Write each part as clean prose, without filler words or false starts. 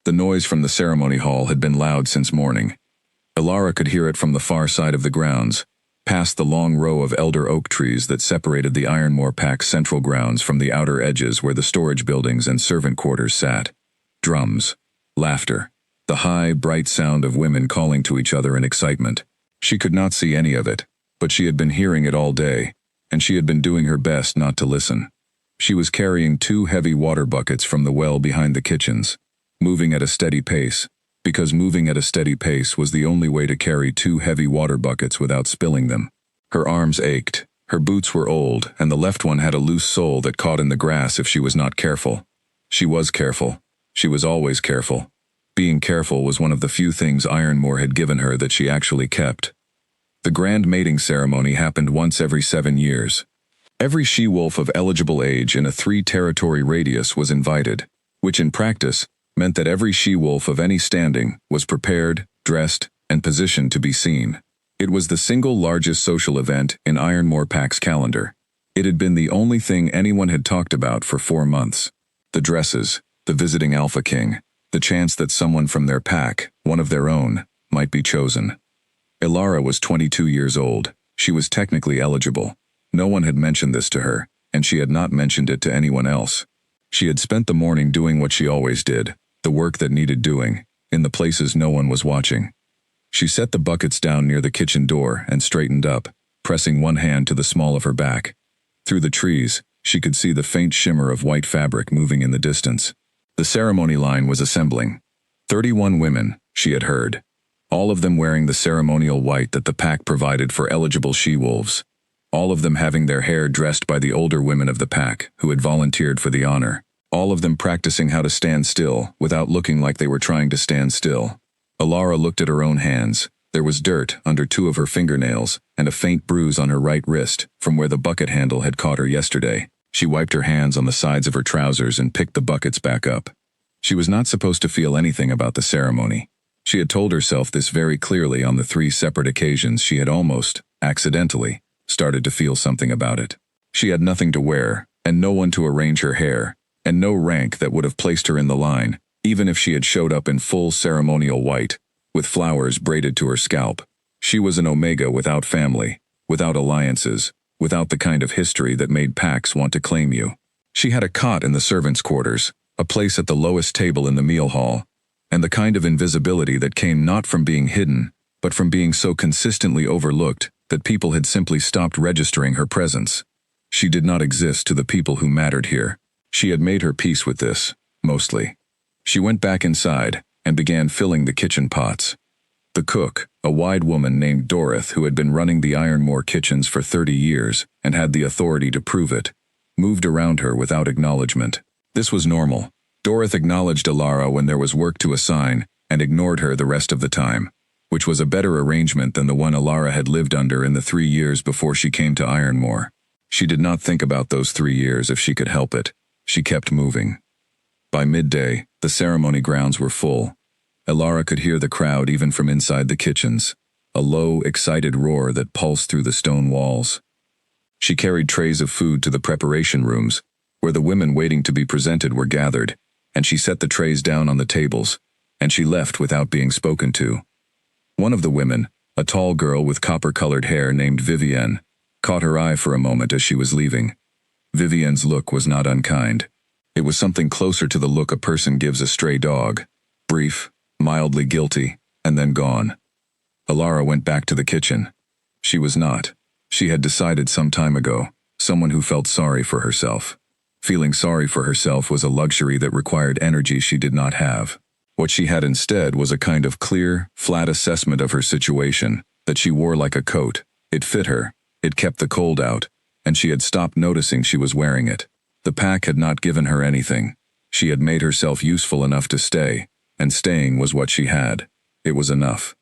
The noise from the ceremony hall had been loud since morning. Ilara could hear it from the far side of the grounds, past the long row of elder oak trees that separated the Ironmore Pack's central grounds from the outer edges where the storage buildings and servant quarters sat. Drums, laughter, the high, bright sound of women calling to each other in excitement. She could not see any of it, but she had been hearing it all day, and she had been doing her best not to listen. She was carrying 2 heavy water buckets from the well behind the kitchens, moving at a steady pace, because moving at a steady pace was the only way to carry 2 heavy water buckets without spilling them. Her arms ached, her boots were old, and the left one had a loose sole that caught in the grass if she was not careful. She was careful. She was always careful. Being careful was one of the few things Ironmore had given her that she actually kept. The grand mating ceremony happened once every 7 years. Every she-wolf of eligible age in a 3-territory radius was invited, which in practice meant that every she-wolf of any standing was prepared, dressed, and positioned to be seen. It was the single largest social event in Ironmore Pack's calendar. It had been the only thing anyone had talked about for 4 months. The dresses, the visiting Alpha King, the chance that someone from their pack, one of their own, might be chosen. Ilara was 22 years old. She was technically eligible. No one had mentioned this to her, and she had not mentioned it to anyone else. She had spent the morning doing what she always did, the work that needed doing, in the places no one was watching. She set the buckets down near the kitchen door and straightened up, pressing one hand to the small of her back. Through the trees, she could see the faint shimmer of white fabric moving in the distance. The ceremony line was assembling. 31 women, she had heard, all of them wearing the ceremonial white that the pack provided for eligible she-wolves. All of them having their hair dressed by the older women of the pack who had volunteered for the honor. All of them practicing how to stand still without looking like they were trying to stand still. Ilara looked at her own hands. There was dirt under 2 of her fingernails and a faint bruise on her right wrist from where the bucket handle had caught her yesterday. She wiped her hands on the sides of her trousers and picked the buckets back up. She was not supposed to feel anything about the ceremony. She had told herself this very clearly on the 3 separate occasions she had almost, accidentally, started to feel something about it. She had nothing to wear, and no one to arrange her hair, and no rank that would have placed her in the line, even if she had showed up in full ceremonial white, with flowers braided to her scalp. She was an Omega without family, without alliances, without the kind of history that made packs want to claim you. She had a cot in the servants' quarters, a place at the lowest table in the meal hall, and the kind of invisibility that came not from being hidden, but from being so consistently overlooked that people had simply stopped registering her presence. She did not exist to the people who mattered here. She had made her peace with this, mostly. She went back inside and began filling the kitchen pots. The cook, a wide woman named Dorothy who had been running the Ironmore kitchens for 30 years and had the authority to prove it, moved around her without acknowledgement. This was normal. Dorothy acknowledged Ilara when there was work to assign and ignored her the rest of the time, which was a better arrangement than the one Ilara had lived under in the 3 years before she came to Ironmore. She did not think about those 3 years if she could help it. She kept moving. By midday, the ceremony grounds were full. Ilara could hear the crowd even from inside the kitchens, a low, excited roar that pulsed through the stone walls. She carried trays of food to the preparation rooms, where the women waiting to be presented were gathered, and she set the trays down on the tables, and she left without being spoken to. One of the women, a tall girl with copper-colored hair named Vivienne, caught her eye for a moment as she was leaving. Vivienne's look was not unkind. It was something closer to the look a person gives a stray dog, brief, mildly guilty, and then gone. Ilara went back to the kitchen. She was not. She had decided some time ago, someone who felt sorry for herself. Feeling sorry for herself was a luxury that required energy she did not have. What she had instead was a kind of clear, flat assessment of her situation that she wore like a coat. It fit her, it kept the cold out, and she had stopped noticing she was wearing it. The pack had not given her anything. She had made herself useful enough to stay, and staying was what she had. It was enough.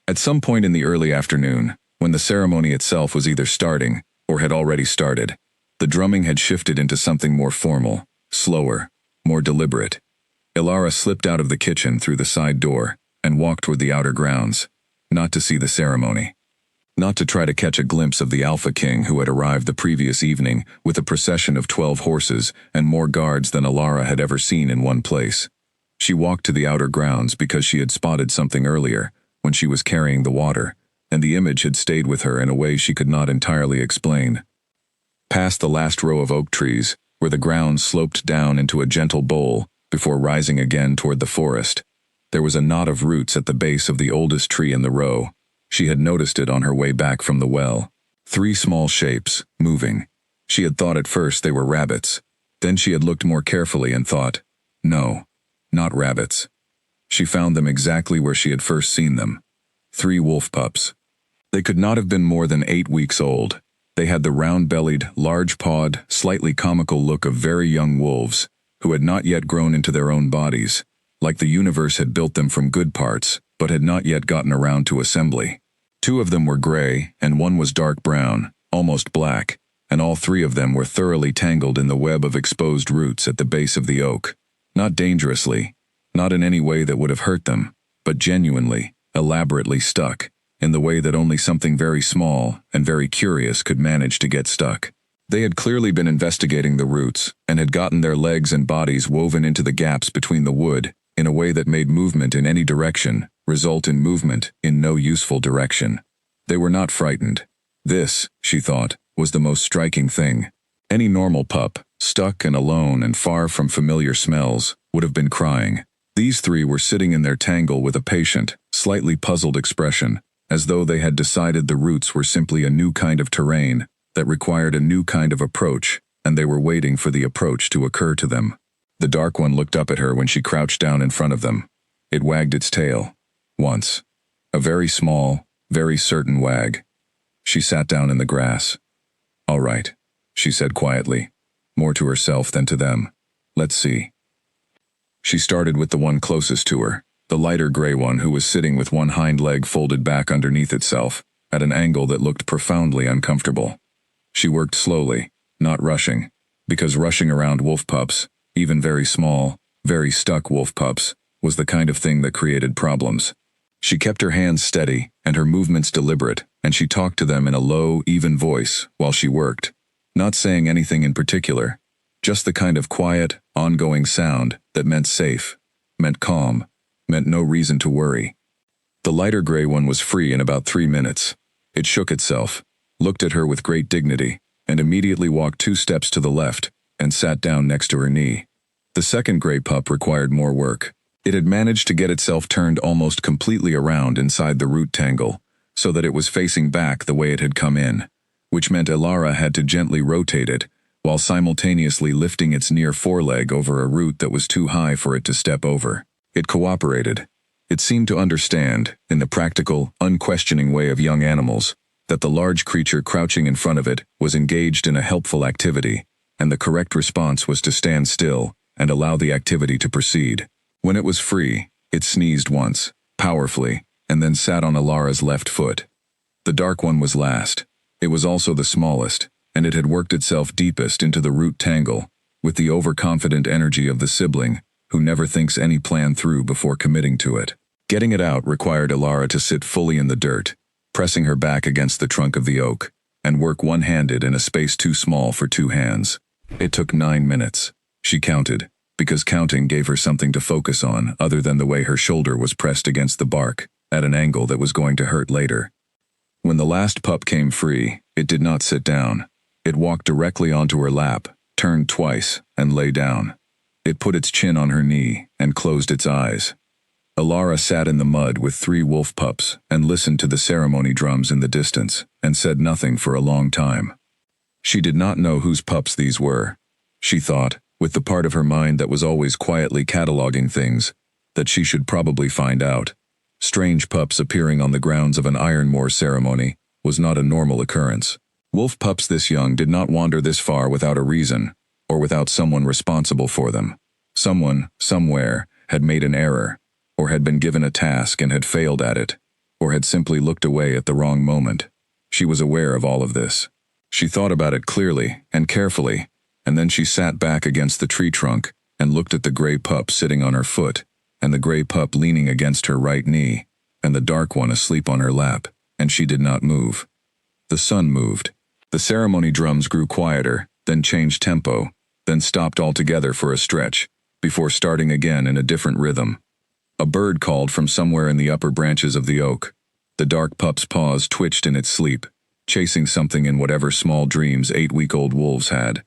At some point in the early afternoon, when the ceremony itself was either starting or had already started, the drumming had shifted into something more formal, slower, more deliberate. Ilara slipped out of the kitchen through the side door and walked toward the outer grounds, not to see the ceremony. Not to try to catch a glimpse of the Alpha King who had arrived the previous evening with a procession of 12 horses and more guards than Ilara had ever seen in one place. She walked to the outer grounds because she had spotted something earlier, when she was carrying the water, and the image had stayed with her in a way she could not entirely explain. Past the last row of oak trees, where the ground sloped down into a gentle bowl before rising again toward the forest, there was a knot of roots at the base of the oldest tree in the row. She had noticed it on her way back from the well. 3 small shapes, moving. She had thought at first they were rabbits. Then she had looked more carefully and thought, no, not rabbits. She found them exactly where she had first seen them. 3 wolf pups. They could not have been more than 8 weeks old. They had the round-bellied, large-pawed, slightly comical look of very young wolves, who had not yet grown into their own bodies, like the universe had built them from good parts, but had not yet gotten around to assembly. 2 of them were gray, and 1 was dark brown, almost black, and all 3 of them were thoroughly tangled in the web of exposed roots at the base of the oak. Not dangerously, not in any way that would have hurt them, but genuinely, elaborately stuck, in the way that only something very small and very curious could manage to get stuck. They had clearly been investigating the roots, and had gotten their legs and bodies woven into the gaps between the wood, in a way that made movement in any direction result in movement in no useful direction. They were not frightened. This, she thought, was the most striking thing. Any normal pup, stuck and alone and far from familiar smells, would have been crying. These 3 were sitting in their tangle with a patient, slightly puzzled expression, as though they had decided the roots were simply a new kind of terrain that required a new kind of approach, and they were waiting for the approach to occur to them. The dark one looked up at her when she crouched down in front of them. It wagged its tail. Once. A very small, very certain wag. She sat down in the grass. "All right," she said quietly, more to herself than to them. "Let's see." She started with the one closest to her, the lighter gray one who was sitting with one hind leg folded back underneath itself, at an angle that looked profoundly uncomfortable. She worked slowly, not rushing, because rushing around wolf pups, even very small, very stuck wolf pups, was the kind of thing that created problems. She kept her hands steady and her movements deliberate, and she talked to them in a low, even voice while she worked, not saying anything in particular, just the kind of quiet, ongoing sound that meant safe, meant calm, meant no reason to worry. The lighter gray one was free in about 3 minutes. It shook itself, looked at her with great dignity, and immediately walked 2 steps to the left and sat down next to her knee. The second gray pup required more work. It had managed to get itself turned almost completely around inside the root tangle, so that it was facing back the way it had come in, which meant Elara had to gently rotate it, while simultaneously lifting its near foreleg over a root that was too high for it to step over. It cooperated. It seemed to understand, in the practical, unquestioning way of young animals, that the large creature crouching in front of it was engaged in a helpful activity, and the correct response was to stand still and allow the activity to proceed. When it was free, it sneezed once, powerfully, and then sat on Elara's left foot. The dark one was last. It was also the smallest, and it had worked itself deepest into the root tangle, with the overconfident energy of the sibling, who never thinks any plan through before committing to it. Getting it out required Elara to sit fully in the dirt, pressing her back against the trunk of the oak, and work one-handed in a space too small for 2 hands. It took 9 minutes. She counted, because counting gave her something to focus on other than the way her shoulder was pressed against the bark, at an angle that was going to hurt later. When the last pup came free, it did not sit down. It walked directly onto her lap, turned twice, and lay down. It put its chin on her knee and closed its eyes. Elara sat in the mud with 3 wolf pups and listened to the ceremony drums in the distance and said nothing for a long time. She did not know whose pups these were. She thought, with the part of her mind that was always quietly cataloging things, that she should probably find out. Strange pups appearing on the grounds of an ironmore ceremony was not a normal occurrence. Wolf pups this young did not wander this far without a reason, or without someone responsible for them. Someone, somewhere, had made an error, or had been given a task and had failed at it, or had simply looked away at the wrong moment. She was aware of all of this. She thought about it clearly and carefully, and then she sat back against the tree trunk and looked at the gray pup sitting on her foot, and the gray pup leaning against her right knee, and the dark one asleep on her lap, and she did not move. The sun moved. The ceremony drums grew quieter, then changed tempo, then stopped altogether for a stretch, before starting again in a different rhythm. A bird called from somewhere in the upper branches of the oak. The dark pup's paws twitched in its sleep, chasing something in whatever small dreams 8-week-old wolves had.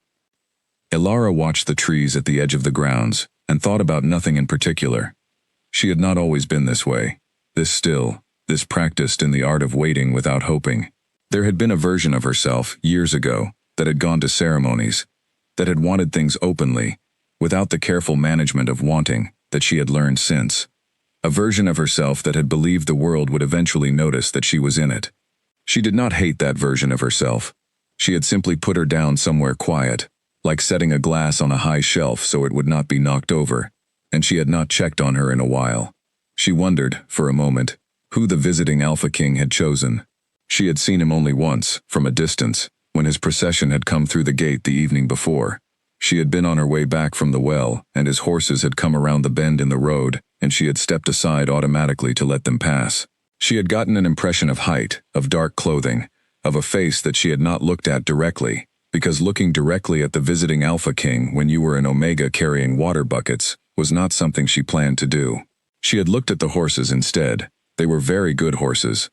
Ilara watched the trees at the edge of the grounds and thought about nothing in particular. She had not always been this way, this still, this practiced in the art of waiting without hoping. There had been a version of herself, years ago, that had gone to ceremonies, that had wanted things openly, without the careful management of wanting that she had learned since. A version of herself that had believed the world would eventually notice that she was in it. She did not hate that version of herself. She had simply put her down somewhere quiet, like setting a glass on a high shelf so it would not be knocked over, and she had not checked on her in a while. She wondered, for a moment, who the visiting Alpha King had chosen. She had seen him only once, from a distance, when his procession had come through the gate the evening before. She had been on her way back from the well, and his horses had come around the bend in the road, and she had stepped aside automatically to let them pass. She had gotten an impression of height, of dark clothing, of a face that she had not looked at directly, because looking directly at the visiting Alpha King when you were an Omega carrying water buckets was not something she planned to do. She had looked at the horses instead. They were very good horses.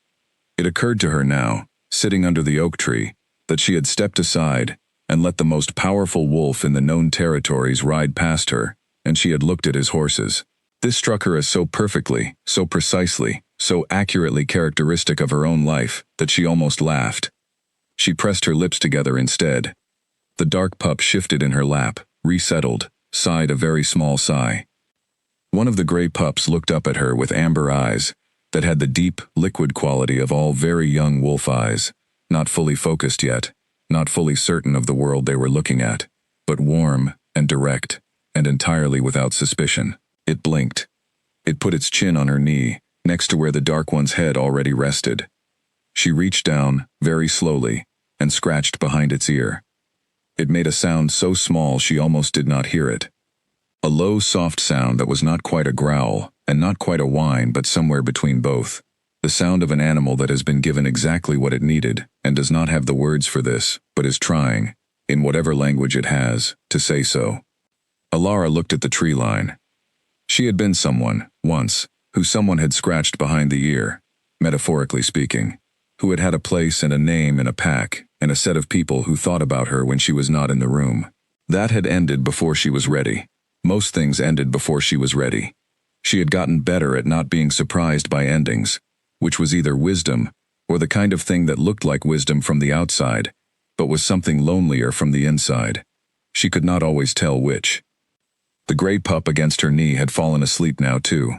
It occurred to her now, sitting under the oak tree, that she had stepped aside and let the most powerful wolf in the known territories ride past her, and she had looked at his horses. This struck her as so perfectly, so precisely, so accurately characteristic of her own life that she almost laughed. She pressed her lips together instead. The dark pup shifted in her lap, resettled, sighed a very small sigh. One of the gray pups looked up at her with amber eyes that had the deep, liquid quality of all very young wolf eyes, not fully focused yet, not fully certain of the world they were looking at, but warm and direct, and entirely without suspicion. It blinked. It put its chin on her knee, next to where the dark one's head already rested. She reached down, very slowly, and scratched behind its ear. It made a sound so small she almost did not hear it. A low, soft sound that was not quite a growl, and not quite a whine, but somewhere between both. The sound of an animal that has been given exactly what it needed, and does not have the words for this, but is trying, in whatever language it has, to say so. Ilara looked at the tree line. She had been someone, once, who someone had scratched behind the ear, metaphorically speaking, who had had a place and a name in a pack, and a set of people who thought about her when she was not in the room. That had ended before she was ready. Most things ended before she was ready. She had gotten better at not being surprised by endings, which was either wisdom, or the kind of thing that looked like wisdom from the outside, but was something lonelier from the inside. She could not always tell which. The gray pup against her knee had fallen asleep now too.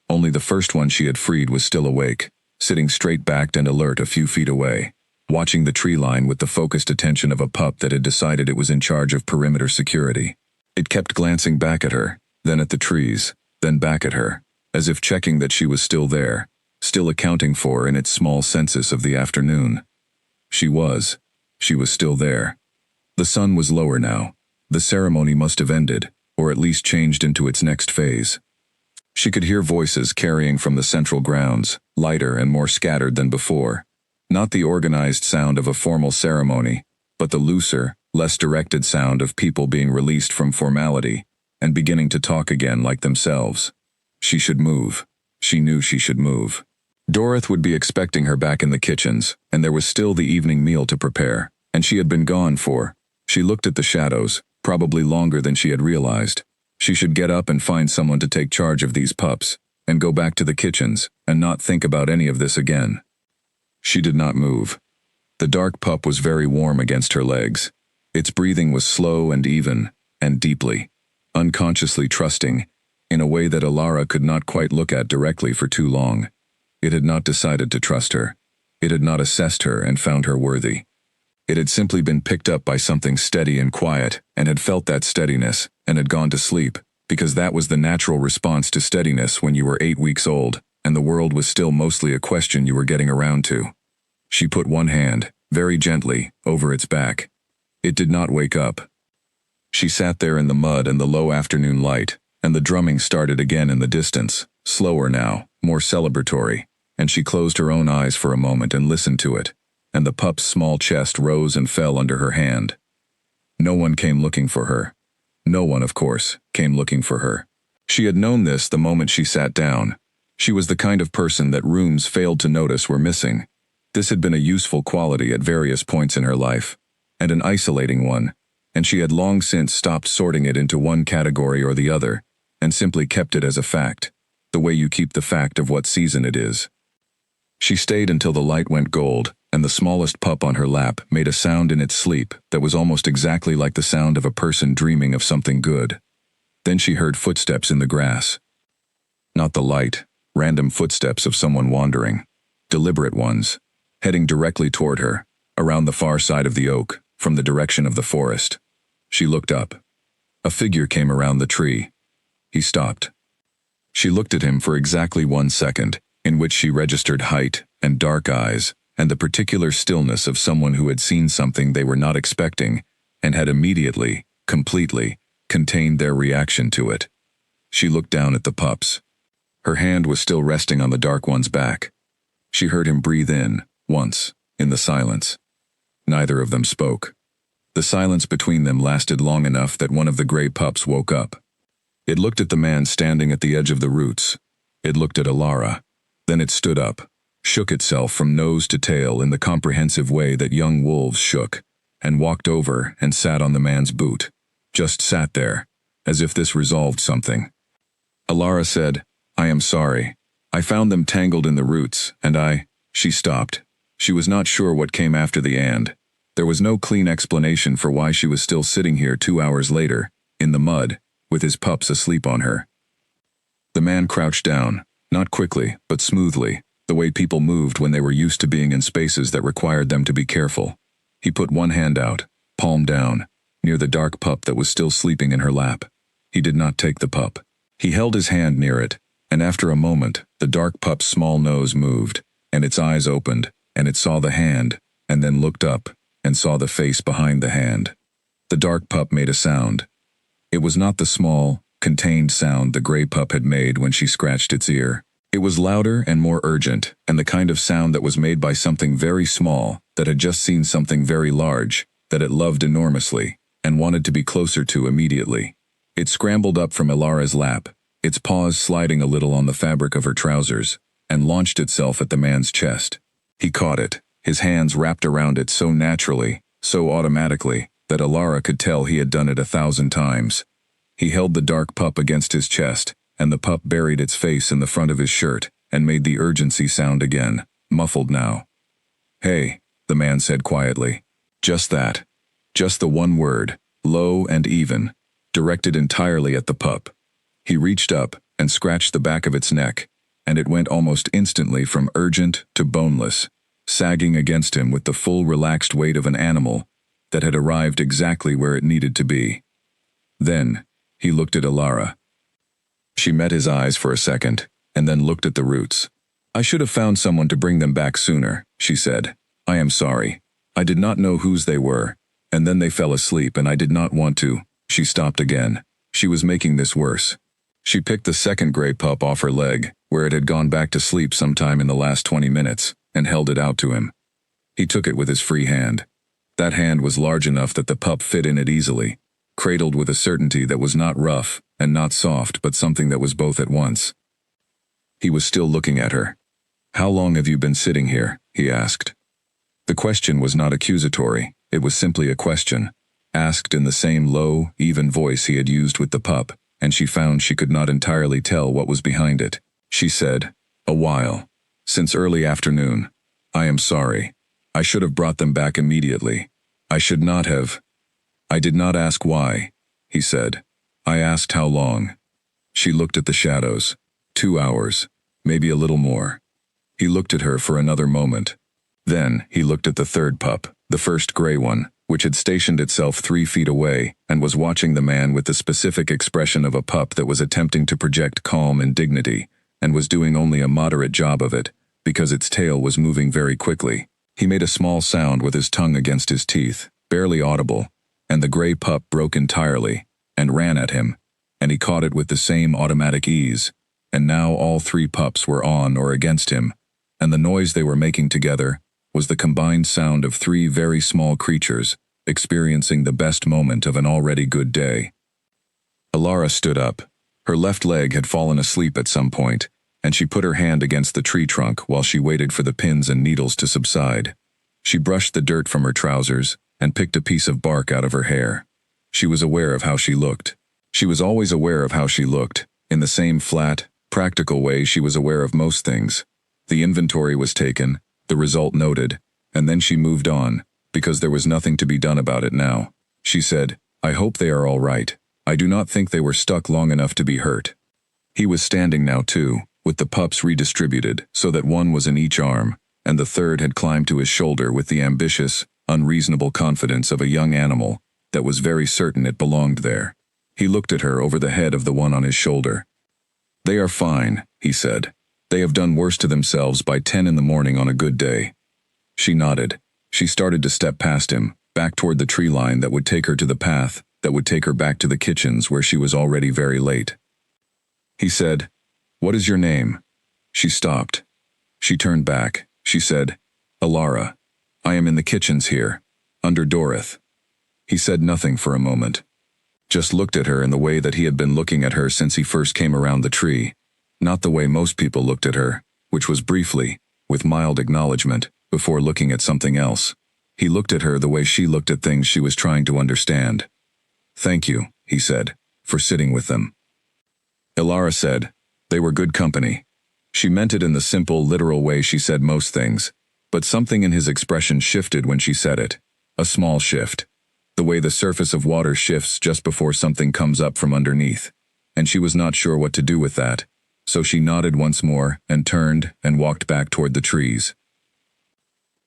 Only the first one she had freed was still awake, sitting straight-backed and alert a few feet away, watching the tree line with the focused attention of a pup that had decided it was in charge of perimeter security. It kept glancing back at her, then at the trees, then back at her, as if checking that she was still there, still accounting for in its small census of the afternoon. She was still there. The sun was lower now. The ceremony must have ended, or at least changed into its next phase. She could hear voices carrying from the central grounds, lighter and more scattered than before. Not the organized sound of a formal ceremony, but the looser, less directed sound of people being released from formality and beginning to talk again like themselves. She should move. She knew she should move. Dorothy would be expecting her back in the kitchens, and there was still the evening meal to prepare, and she had been gone for. She looked at the shadows, probably longer than she had realized. She should get up and find someone to take charge of these pups, and go back to the kitchens, and not think about any of this again. She did not move. The dark pup was very warm against her legs. Its breathing was slow and even, and deeply, unconsciously trusting, in a way that Ilara could not quite look at directly for too long. It had not decided to trust her. It had not assessed her and found her worthy. It had simply been picked up by something steady and quiet, and had felt that steadiness, and had gone to sleep, because that was the natural response to steadiness when you were 8 weeks old, and the world was still mostly a question you were getting around to. She put one hand, very gently, over its back. It did not wake up. She sat there in the mud and the low afternoon light, and the drumming started again in the distance, slower now, more celebratory, and she closed her own eyes for a moment and listened to it, and the pup's small chest rose and fell under her hand. No one came looking for her. No one, of course, came looking for her. She had known this the moment she sat down. She was the kind of person that rooms failed to notice were missing. This had been a useful quality at various points in her life, and an isolating one, and she had long since stopped sorting it into one category or the other, and simply kept it as a fact, the way you keep the fact of what season it is. She stayed until the light went gold, and the smallest pup on her lap made a sound in its sleep that was almost exactly like the sound of a person dreaming of something good. Then she heard footsteps in the grass. Not the light, random footsteps of someone wandering, deliberate ones, heading directly toward her, around the far side of the oak, from the direction of the forest. She looked up. A figure came around the tree. He stopped. She looked at him for exactly 1 second, in which she registered height and dark eyes, and the particular stillness of someone who had seen something they were not expecting, and had immediately, completely, contained their reaction to it. She looked down at the pups. Her hand was still resting on the dark one's back. She heard him breathe in, once, in the silence. Neither of them spoke. The silence between them lasted long enough that one of the gray pups woke up. It looked at the man standing at the edge of the roots. It looked at Alara. Then it stood up, shook itself from nose to tail in the comprehensive way that young wolves shook, and walked over and sat on the man's boot. Just sat there, as if this resolved something. Alara said, "I am sorry. I found them tangled in the roots, and She stopped. She was not sure what came after the "and." There was no clean explanation for why she was still sitting here 2 hours later, in the mud, with his pups asleep on her. The man crouched down, not quickly, but smoothly, the way people moved when they were used to being in spaces that required them to be careful. He put one hand out, palm down, near the dark pup that was still sleeping in her lap. He did not take the pup. He held his hand near it, and after a moment, the dark pup's small nose moved, and its eyes opened, and it saw the hand, and then looked up, and saw the face behind the hand. The dark pup made a sound. It was not the small, contained sound the gray pup had made when she scratched its ear. It was louder and more urgent, and the kind of sound that was made by something very small, that had just seen something very large, that it loved enormously, and wanted to be closer to immediately. It scrambled up from Ilara's lap, its paws sliding a little on the fabric of her trousers, and launched itself at the man's chest. He caught it, his hands wrapped around it so naturally, so automatically, that Alara could tell he had done it 1,000 times. He held the dark pup against his chest, and the pup buried its face in the front of his shirt, and made the urgency sound again, muffled now. "Hey," the man said quietly. Just that. Just the one word, low and even, directed entirely at the pup. He reached up and scratched the back of its neck, and it went almost instantly from urgent to boneless, sagging against him with the full relaxed weight of an animal that had arrived exactly where it needed to be. Then, he looked at Alara. She met his eyes for a second, and then looked at the roots. "I should have found someone to bring them back sooner," she said. "I am sorry. I did not know whose they were, and then they fell asleep and I did not want to." She stopped again. She was making this worse. She picked the second gray pup off her leg, where it had gone back to sleep sometime in the last 20 minutes, and held it out to him. He took it with his free hand. That hand was large enough that the pup fit in it easily, cradled with a certainty that was not rough and not soft but something that was both at once. He was still looking at her. "How long have you been sitting here?" he asked. The question was not accusatory, it was simply a question, asked in the same low, even voice he had used with the pup, and she found she could not entirely tell what was behind it. She said, "A while. Since early afternoon. I am sorry. I should have brought them back immediately. I should not have." "I did not ask why," he said. "I asked how long." She looked at the shadows. 2 hours, maybe a little more. He looked at her for another moment. Then he looked at the third pup, the first gray one, which had stationed itself 3 feet away and was watching the man with the specific expression of a pup that was attempting to project calm and dignity, and was doing only a moderate job of it, because its tail was moving very quickly. He made a small sound with his tongue against his teeth, barely audible, and the gray pup broke entirely, and ran at him, and he caught it with the same automatic ease, and now all 3 pups were on or against him, and the noise they were making together was the combined sound of 3 very small creatures experiencing the best moment of an already good day. Alara stood up. Her left leg had fallen asleep at some point, and she put her hand against the tree trunk while she waited for the pins and needles to subside. She brushed the dirt from her trousers and picked a piece of bark out of her hair. She was aware of how she looked. She was always aware of how she looked, in the same flat, practical way she was aware of most things. The inventory was taken, the result noted, and then she moved on, because there was nothing to be done about it now. She said, "I hope they are all right. I do not think they were stuck long enough to be hurt." He was standing now too, with the pups redistributed so that one was in each arm, and the third had climbed to his shoulder with the ambitious, unreasonable confidence of a young animal that was very certain it belonged there. He looked at her over the head of the one on his shoulder. "They are fine," he said. "They have done worse to themselves by 10 in the morning on a good day." She nodded. She started to step past him, back toward the tree line that would take her to the path that would take her back to the kitchens where she was already very late. He said, "What is your name?" She stopped. She turned back. She said, "Alara. I am in the kitchens here, under Dorothy." He said nothing for a moment. Just looked at her in the way that he had been looking at her since he first came around the tree. Not the way most people looked at her, which was briefly, with mild acknowledgement, before looking at something else. He looked at her the way she looked at things she was trying to understand. "Thank you," he said, "for sitting with them." Alara said, "They were good company." She meant it in the simple, literal way she said most things, but something in his expression shifted when she said it. A small shift. The way the surface of water shifts just before something comes up from underneath. And she was not sure what to do with that, so she nodded once more and turned and walked back toward the trees.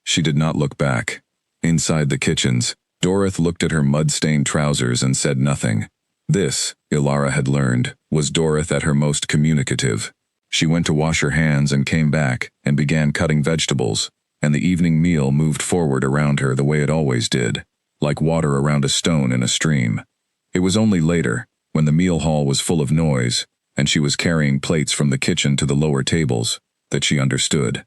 She did not look back. Inside the kitchens, Dorothy looked at her mud-stained trousers and said nothing. This, Alara had learned, was Dorothy at her most communicative. She went to wash her hands and came back and began cutting vegetables, and the evening meal moved forward around her the way it always did, like water around a stone in a stream. It was only later, when the meal hall was full of noise, and she was carrying plates from the kitchen to the lower tables, that she understood.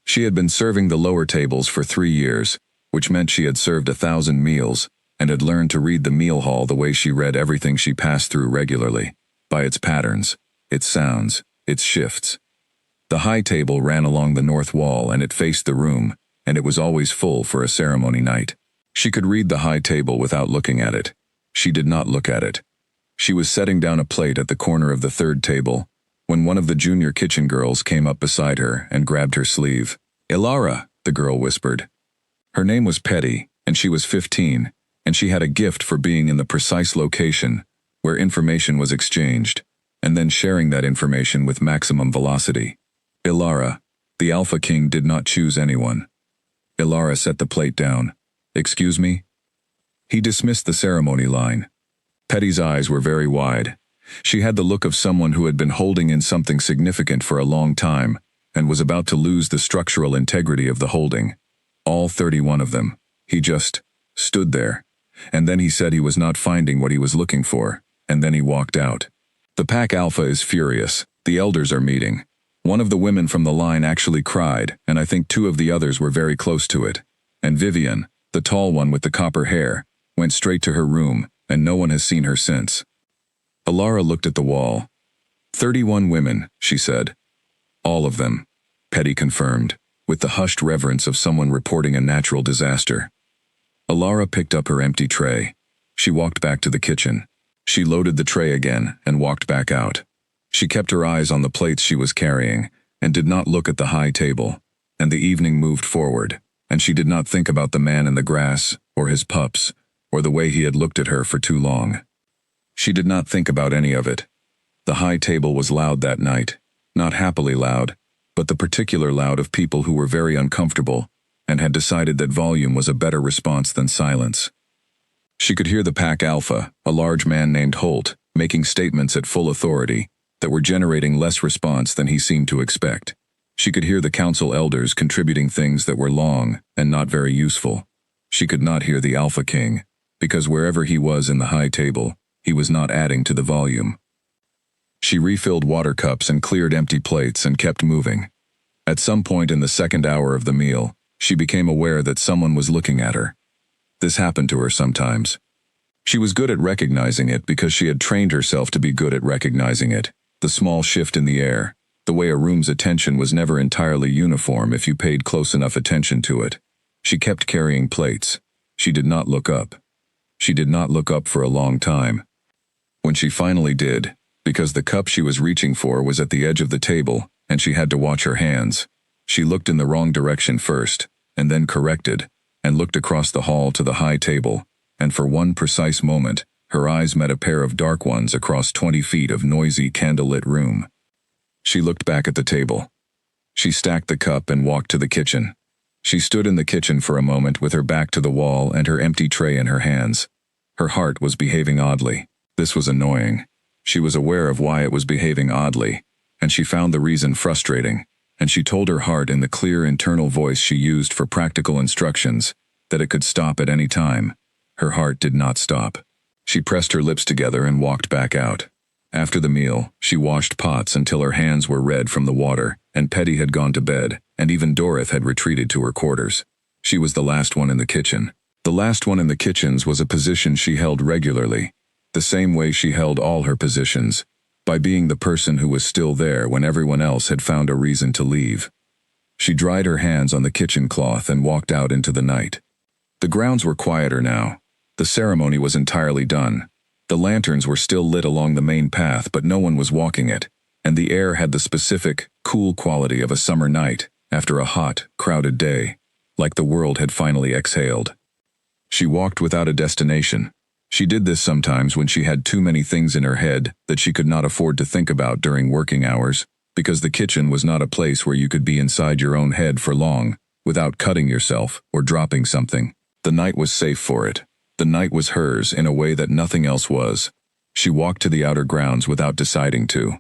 She had been serving the lower tables for 3 years, which meant she had served 1,000 meals, and had learned to read the meal hall the way she read everything she passed through regularly, by its patterns, its sounds, its shifts. The high table ran along the north wall and it faced the room, and it was always full for a ceremony night. She could read the high table without looking at it. She did not look at it. She was setting down a plate at the corner of the third table, when one of the junior kitchen girls came up beside her and grabbed her sleeve. "Alara," the girl whispered. Her name was Petty, and she was 15, and she had a gift for being in the precise location where information was exchanged, and then sharing that information with maximum velocity. Alara, the Alpha King did not choose anyone. Alara set the plate down. "Excuse me?" He dismissed the ceremony line. Petty's eyes were very wide. She had the look of someone who had been holding in something significant for a long time, and was about to lose the structural integrity of the holding. All 31 of them. He just stood there. And then he said he was not finding what he was looking for, and then he walked out. The Pack Alpha is furious. The elders are meeting. One of the women from the line actually cried, and I think 2 of the others were very close to it. And Vivian, the tall one with the copper hair, went straight to her room, and no one has seen her since. Alara looked at the wall. 31 women, she said. "All of them," Petty confirmed, with the hushed reverence of someone reporting a natural disaster. Alara picked up her empty tray. She walked back to the kitchen. She loaded the tray again and walked back out. She kept her eyes on the plates she was carrying and did not look at the high table, and the evening moved forward, and she did not think about the man in the grass, or his pups, or the way he had looked at her for too long. She did not think about any of it. The high table was loud that night, not happily loud, but the particular loud of people who were very uncomfortable and had decided that volume was a better response than silence. She could hear the Pack Alpha, a large man named Holt, making statements at full authority that were generating less response than he seemed to expect. She could hear the council elders contributing things that were long and not very useful. She could not hear the Alpha King, because wherever he was in the high table, he was not adding to the volume. She refilled water cups and cleared empty plates and kept moving. At some point in the second hour of the meal, she became aware that someone was looking at her. This happened to her sometimes. She was good at recognizing it because she had trained herself to be good at recognizing it. The small shift in the air, the way a room's attention was never entirely uniform if you paid close enough attention to it. She kept carrying plates. She did not look up. She did not look up for a long time. When she finally did, because the cup she was reaching for was at the edge of the table, and she had to watch her hands, she looked in the wrong direction first, and then corrected, and looked across the hall to the high table, and for one precise moment, her eyes met a pair of dark ones across 20 feet of noisy, candlelit room. She looked back at the table. She stacked the cup and walked to the kitchen. She stood in the kitchen for a moment with her back to the wall and her empty tray in her hands. Her heart was behaving oddly. This was annoying. She was aware of why it was behaving oddly, and she found the reason frustrating, and she told her heart in the clear internal voice she used for practical instructions that it could stop at any time. Her heart did not stop. She pressed her lips together and walked back out. After the meal, she washed pots until her hands were red from the water, and Petty had gone to bed, and even Dorothy had retreated to her quarters. She was the last one in the kitchen. The last one in the kitchens was a position she held regularly, the same way she held all her positions, by being the person who was still there when everyone else had found a reason to leave. She dried her hands on the kitchen cloth and walked out into the night. The grounds were quieter now. The ceremony was entirely done. The lanterns were still lit along the main path, but no one was walking it, and the air had the specific, cool quality of a summer night after a hot, crowded day, like the world had finally exhaled. She walked without a destination. She did this sometimes when she had too many things in her head that she could not afford to think about during working hours, because the kitchen was not a place where you could be inside your own head for long without cutting yourself or dropping something. The night was safe for it. The night was hers in a way that nothing else was. She walked to the outer grounds without deciding to.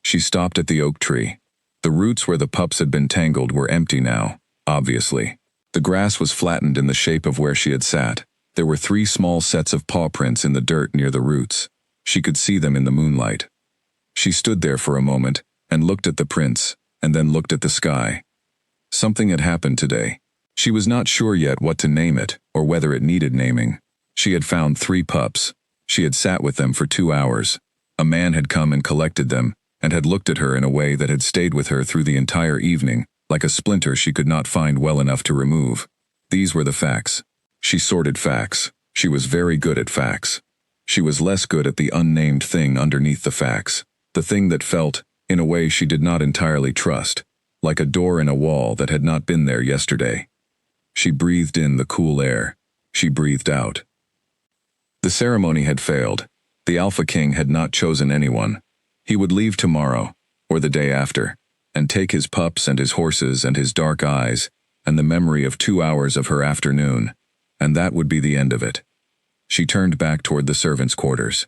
She stopped at the oak tree. The roots where the pups had been tangled were empty now, obviously. The grass was flattened in the shape of where she had sat. There were 3 small sets of paw prints in the dirt near the roots. She could see them in the moonlight. She stood there for a moment and looked at the prints, and then looked at the sky. Something had happened today. She was not sure yet what to name it, or whether it needed naming. She had found 3 pups. She had sat with them for 2 hours. A man had come and collected them, and had looked at her in a way that had stayed with her through the entire evening, like a splinter she could not find well enough to remove. These were the facts. She sorted facts. She was very good at facts. She was less good at the unnamed thing underneath the facts, the thing that felt, in a way she did not entirely trust, like a door in a wall that had not been there yesterday. She breathed in the cool air. She breathed out. The ceremony had failed. The Alpha King had not chosen anyone. He would leave tomorrow, or the day after, and take his pups and his horses and his dark eyes, and the memory of 2 hours of her afternoon, and that would be the end of it. She turned back toward the servants' quarters.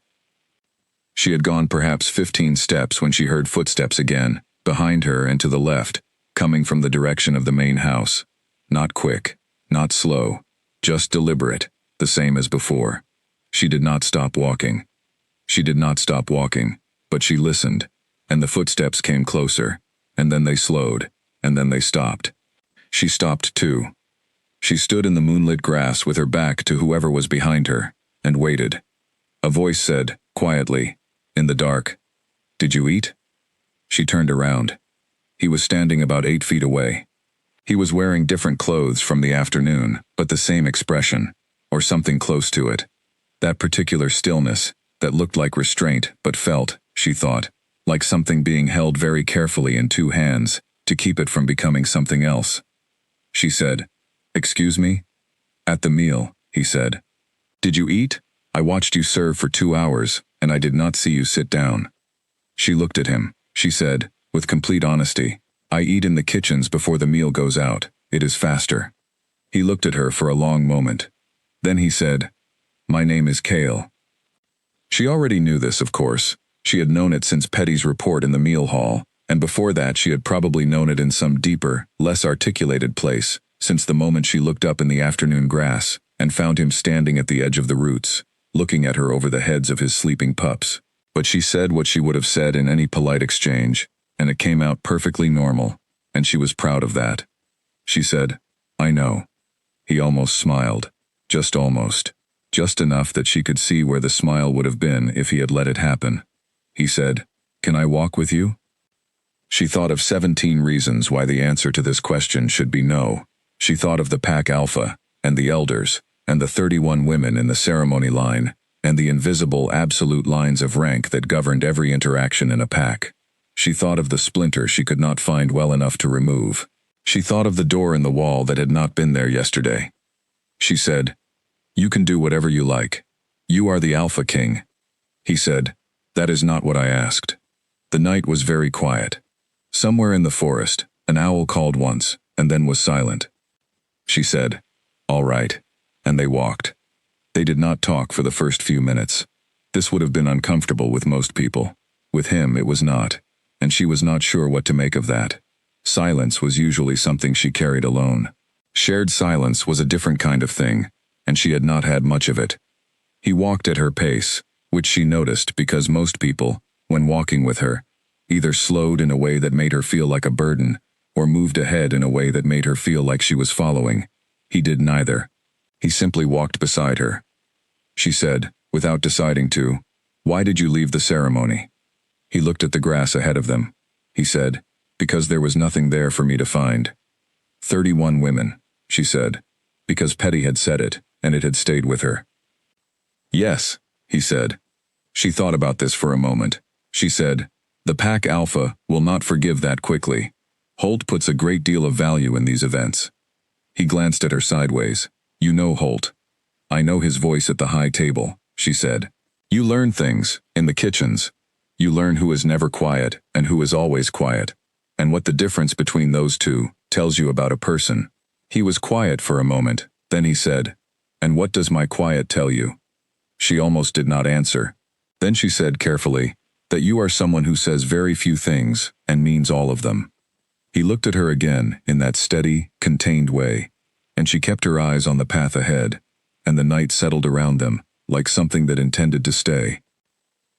She had gone perhaps 15 steps when she heard footsteps again, behind her and to the left, coming from the direction of the main house. Not quick, not slow, just deliberate, the same as before. She did not stop walking. She did not stop walking, but she listened, and the footsteps came closer, and then they slowed, and then they stopped. She stopped too. She stood in the moonlit grass with her back to whoever was behind her, and waited. A voice said, quietly, in the dark, "Did you eat?" She turned around. He was standing about 8 feet away. He was wearing different clothes from the afternoon, but the same expression, or something close to it. That particular stillness, that looked like restraint but felt, she thought, like something being held very carefully in 2 hands, to keep it from becoming something else. She said, "Excuse me?" "At the meal," he said. "Did you eat? I watched you serve for 2 hours, and I did not see you sit down." She looked at him. She said, with complete honesty, "I eat in the kitchens before the meal goes out. It is faster." He looked at her for a long moment. Then he said, "My name is Kale." She already knew this, of course. She had known it since Petty's report in the meal hall, and before that she had probably known it in some deeper, less articulated place, since the moment she looked up in the afternoon grass, and found him standing at the edge of the roots, looking at her over the heads of his sleeping pups. But she said what she would have said in any polite exchange, and it came out perfectly normal, and she was proud of that. She said, "I know." He almost smiled. Just almost. just enough that she could see where the smile would have been if he had let it happen. He said, "Can I walk with you?" She thought of 17 reasons why the answer to this question should be no. She thought of the pack alpha, and the elders, and the 31 women in the ceremony line, and the invisible absolute lines of rank that governed every interaction in a pack. She thought of the splinter she could not find well enough to remove. She thought of the door in the wall that had not been there yesterday. She said, "You can do whatever you like. You are the Alpha King." He said, "That is not what I asked." The night was very quiet. Somewhere in the forest, an owl called once, and then was silent. She said, "All right," and they walked. They did not talk for the first few minutes. This would have been uncomfortable with most people. With him it was not, and she was not sure what to make of that. Silence was usually something she carried alone. Shared silence was a different kind of thing, and she had not had much of it. He walked at her pace, which she noticed because most people, when walking with her, either slowed in a way that made her feel like a burden, or moved ahead in a way that made her feel like she was following. He did neither. He simply walked beside her. She said, without deciding to, "Why did you leave the ceremony?" He looked at the grass ahead of them. He said, "Because there was nothing there for me to find." 31 women, she said, because Petty had said it, and it had stayed with her. "Yes," he said. She thought about this for a moment. She said, "The pack alpha will not forgive that quickly. Holt puts a great deal of value in these events." He glanced at her sideways. "You know Holt." "I know his voice at the high table," she said. "You learn things, in the kitchens. You learn who is never quiet and who is always quiet, and what the difference between those two tells you about a person." He was quiet for a moment, then he said, "And what does my quiet tell you?" She almost did not answer. Then she said carefully, "That you are someone who says very few things and means all of them." He looked at her again in that steady, contained way, and she kept her eyes on the path ahead, and the night settled around them, like something that intended to stay.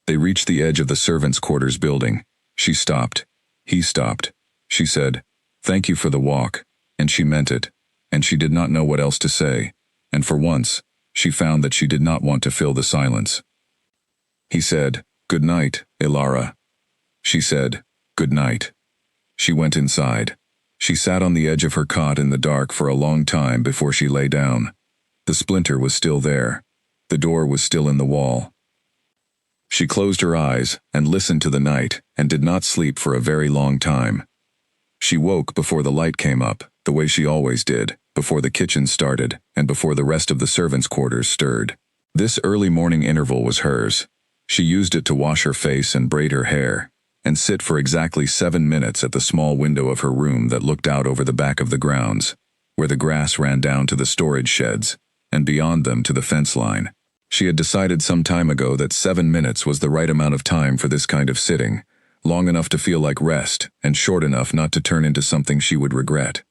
They reached the edge of the servants' quarters building. She stopped. He stopped. She said, "Thank you for the walk," and she meant it, and she did not know what else to say, and for once, she found that she did not want to fill the silence. He said, "Good night, Ilara." She said, "Good night." She went inside. She sat on the edge of her cot in the dark for a long time before she lay down. The splinter was still there. The door was still in the wall. She closed her eyes and listened to the night and did not sleep for a very long time. She woke before the light came up, the way she always did, before the kitchen started and before the rest of the servants' quarters stirred. This early morning interval was hers. She used it to wash her face and braid her hair, and sit for exactly 7 minutes at the small window of her room that looked out over the back of the grounds, where the grass ran down to the storage sheds, and beyond them to the fence line. She had decided some time ago that 7 minutes was the right amount of time for this kind of sitting, long enough to feel like rest, and short enough not to turn into something she would regret.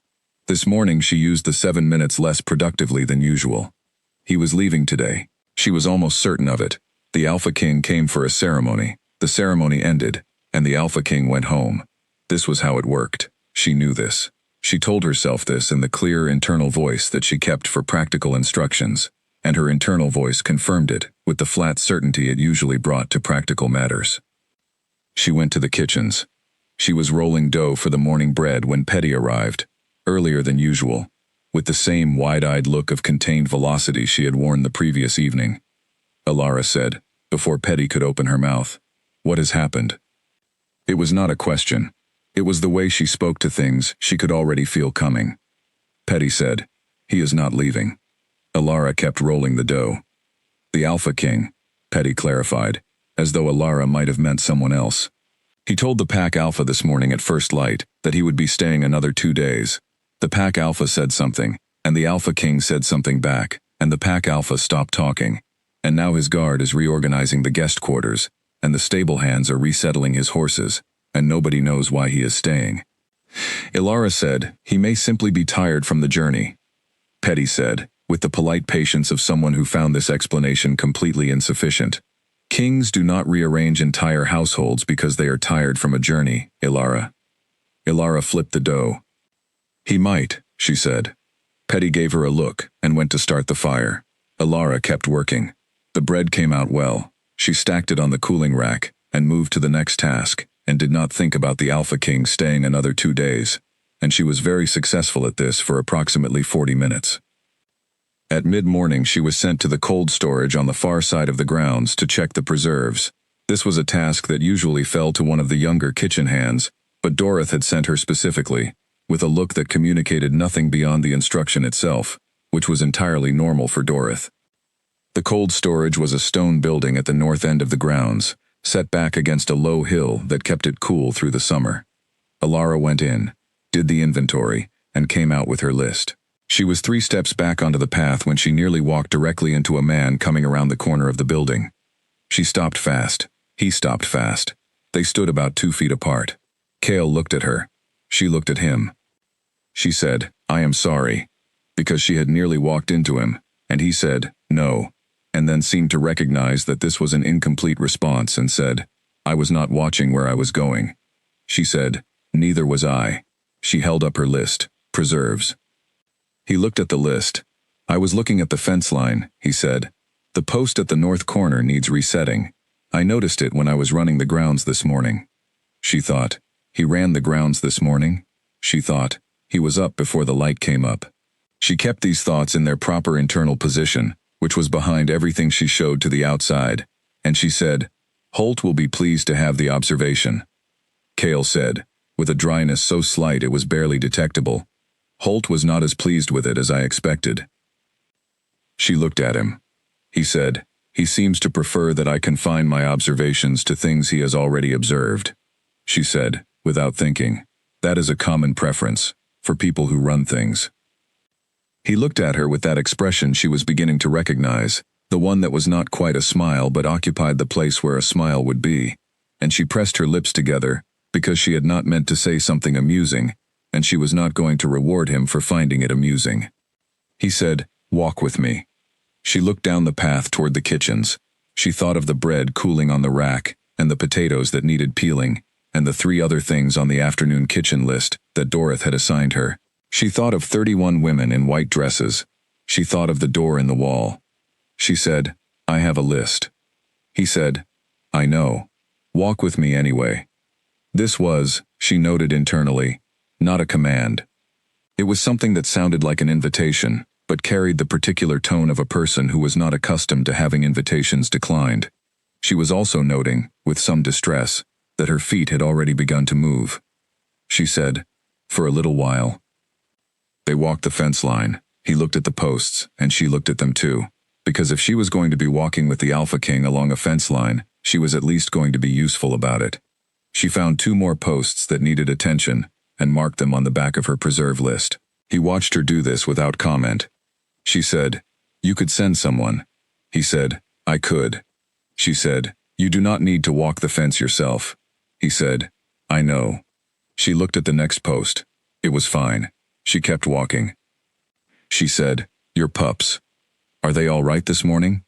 This morning she used the 7 minutes less productively than usual. He was leaving today. She was almost certain of it. The Alpha King came for a ceremony. The ceremony ended, and the Alpha King went home. This was how it worked. She knew this. She told herself this in the clear internal voice that she kept for practical instructions, and her internal voice confirmed it with the flat certainty it usually brought to practical matters. She went to the kitchens. She was rolling dough for the morning bread when Petty arrived, earlier than usual, with the same wide-eyed look of contained velocity she had worn the previous evening. Ilara said, before Petty could open her mouth, "What has happened?" It was not a question. It was the way she spoke to things she could already feel coming. Petty said, "He is not leaving." Ilara kept rolling the dough. "The Alpha King," Petty clarified, as though Ilara might have meant someone else. "He told the Pack Alpha this morning at first light that he would be staying another 2 days. The Pack Alpha said something, and the Alpha King said something back, and the Pack Alpha stopped talking. And now his guard is reorganizing the guest quarters, and the stable hands are resettling his horses, and nobody knows why he is staying." Ilara said, "He may simply be tired from the journey." Petty said, with the polite patience of someone who found this explanation completely insufficient, "Kings do not rearrange entire households because they are tired from a journey, Ilara." Ilara flipped the dough. "He might," she said. Petty gave her a look and went to start the fire. Alara kept working. The bread came out well. She stacked it on the cooling rack and moved to the next task, and did not think about the Alpha King staying another 2 days, and she was very successful at this for approximately 40 minutes. At mid-morning she was sent to the cold storage on the far side of the grounds to check the preserves. This was a task that usually fell to one of the younger kitchen hands, but Dorothy had sent her specifically, with a look that communicated nothing beyond the instruction itself, which was entirely normal for Dorothy. The cold storage was a stone building at the north end of the grounds, set back against a low hill that kept it cool through the summer. Alara went in, did the inventory, and came out with her list. She was 3 steps back onto the path when she nearly walked directly into a man coming around the corner of the building. She stopped fast. He stopped fast. They stood about 2 feet apart. Kale looked at her. She looked at him. She said, "I am sorry," because she had nearly walked into him, and he said, "No," and then seemed to recognize that this was an incomplete response and said, "I was not watching where I was going." She said, "Neither was I." She held up her list, preserves. He looked at the list. "I was looking at the fence line," he said. "The post at the north corner needs resetting. I noticed it when I was running the grounds this morning." She thought, "He ran the grounds this morning?" She thought, "He was up before the light came up." She kept these thoughts in their proper internal position, which was behind everything she showed to the outside, and she said, "Holt will be pleased to have the observation." Kale said, with a dryness so slight it was barely detectable, "Holt was not as pleased with it as I expected." She looked at him. He said, "He seems to prefer that I confine my observations to things he has already observed." She said, without thinking, "That is a common preference, for people who run things." He looked at her with that expression she was beginning to recognize, the one that was not quite a smile but occupied the place where a smile would be, and she pressed her lips together, because she had not meant to say something amusing, and she was not going to reward him for finding it amusing. He said, "Walk with me." She looked down the path toward the kitchens. She thought of the bread cooling on the rack, and the potatoes that needed peeling, and the 3 other things on the afternoon kitchen list that Dorothy had assigned her. She thought of 31 women in white dresses. She thought of the door in the wall. She said, "I have a list." He said, "I know. Walk with me anyway." This was, she noted internally, not a command. It was something that sounded like an invitation, but carried the particular tone of a person who was not accustomed to having invitations declined. She was also noting, with some distress, that her feet had already begun to move. She said, "For a little while." They walked the fence line. He looked at the posts, and she looked at them too, because if she was going to be walking with the Alpha King along a fence line, she was at least going to be useful about it. She found 2 more posts that needed attention, and marked them on the back of her preserve list. He watched her do this without comment. She said, "You could send someone." He said, "I could." She said, "You do not need to walk the fence yourself." He said, "I know." She looked at the next post. It was fine. She kept walking. She said, "Your pups. Are they all right this morning?"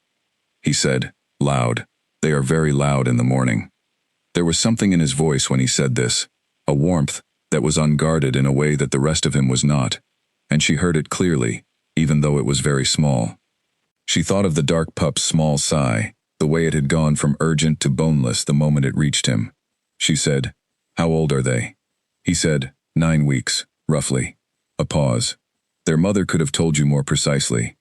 He said, loud, "They are very loud in the morning." There was something in his voice when he said this, a warmth that was unguarded in a way that the rest of him was not, and she heard it clearly, even though it was very small. She thought of the dark pup's small sigh, the way it had gone from urgent to boneless the moment it reached him. She said, "How old are they?" He said, 9 weeks, roughly. A pause. "Their mother could have told you more precisely."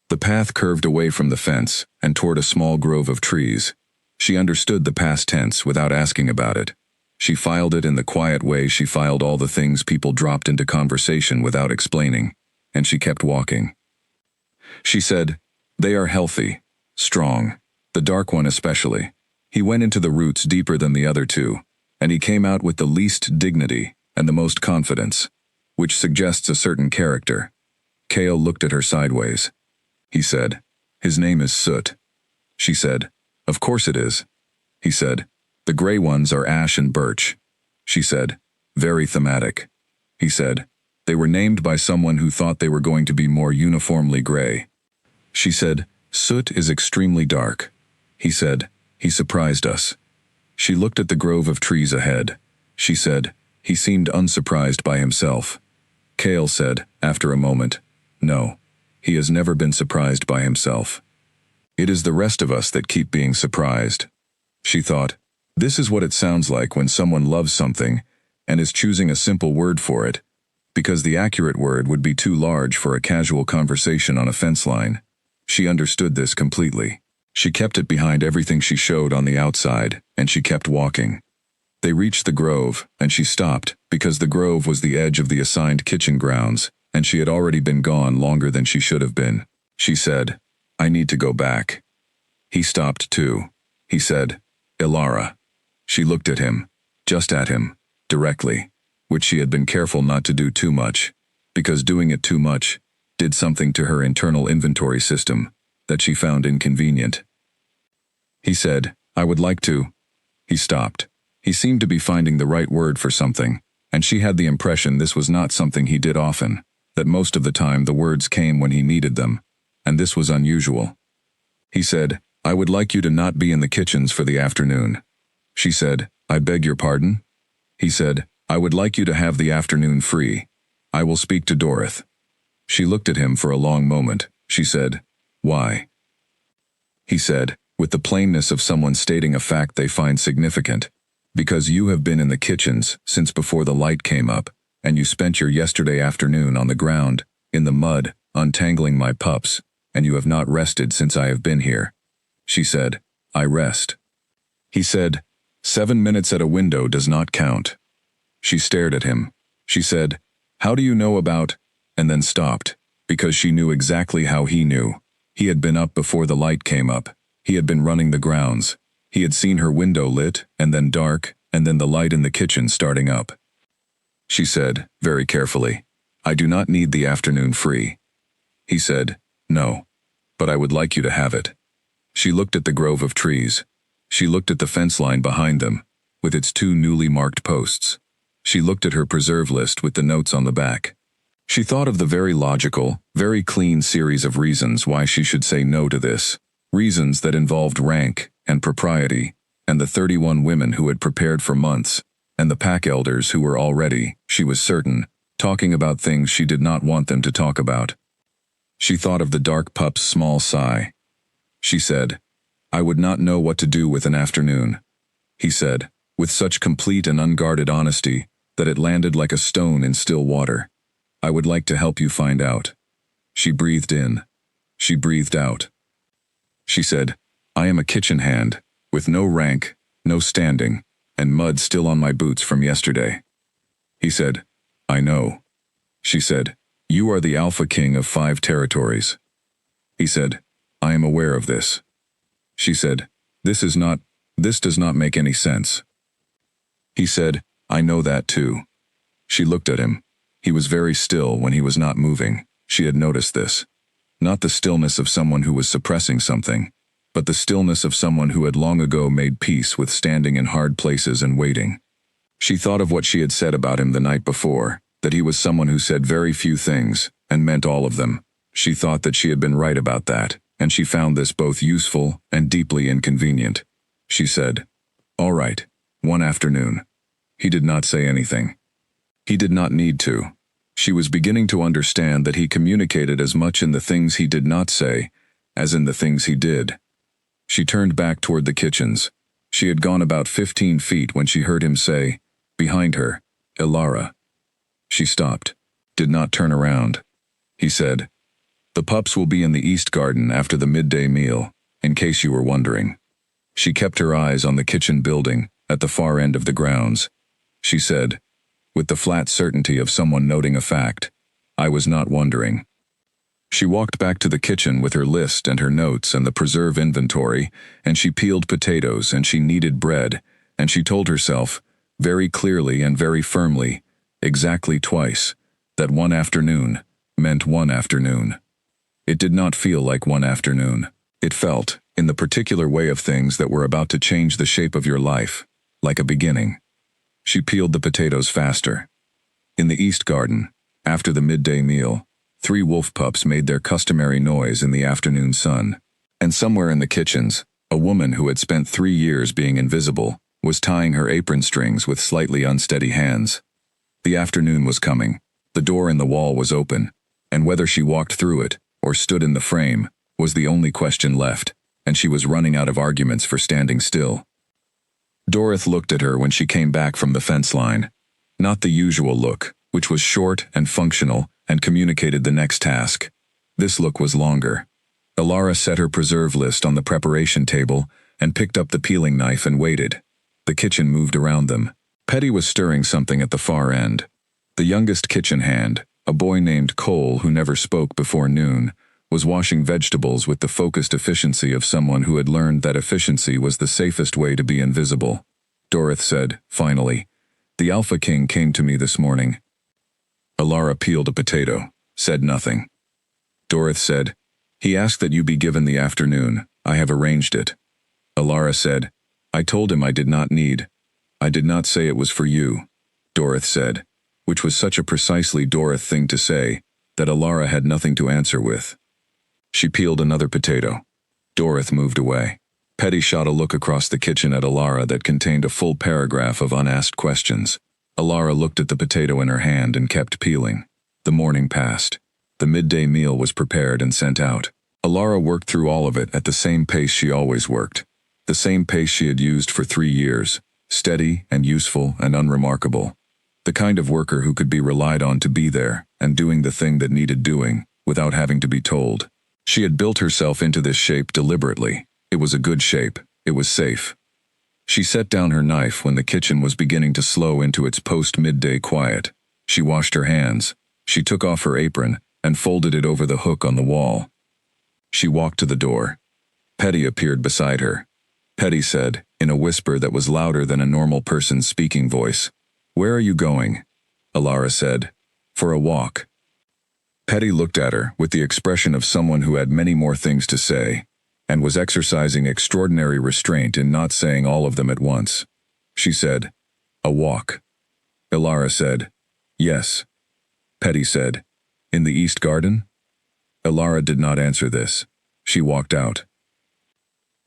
The path curved away from the fence and toward a small grove of trees. She understood the past tense without asking about it. She filed it in the quiet way she filed all the things people dropped into conversation without explaining, and she kept walking. She said, "They are healthy, strong, the dark one especially." He went into the roots deeper than the other 2, and he came out with the least dignity and the most confidence, which suggests a certain character. Kale looked at her sideways. He said, "His name is Soot." She said, "Of course it is." He said, "The gray ones are ash and birch." She said, "Very thematic." He said, "They were named by someone who thought they were going to be more uniformly gray." She said, "Soot is extremely dark." He said, "He surprised us." She looked at the grove of trees ahead. She said, "He seemed unsurprised by himself." Kale said, after a moment, "No." He has never been surprised by himself. It is the rest of us that keep being surprised. She thought, this is what it sounds like when someone loves something and is choosing a simple word for it, because the accurate word would be too large for a casual conversation on a fence line. She understood this completely. She kept it behind everything she showed on the outside, and she kept walking. They reached the grove, and she stopped, because the grove was the edge of the assigned kitchen grounds, and she had already been gone longer than she should have been. She said, I need to go back. He stopped too. He said, Ilara. She looked at him, just at him, directly, which she had been careful not to do too much, because doing it too much did something to her internal inventory system that she found inconvenient. He said, I would like to. He stopped. He seemed to be finding the right word for something, and she had the impression this was not something he did often, that most of the time the words came when he needed them, and this was unusual. He said, I would like you to not be in the kitchens for the afternoon. She said, I beg your pardon? He said, I would like you to have the afternoon free. I will speak to Dorothy. She looked at him for a long moment. She said, why? He said, with the plainness of someone stating a fact they find significant, because you have been in the kitchens since before the light came up, and you spent your yesterday afternoon on the ground, in the mud, untangling my pups, and you have not rested since I have been here. She said, I rest. He said, 7 minutes at a window does not count. She stared at him. She said, how do you know about, and then stopped, because she knew exactly how he knew. He had been up before the light came up. He had been running the grounds. He had seen her window lit, and then dark, and then the light in the kitchen starting up. She said, very carefully, I do not need the afternoon free. He said, no, but I would like you to have it. She looked at the grove of trees. She looked at the fence line behind them, with its 2 newly marked posts. She looked at her preserve list with the notes on the back. She thought of the very logical, very clean series of reasons why she should say no to this, reasons that involved rank and propriety, and the 31 women who had prepared for months, and the pack elders who were already, she was certain, talking about things she did not want them to talk about. She thought of the dark pup's small sigh. She said, I would not know what to do with an afternoon. He said, with such complete and unguarded honesty that it landed like a stone in still water. I would like to help you find out. She breathed in. She breathed out. She said, I am a kitchen hand, with no rank, no standing, and mud still on my boots from yesterday. He said, I know. She said, you are the Alpha King of 5 territories. He said, I am aware of this. She said, this does not make any sense. He said, I know that too. She looked at him. He was very still when he was not moving. She had noticed this. Not the stillness of someone who was suppressing something, but the stillness of someone who had long ago made peace with standing in hard places and waiting. She thought of what she had said about him the night before, that he was someone who said very few things, and meant all of them. She thought that she had been right about that, and she found this both useful and deeply inconvenient. She said, all right, one afternoon. He did not say anything. He did not need to. She was beginning to understand that he communicated as much in the things he did not say as in the things he did. She turned back toward the kitchens. She had gone about 15 feet when she heard him say, behind her, Ilara. She stopped, did not turn around. He said, the pups will be in the east garden after the midday meal, in case you were wondering. She kept her eyes on the kitchen building at the far end of the grounds. She said, with the flat certainty of someone noting a fact, I was not wondering. She walked back to the kitchen with her list and her notes and the preserve inventory, and she peeled potatoes and she kneaded bread, and she told herself, very clearly and very firmly, exactly twice, that one afternoon meant one afternoon. It did not feel like one afternoon. It felt, in the particular way of things that were about to change the shape of your life, like a beginning. She peeled the potatoes faster. In the east garden, after the midday meal, 3 wolf pups made their customary noise in the afternoon sun, and somewhere in the kitchens, a woman who had spent 3 years being invisible was tying her apron strings with slightly unsteady hands. The afternoon was coming. The door in the wall was open, and whether she walked through it, or stood in the frame, was the only question left, and she was running out of arguments for standing still. Dorothy looked at her when she came back from the fence line. Not the usual look, which was short and functional and communicated the next task. This look was longer. Alara set her preserve list on the preparation table and picked up the peeling knife and waited. The kitchen moved around them. Petty was stirring something at the far end. The youngest kitchen hand, a boy named Cole who never spoke before noon, was washing vegetables with the focused efficiency of someone who had learned that efficiency was the safest way to be invisible. Dorothy said, finally, "The Alpha King came to me this morning." Alara peeled a potato, said nothing. Dorothy said, "He asked that you be given the afternoon. I have arranged it." Alara said, "I told him I did not need. I did not say it was for you," Dorothy said, which was such a precisely Dorothy thing to say that Alara had nothing to answer with. She peeled another potato. Dorothy moved away. Petty shot a look across the kitchen at Alara that contained a full paragraph of unasked questions. Alara looked at the potato in her hand and kept peeling. The morning passed. The midday meal was prepared and sent out. Alara worked through all of it at the same pace she always worked. The same pace she had used for 3 years, steady and useful and unremarkable. The kind of worker who could be relied on to be there and doing the thing that needed doing, without having to be told. She had built herself into this shape deliberately. It was a good shape. It was safe. She set down her knife when the kitchen was beginning to slow into its post-midday quiet. She washed her hands. She took off her apron and folded it over the hook on the wall. She walked to the door. Petty appeared beside her. Petty said, in a whisper that was louder than a normal person's speaking voice, "Where are you going?" Alara said, "For a walk." Petty looked at her with the expression of someone who had many more things to say, and was exercising extraordinary restraint in not saying all of them at once. She said, "A walk." Alara said, "Yes." Petty said, "In the East Garden?" Alara did not answer this. She walked out.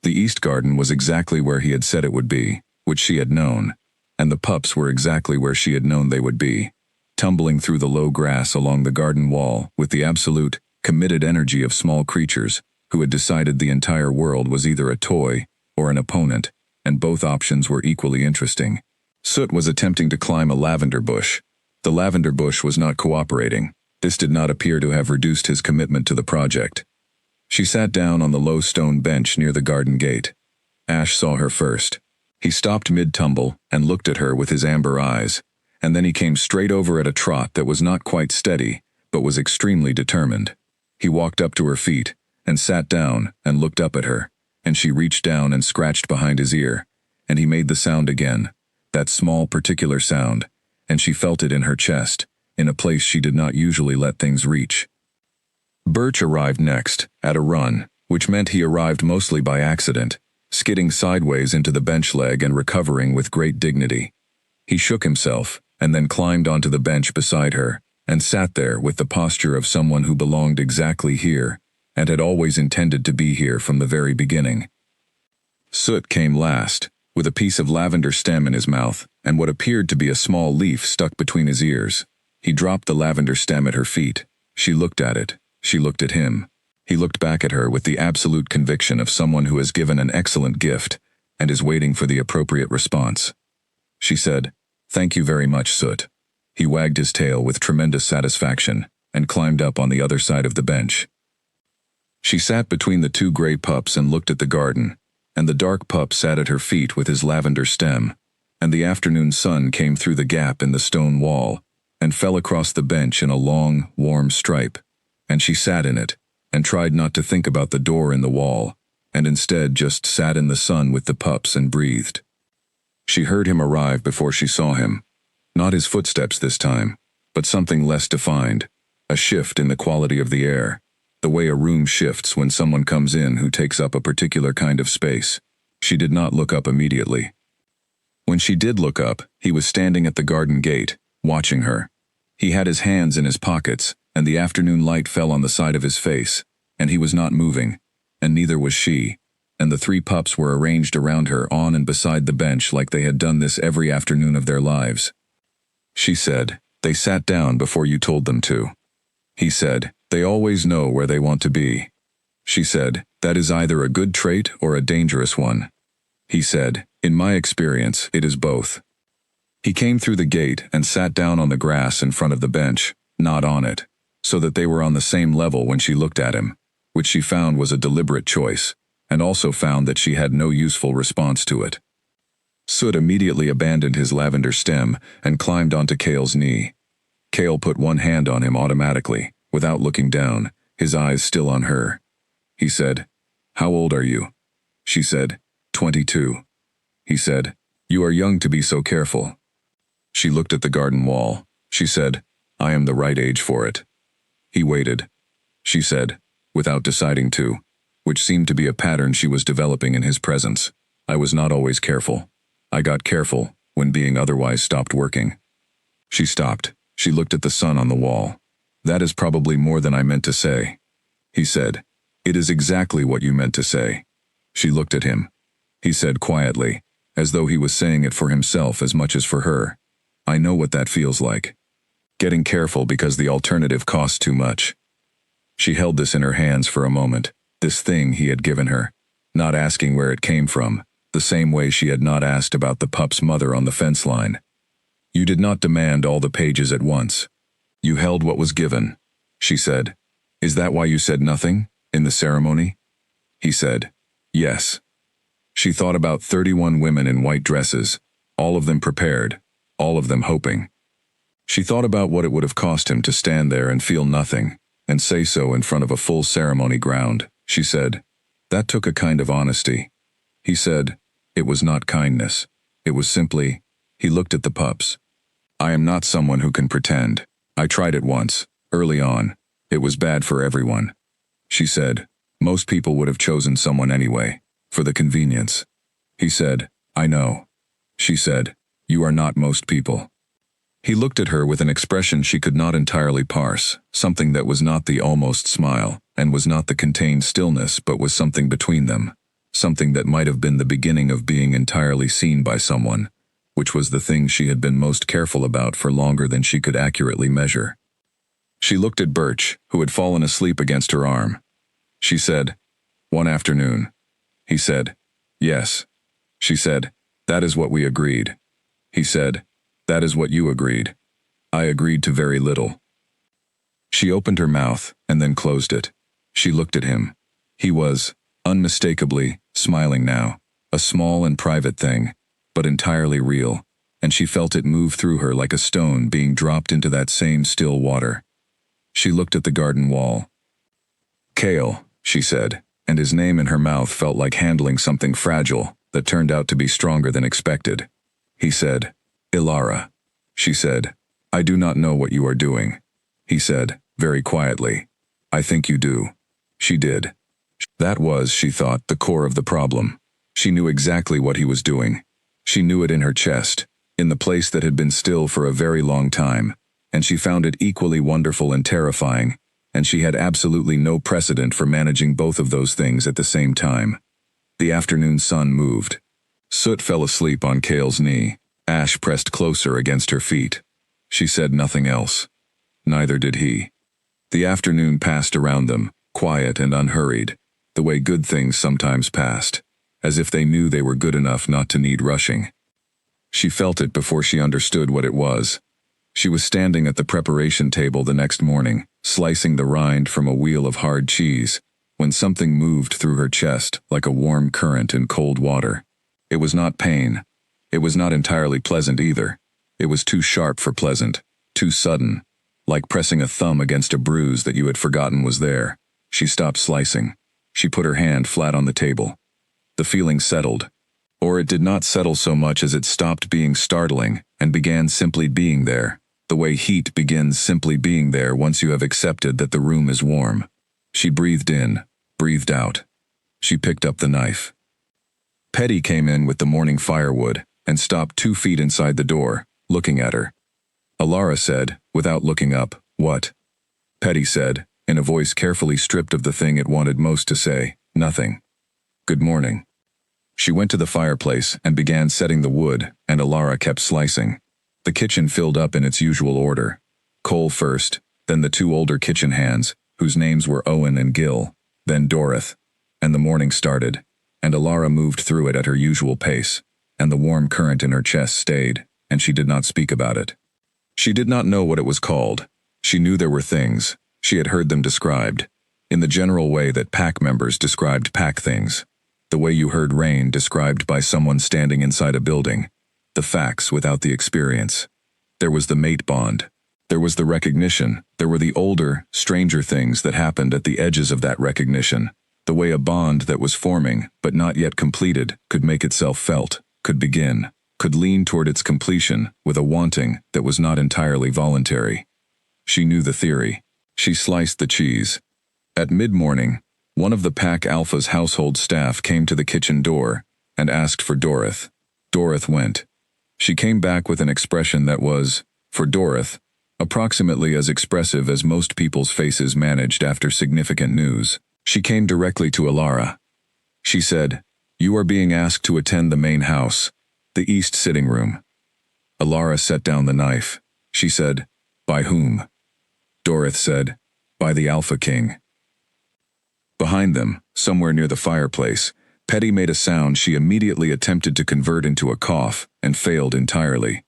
The East Garden was exactly where he had said it would be, which she had known, and the pups were exactly where she had known they would be, tumbling through the low grass along the garden wall with the absolute, committed energy of small creatures who had decided the entire world was either a toy or an opponent, and both options were equally interesting. Soot was attempting to climb a lavender bush. The lavender bush was not cooperating. This did not appear to have reduced his commitment to the project. She sat down on the low stone bench near the garden gate. Ash saw her first. He stopped mid-tumble and looked at her with his amber eyes, and then he came straight over at a trot that was not quite steady, but was extremely determined. He walked up to her feet, and sat down and looked up at her, and she reached down and scratched behind his ear, and he made the sound again, that small particular sound, and she felt it in her chest, in a place she did not usually let things reach. Birch arrived next, at a run, which meant he arrived mostly by accident, skidding sideways into the bench leg and recovering with great dignity. He shook himself, and then climbed onto the bench beside her, and sat there with the posture of someone who belonged exactly here, and had always intended to be here from the very beginning. Soot came last, with a piece of lavender stem in his mouth, and what appeared to be a small leaf stuck between his ears. He dropped the lavender stem at her feet. She looked at it. She looked at him. He looked back at her with the absolute conviction of someone who has given an excellent gift, and is waiting for the appropriate response. She said, "Thank you very much, Soot." He wagged his tail with tremendous satisfaction, and climbed up on the other side of the bench. She sat between the 2 gray pups and looked at the garden, and the dark pup sat at her feet with his lavender stem, and the afternoon sun came through the gap in the stone wall, and fell across the bench in a long, warm stripe, and she sat in it, and tried not to think about the door in the wall, and instead just sat in the sun with the pups and breathed. She heard him arrive before she saw him. Not his footsteps this time, but something less defined, a shift in the quality of the air, the way a room shifts when someone comes in who takes up a particular kind of space. She did not look up immediately. When she did look up, he was standing at the garden gate, watching her. He had his hands in his pockets, and the afternoon light fell on the side of his face, and he was not moving, and neither was she, and the 3 pups were arranged around her on and beside the bench like they had done this every afternoon of their lives. She said, "They sat down before you told them to." He said, They always know where they want to be. She said, that is either a good trait or a dangerous one. He said, in my experience, it is both. He came through the gate and sat down on the grass in front of the bench, not on it, so that they were on the same level when she looked at him, which she found was a deliberate choice, and also found that she had no useful response to it. Soot immediately abandoned his lavender stem and climbed onto Kale's knee. Kale put one hand on him automatically, without looking down, his eyes still on her. He said, "How old are you?" She said, 22. He said, "You are young to be so careful." She looked at the garden wall. She said, "I am the right age for it." He waited. She said, without deciding to, which seemed to be a pattern she was developing in his presence, "I was not always careful. I got careful when being otherwise stopped working." She stopped. She looked at the sun on the wall. "That is probably more than I meant to say." He said, "It is exactly what you meant to say." She looked at him. He said quietly, as though he was saying it for himself as much as for her, "I know what that feels like. Getting careful because the alternative costs too much." She held this in her hands for a moment, this thing he had given her, not asking where it came from, the same way she had not asked about the pup's mother on the fence line. "You did not demand all the pages at once. You held what was given," she said. "Is that why you said nothing, in the ceremony?" He said, "Yes." She thought about 31 women in white dresses, all of them prepared, all of them hoping. She thought about what it would have cost him to stand there and feel nothing, and say so in front of a full ceremony ground. She said, "That took a kind of honesty." He said, "It was not kindness. It was simply," he looked at the pups. "I am not someone who can pretend. I tried it once, early on. It was bad for everyone." She said, "Most people would have chosen someone anyway, for the convenience." He said, "I know." She said, "You are not most people." He looked at her with an expression she could not entirely parse, something that was not the almost smile, and was not the contained stillness, but was something between them, something that might have been the beginning of being entirely seen by someone, which was the thing she had been most careful about for longer than she could accurately measure. She looked at Birch, who had fallen asleep against her arm. She said, "One afternoon." He said, "Yes." She said, "That is what we agreed." He said, "That is what you agreed." "I agreed to very little." She opened her mouth and then closed it. She looked at him. He was, unmistakably, smiling now, a small and private thing, but entirely real, and she felt it move through her like a stone being dropped into that same still water. She looked at the garden wall. "Kale," she said, and his name in her mouth felt like handling something fragile that turned out to be stronger than expected. He said, "Ilara." She said, "I do not know what you are doing." He said, very quietly, "I think you do." She did. That was, she thought, the core of the problem. She knew exactly what he was doing. She knew it in her chest, in the place that had been still for a very long time, and she found it equally wonderful and terrifying, and she had absolutely no precedent for managing both of those things at the same time. The afternoon sun moved. Soot fell asleep on Kale's knee. Ash pressed closer against her feet. She said nothing else. Neither did he. The afternoon passed around them, quiet and unhurried, the way good things sometimes passed, as if they knew they were good enough not to need rushing. She felt it before she understood what it was. She was standing at the preparation table the next morning, slicing the rind from a wheel of hard cheese, when something moved through her chest like a warm current in cold water. It was not pain. It was not entirely pleasant either. It was too sharp for pleasant, too sudden, like pressing a thumb against a bruise that you had forgotten was there. She stopped slicing. She put her hand flat on the table. The feeling settled. Or it did not settle so much as it stopped being startling and began simply being there, the way heat begins simply being there once you have accepted that the room is warm. She breathed in, breathed out. She picked up the knife. Petty came in with the morning firewood and stopped 2 feet inside the door, looking at her. Ilara said, without looking up, "What?" Petty said, in a voice carefully stripped of the thing it wanted most to say, "Nothing." "Good morning." She went to the fireplace and began setting the wood, and Ilara kept slicing. The kitchen filled up in its usual order. Cole first, then the 2 older kitchen hands, whose names were Owen and Gil, then Dorothy. And the morning started, and Alara moved through it at her usual pace, and the warm current in her chest stayed, and she did not speak about it. She did not know what it was called. She knew there were things. She had heard them described, in the general way that pack members described pack things, the way you heard rain described by someone standing inside a building, the facts without the experience. There was the mate bond. There was the recognition. There were the older, stranger things that happened at the edges of that recognition, the way a bond that was forming, but not yet completed, could make itself felt, could begin, could lean toward its completion with a wanting that was not entirely voluntary. She knew the theory. She sliced the cheese. At mid-morning, one of the Pack Alpha's household staff came to the kitchen door and asked for Dorothy. Dorothy went. She came back with an expression that was, for Dorothy, approximately as expressive as most people's faces managed after significant news. She came directly to Alara. She said, "You are being asked to attend the main house, the east sitting room." Alara set down the knife. She said, "By whom?" Dorothy said, "By the Alpha King." Behind them, somewhere near the fireplace, Petty made a sound she immediately attempted to convert into a cough and failed entirely.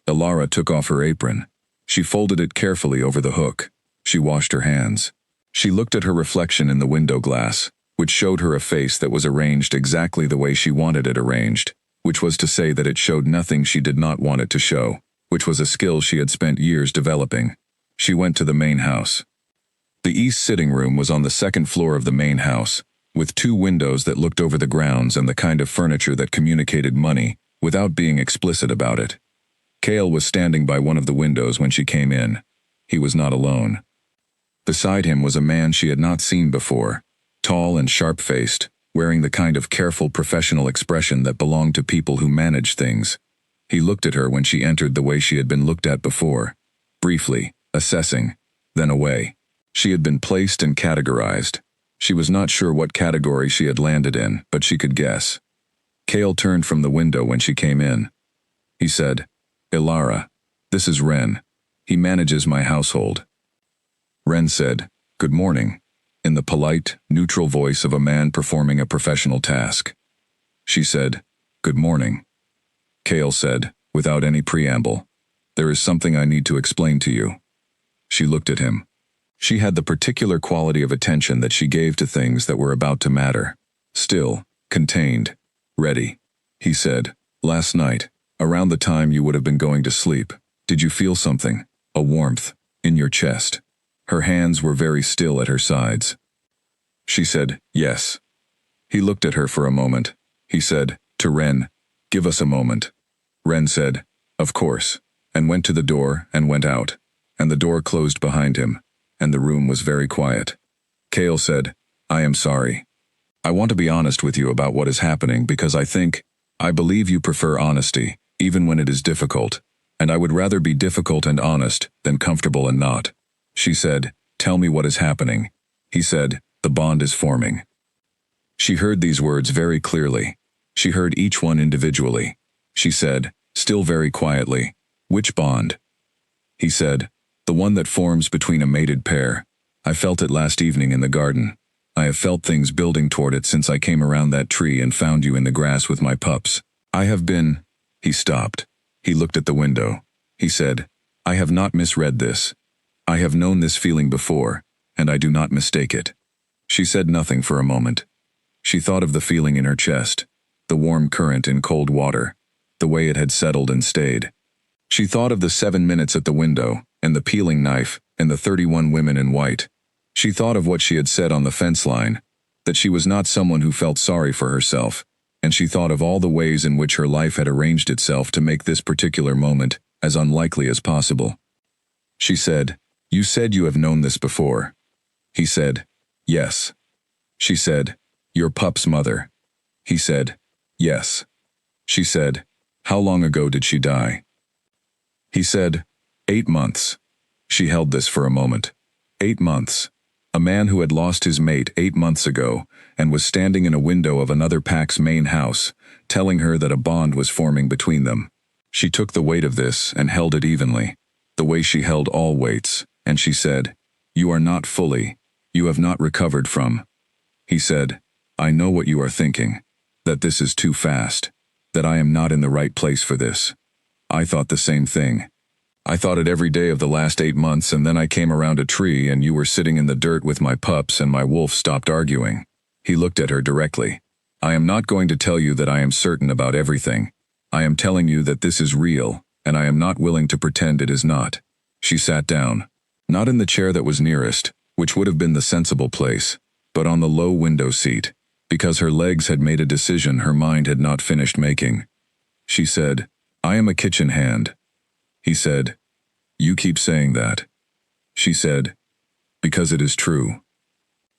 Alara took off her apron. She folded it carefully over the hook. She washed her hands. She looked at her reflection in the window glass, which showed her a face that was arranged exactly the way she wanted it arranged, which was to say that it showed nothing she did not want it to show, which was a skill she had spent years developing. She went to the main house. The east sitting room was on the second floor of the main house, with two windows that looked over the grounds and the kind of furniture that communicated money, without being explicit about it. Cale was standing by one of the windows when she came in. He was not alone. Beside him was a man she had not seen before, tall and sharp-faced, wearing the kind of careful professional expression that belonged to people who manage things. He looked at her when she entered the way she had been looked at before, briefly, assessing, then away. She had been placed and categorized. She was not sure what category she had landed in, but she could guess. Cale turned from the window when she came in. He said, "Alara, this is Ren. He manages my household." Ren said, "Good morning," in the polite, neutral voice of a man performing a professional task. She said, "Good morning." Cale said, without any preamble, "There is something I need to explain to you." She looked at him. She had the particular quality of attention that she gave to things that were about to matter. Still, contained, ready. He said, "Last night, around the time you would have been going to sleep, did you feel something, a warmth, in your chest?" Her hands were very still at her sides. She said, "Yes." He looked at her for a moment. He said, to Ren, "Give us a moment." Ren said, "Of course," and went to the door and went out, and the door closed behind him, and the room was very quiet. Cale said, "I am sorry. I want to be honest with you about what is happening because I believe you prefer honesty, even when it is difficult, and I would rather be difficult and honest than comfortable and not." She said, "Tell me what is happening." He said, "The bond is forming." She heard these words very clearly. She heard each one individually. She said, still very quietly, "Which bond?" He said, "The one that forms between a mated pair. I felt it last evening in the garden. I have felt things building toward it since I came around that tree and found you in the grass with my pups. I have been—" He stopped. He looked at the window. He said, "I have not misread this. I have known this feeling before, and I do not mistake it." She said nothing for a moment. She thought of the feeling in her chest, the warm current in cold water, the way it had settled and stayed. She thought of the 7 minutes at the window, and the peeling knife, and the 31 women in white. She thought of what she had said on the fence line, that she was not someone who felt sorry for herself, and she thought of all the ways in which her life had arranged itself to make this particular moment as unlikely as possible. She said, "You said you have known this before." He said, "Yes." She said, "Your pup's mother." He said, "Yes." She said, "How long ago did she die?" He said, 8 months. She held this for a moment. 8 months. A man who had lost his mate 8 months ago and was standing in a window of another pack's main house, telling her that a bond was forming between them. She took the weight of this and held it evenly, the way she held all weights, and she said, "You are not fully, You have not recovered from. He said, I know what you are thinking. That this is too fast. That I am not in the right place for this. I thought the same thing. I thought it every day of the last 8 months, and then I came around a tree and you were sitting in the dirt with my pups and my wolf stopped arguing. He looked at her directly. I am not going to tell you that I am certain about everything. I am telling you that this is real, and I am not willing to pretend it is not. She sat down. Not in the chair that was nearest, which would have been the sensible place, but on the low window seat, because her legs had made a decision her mind had not finished making. She said, I am a kitchen hand. He said, You keep saying that. She said, Because it is true.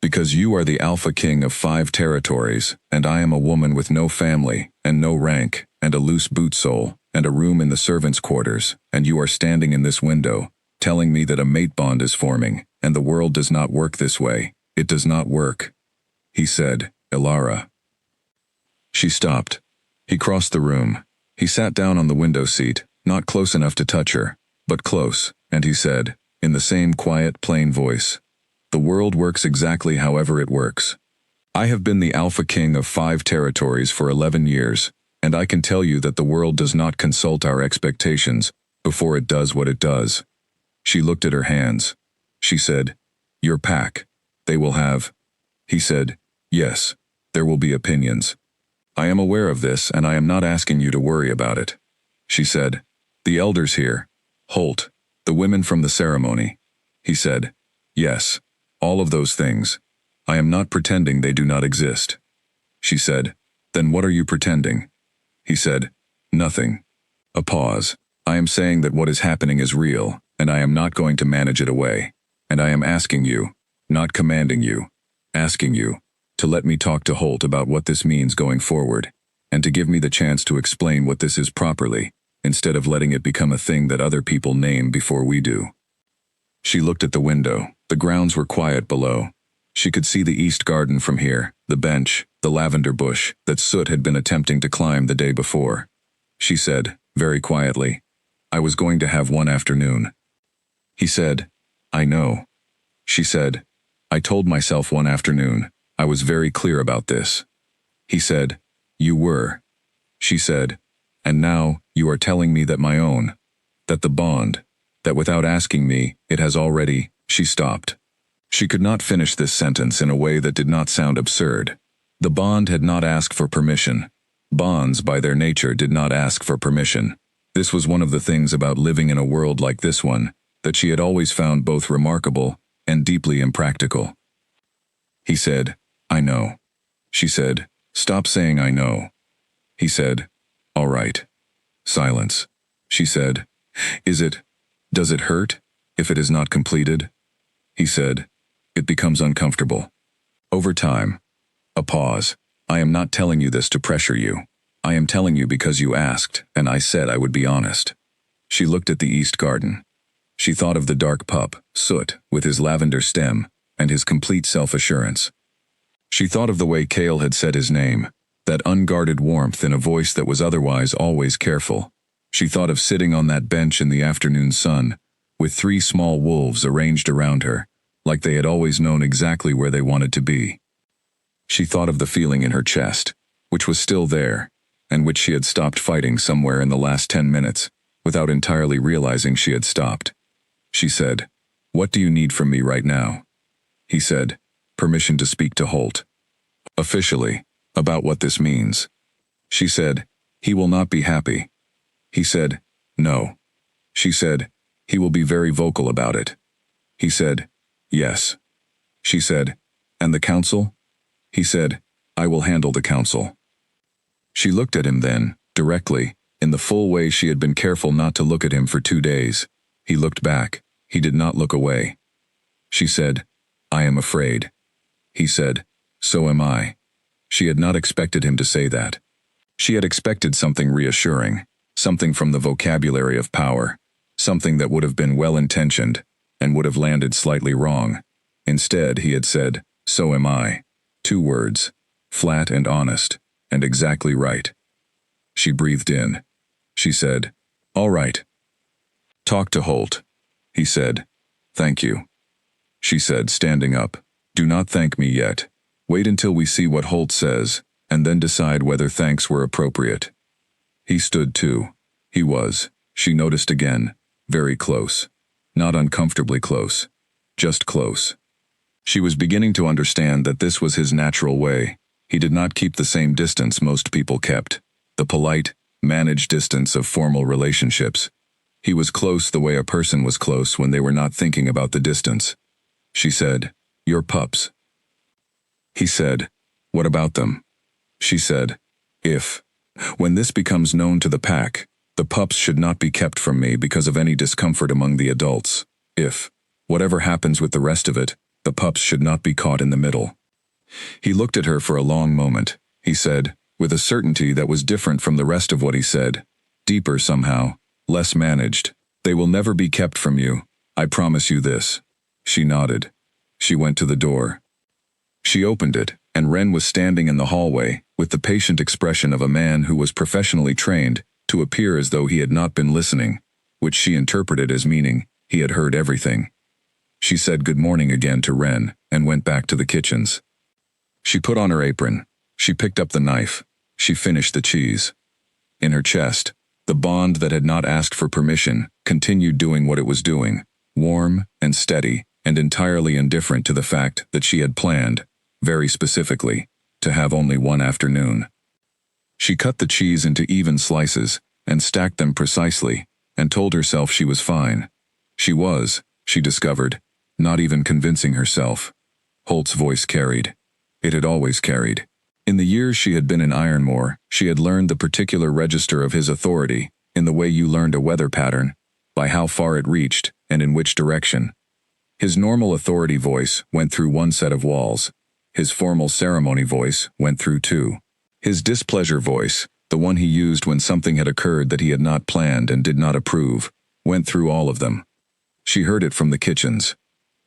Because you are the alpha king of 5 territories, and I am a woman with no family, and no rank, and a loose boot sole, and a room in the servants' quarters, and you are standing in this window, telling me that a mate bond is forming, and the world does not work this way. It does not work. He said, Ilara. She stopped. He crossed the room. He sat down on the window seat, not close enough to touch her, but close, and he said, in the same quiet, plain voice, The world works exactly however it works. I have been the alpha king of 5 territories for 11 years, and I can tell you that the world does not consult our expectations before it does what it does. She looked at her hands. She said, Your pack. They will have. He said, Yes, there will be opinions. I am aware of this, and I am not asking you to worry about it. She said, The elders here. Holt, the women from the ceremony. He said, Yes, all of those things. I am not pretending they do not exist. She said, Then what are you pretending? He said, Nothing. A pause. I am saying that what is happening is real, and I am not going to manage it away. And I am asking you, not commanding you, asking you, to let me talk to Holt about what this means going forward, and to give me the chance to explain what this is properly, instead of letting it become a thing that other people name before we do. She looked at the window. The grounds were quiet below. She could see the east garden from here, the bench, the lavender bush that Soot had been attempting to climb the day before. She said, very quietly, I was going to have one afternoon. He said, I know. She said, I told myself one afternoon. I was very clear about this. He said, You were. She said, And now you are telling me that my own, that the bond, that without asking me, it has already. She stopped. She could not finish this sentence in a way that did not sound absurd. The bond had not asked for permission. Bonds, by their nature, did not ask for permission. This was one of the things about living in a world like this one, that she had always found both remarkable and deeply impractical. He said, I know. She said, Stop saying I know. He said, All right. Silence. She said, Does it hurt, if it is not completed? He said, It becomes uncomfortable. Over time. A pause. I am not telling you this to pressure you. I am telling you because you asked, and I said I would be honest. She looked at the east garden. She thought of the dark pup, Soot, with his lavender stem, and his complete self-assurance. She thought of the way Cale had said his name, that unguarded warmth in a voice that was otherwise always careful. She thought of sitting on that bench in the afternoon sun, with 3 small wolves arranged around her, like they had always known exactly where they wanted to be. She thought of the feeling in her chest, which was still there, and which she had stopped fighting somewhere in the last 10 minutes, without entirely realizing she had stopped. She said, What do you need from me right now? He said, Permission to speak to Holt. Officially, about what this means. She said, He will not be happy. He said, No. She said, He will be very vocal about it. He said, Yes. She said, And the council? He said, I will handle the council. She looked at him then, directly, in the full way she had been careful not to look at him for 2 days. He looked back. He did not look away. She said, I am afraid. He said, So am I. She had not expected him to say that. She had expected something reassuring, something from the vocabulary of power, something that would have been well-intentioned, and would have landed slightly wrong. Instead, he had said, So am I. 2 words, flat and honest, and exactly right. She breathed in. She said, All right. Talk to Holt. He said, Thank you. She said, standing up, Do not thank me yet. Wait until we see what Holt says, and then decide whether thanks were appropriate. He stood too. He was, she noticed again, very close. Not uncomfortably close. Just close. She was beginning to understand that this was his natural way. He did not keep the same distance most people kept. The polite, managed distance of formal relationships. He was close the way a person was close when they were not thinking about the distance. She said, "Your pups." He said, "What about them?" She said, When this becomes known to the pack, the pups should not be kept from me because of any discomfort among the adults. Whatever happens with the rest of it, the pups should not be caught in the middle." He looked at her for a long moment. He said, with a certainty that was different from the rest of what he said, deeper somehow, less managed, "They will never be kept from you. I promise you this." She nodded. She went to the door. She opened it, and Wren was standing in the hallway, with the patient expression of a man who was professionally trained to appear as though he had not been listening, which she interpreted as meaning he had heard everything. She said good morning again to Wren, and went back to the kitchens. She put on her apron. She picked up the knife. She finished the cheese. In her chest, the bond that had not asked for permission continued doing what it was doing, warm and steady and entirely indifferent to the fact that she had planned, very specifically, to have only one afternoon. She cut the cheese into even slices and stacked them precisely and told herself she was fine. She was, she discovered, not even convincing herself. Holt's voice carried. It had always carried. In the years she had been in Ironmore, she had learned the particular register of his authority, in the way you learned a weather pattern, by how far it reached and in which direction. His normal authority voice went through one set of walls. His formal ceremony voice went through two. His displeasure voice, the one he used when something had occurred that he had not planned and did not approve, went through all of them. She heard it from the kitchens.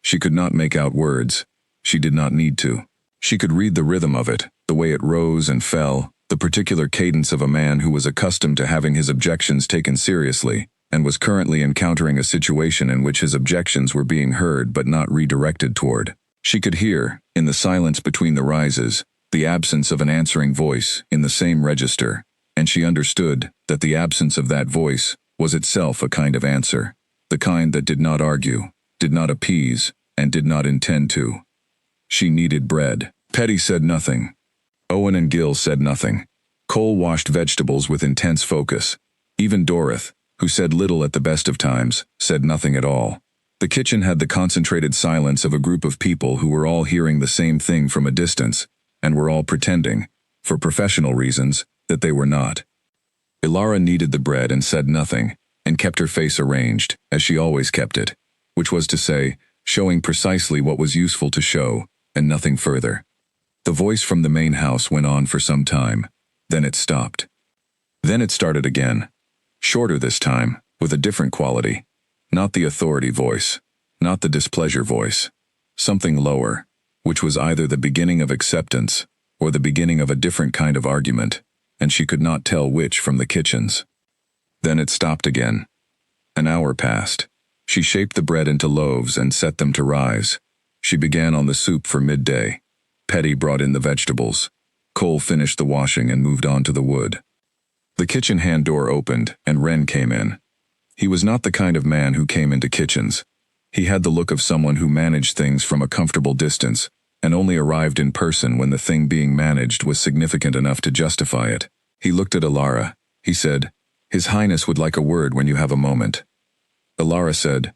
She could not make out words. She did not need to. She could read the rhythm of it, the way it rose and fell, the particular cadence of a man who was accustomed to having his objections taken seriously, and was currently encountering a situation in which his objections were being heard but not redirected toward. She could hear, in the silence between the rises, the absence of an answering voice in the same register, and she understood that the absence of that voice was itself a kind of answer, the kind that did not argue, did not appease, and did not intend to. She needed bread. Petty said nothing. Owen and Gil said nothing. Cole washed vegetables with intense focus. Even Dorothy, who said little at the best of times, said nothing at all. The kitchen had the concentrated silence of a group of people who were all hearing the same thing from a distance, and were all pretending, for professional reasons, that they were not. Ilara kneaded the bread and said nothing, and kept her face arranged, as she always kept it, which was to say, showing precisely what was useful to show, and nothing further. The voice from the main house went on for some time. Then it stopped. Then it started again. Shorter this time, with a different quality. Not the authority voice. Not the displeasure voice. Something lower, which was either the beginning of acceptance, or the beginning of a different kind of argument, and she could not tell which from the kitchens. Then it stopped again. An hour passed. She shaped the bread into loaves and set them to rise. She began on the soup for midday. Petty brought in the vegetables. Cole finished the washing and moved on to the wood. The kitchen hand door opened, and Wren came in. He was not the kind of man who came into kitchens. He had the look of someone who managed things from a comfortable distance, and only arrived in person when the thing being managed was significant enough to justify it. He looked at Ilara. He said, "His Highness would like a word when you have a moment." Ilara said,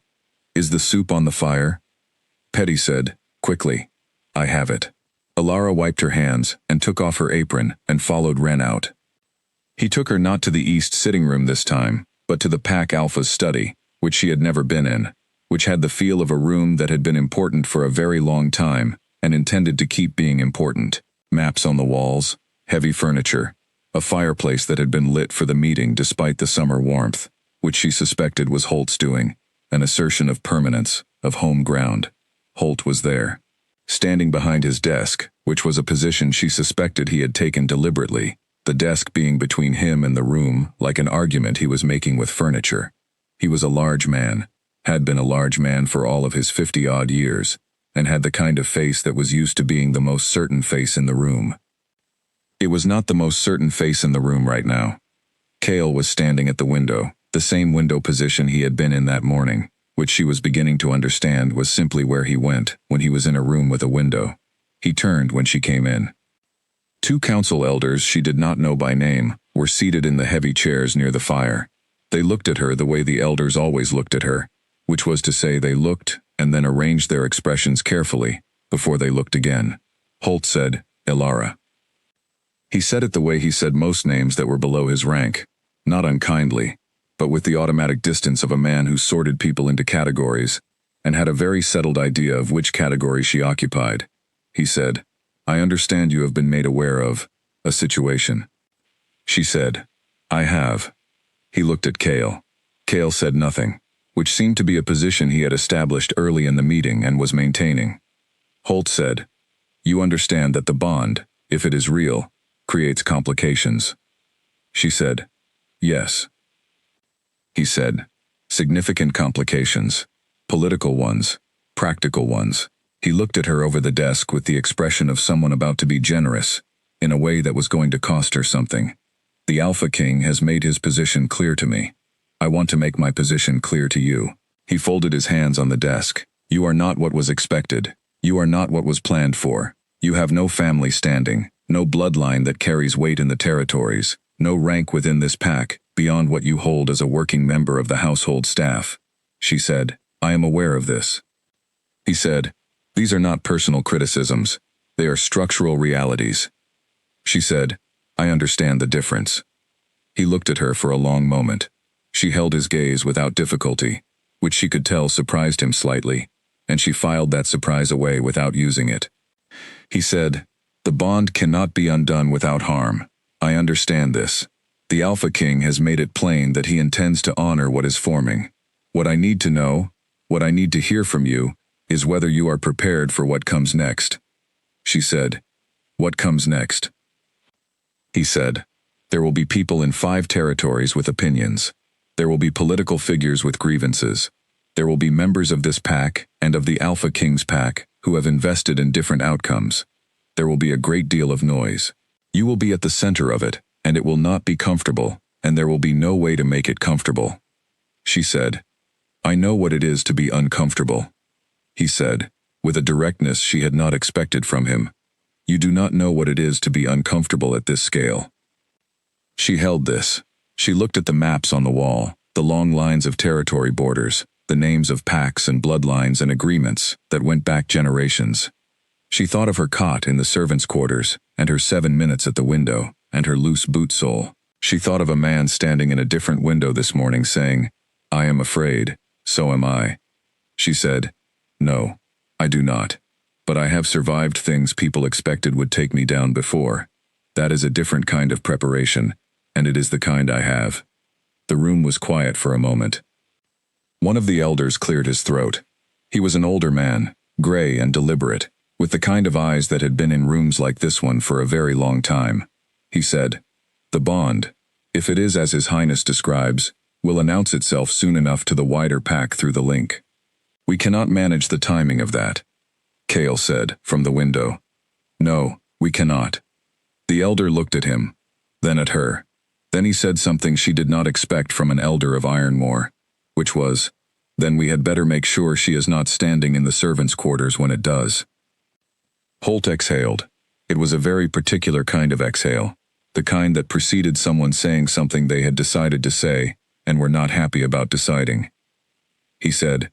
"Is the soup on the fire?" Petty said, quickly, "I have it." Ilara wiped her hands and took off her apron and followed Wren out. He took her not to the east sitting room this time, but to the Pack Alpha's study, which she had never been in, which had the feel of a room that had been important for a very long time and intended to keep being important. Maps on the walls, heavy furniture, a fireplace that had been lit for the meeting despite the summer warmth, which she suspected was Holt's doing, an assertion of permanence, of home ground. Holt was there, standing behind his desk, which was a position she suspected he had taken deliberately, the desk being between him and the room like an argument he was making with furniture. He was a large man, had been a large man for all of his 50-odd years, and had the kind of face that was used to being the most certain face in the room. It was not the most certain face in the room right now. Cale was standing at the window, the same window position he had been in that morning, which she was beginning to understand was simply where he went when he was in a room with a window. He turned when she came in. Two council elders she did not know by name were seated in the heavy chairs near the fire. They looked at her the way the elders always looked at her, which was to say they looked and then arranged their expressions carefully before they looked again. Holt said, "Elara." He said it the way he said most names that were below his rank, not unkindly, but with the automatic distance of a man who sorted people into categories and had a very settled idea of which category she occupied. He said, "I understand you have been made aware of a situation." She said, "I have." He looked at Cale. Cale said nothing, which seemed to be a position he had established early in the meeting and was maintaining. Holt said, "You understand that the bond, if it is real, creates complications." She said, "Yes." He said, "Significant complications, political ones, practical ones." He looked at her over the desk with the expression of someone about to be generous, in a way that was going to cost her something. "The Alpha King has made his position clear to me. I want to make my position clear to you." He folded his hands on the desk. "You are not what was expected. You are not what was planned for. You have no family standing, no bloodline that carries weight in the territories, no rank within this pack, beyond what you hold as a working member of the household staff." She said, "I am aware of this." He said, "These are not personal criticisms. They are structural realities." She said, "I understand the difference." He looked at her for a long moment. She held his gaze without difficulty, which she could tell surprised him slightly, and she filed that surprise away without using it. He said, "The bond cannot be undone without harm. I understand this. The Alpha King has made it plain that he intends to honor what is forming. What I need to know, what I need to hear from you, is whether you are prepared for what comes next." She said, "What comes next?" He said, "There will be people in 5 territories with opinions. There will be political figures with grievances. There will be members of this pack and of the Alpha King's pack who have invested in different outcomes. There will be a great deal of noise. You will be at the center of it, and it will not be comfortable, and there will be no way to make it comfortable." She said, "I know what it is to be uncomfortable." He said, with a directness she had not expected from him, "You do not know what it is to be uncomfortable at this scale." She held this. She looked at the maps on the wall, the long lines of territory borders, the names of packs and bloodlines and agreements that went back generations. She thought of her cot in the servants' quarters, and her 7 minutes at the window, and her loose boot sole. She thought of a man standing in a different window this morning saying, "I am afraid, so am I." She said, "No, I do not. But I have survived things people expected would take me down before. That is a different kind of preparation, and it is the kind I have." The room was quiet for a moment. One of the elders cleared his throat. He was an older man, gray and deliberate, with the kind of eyes that had been in rooms like this one for a very long time. He said, "The bond, if it is as His Highness describes, will announce itself soon enough to the wider pack through the link. We cannot manage the timing of that." Cale said, from the window. "No, we cannot." The elder looked at him, then at her. Then he said something she did not expect from an elder of Ironmore, which was, "Then we had better make sure she is not standing in the servants' quarters when it does." Holt exhaled. It was a very particular kind of exhale, the kind that preceded someone saying something they had decided to say and were not happy about deciding. He said,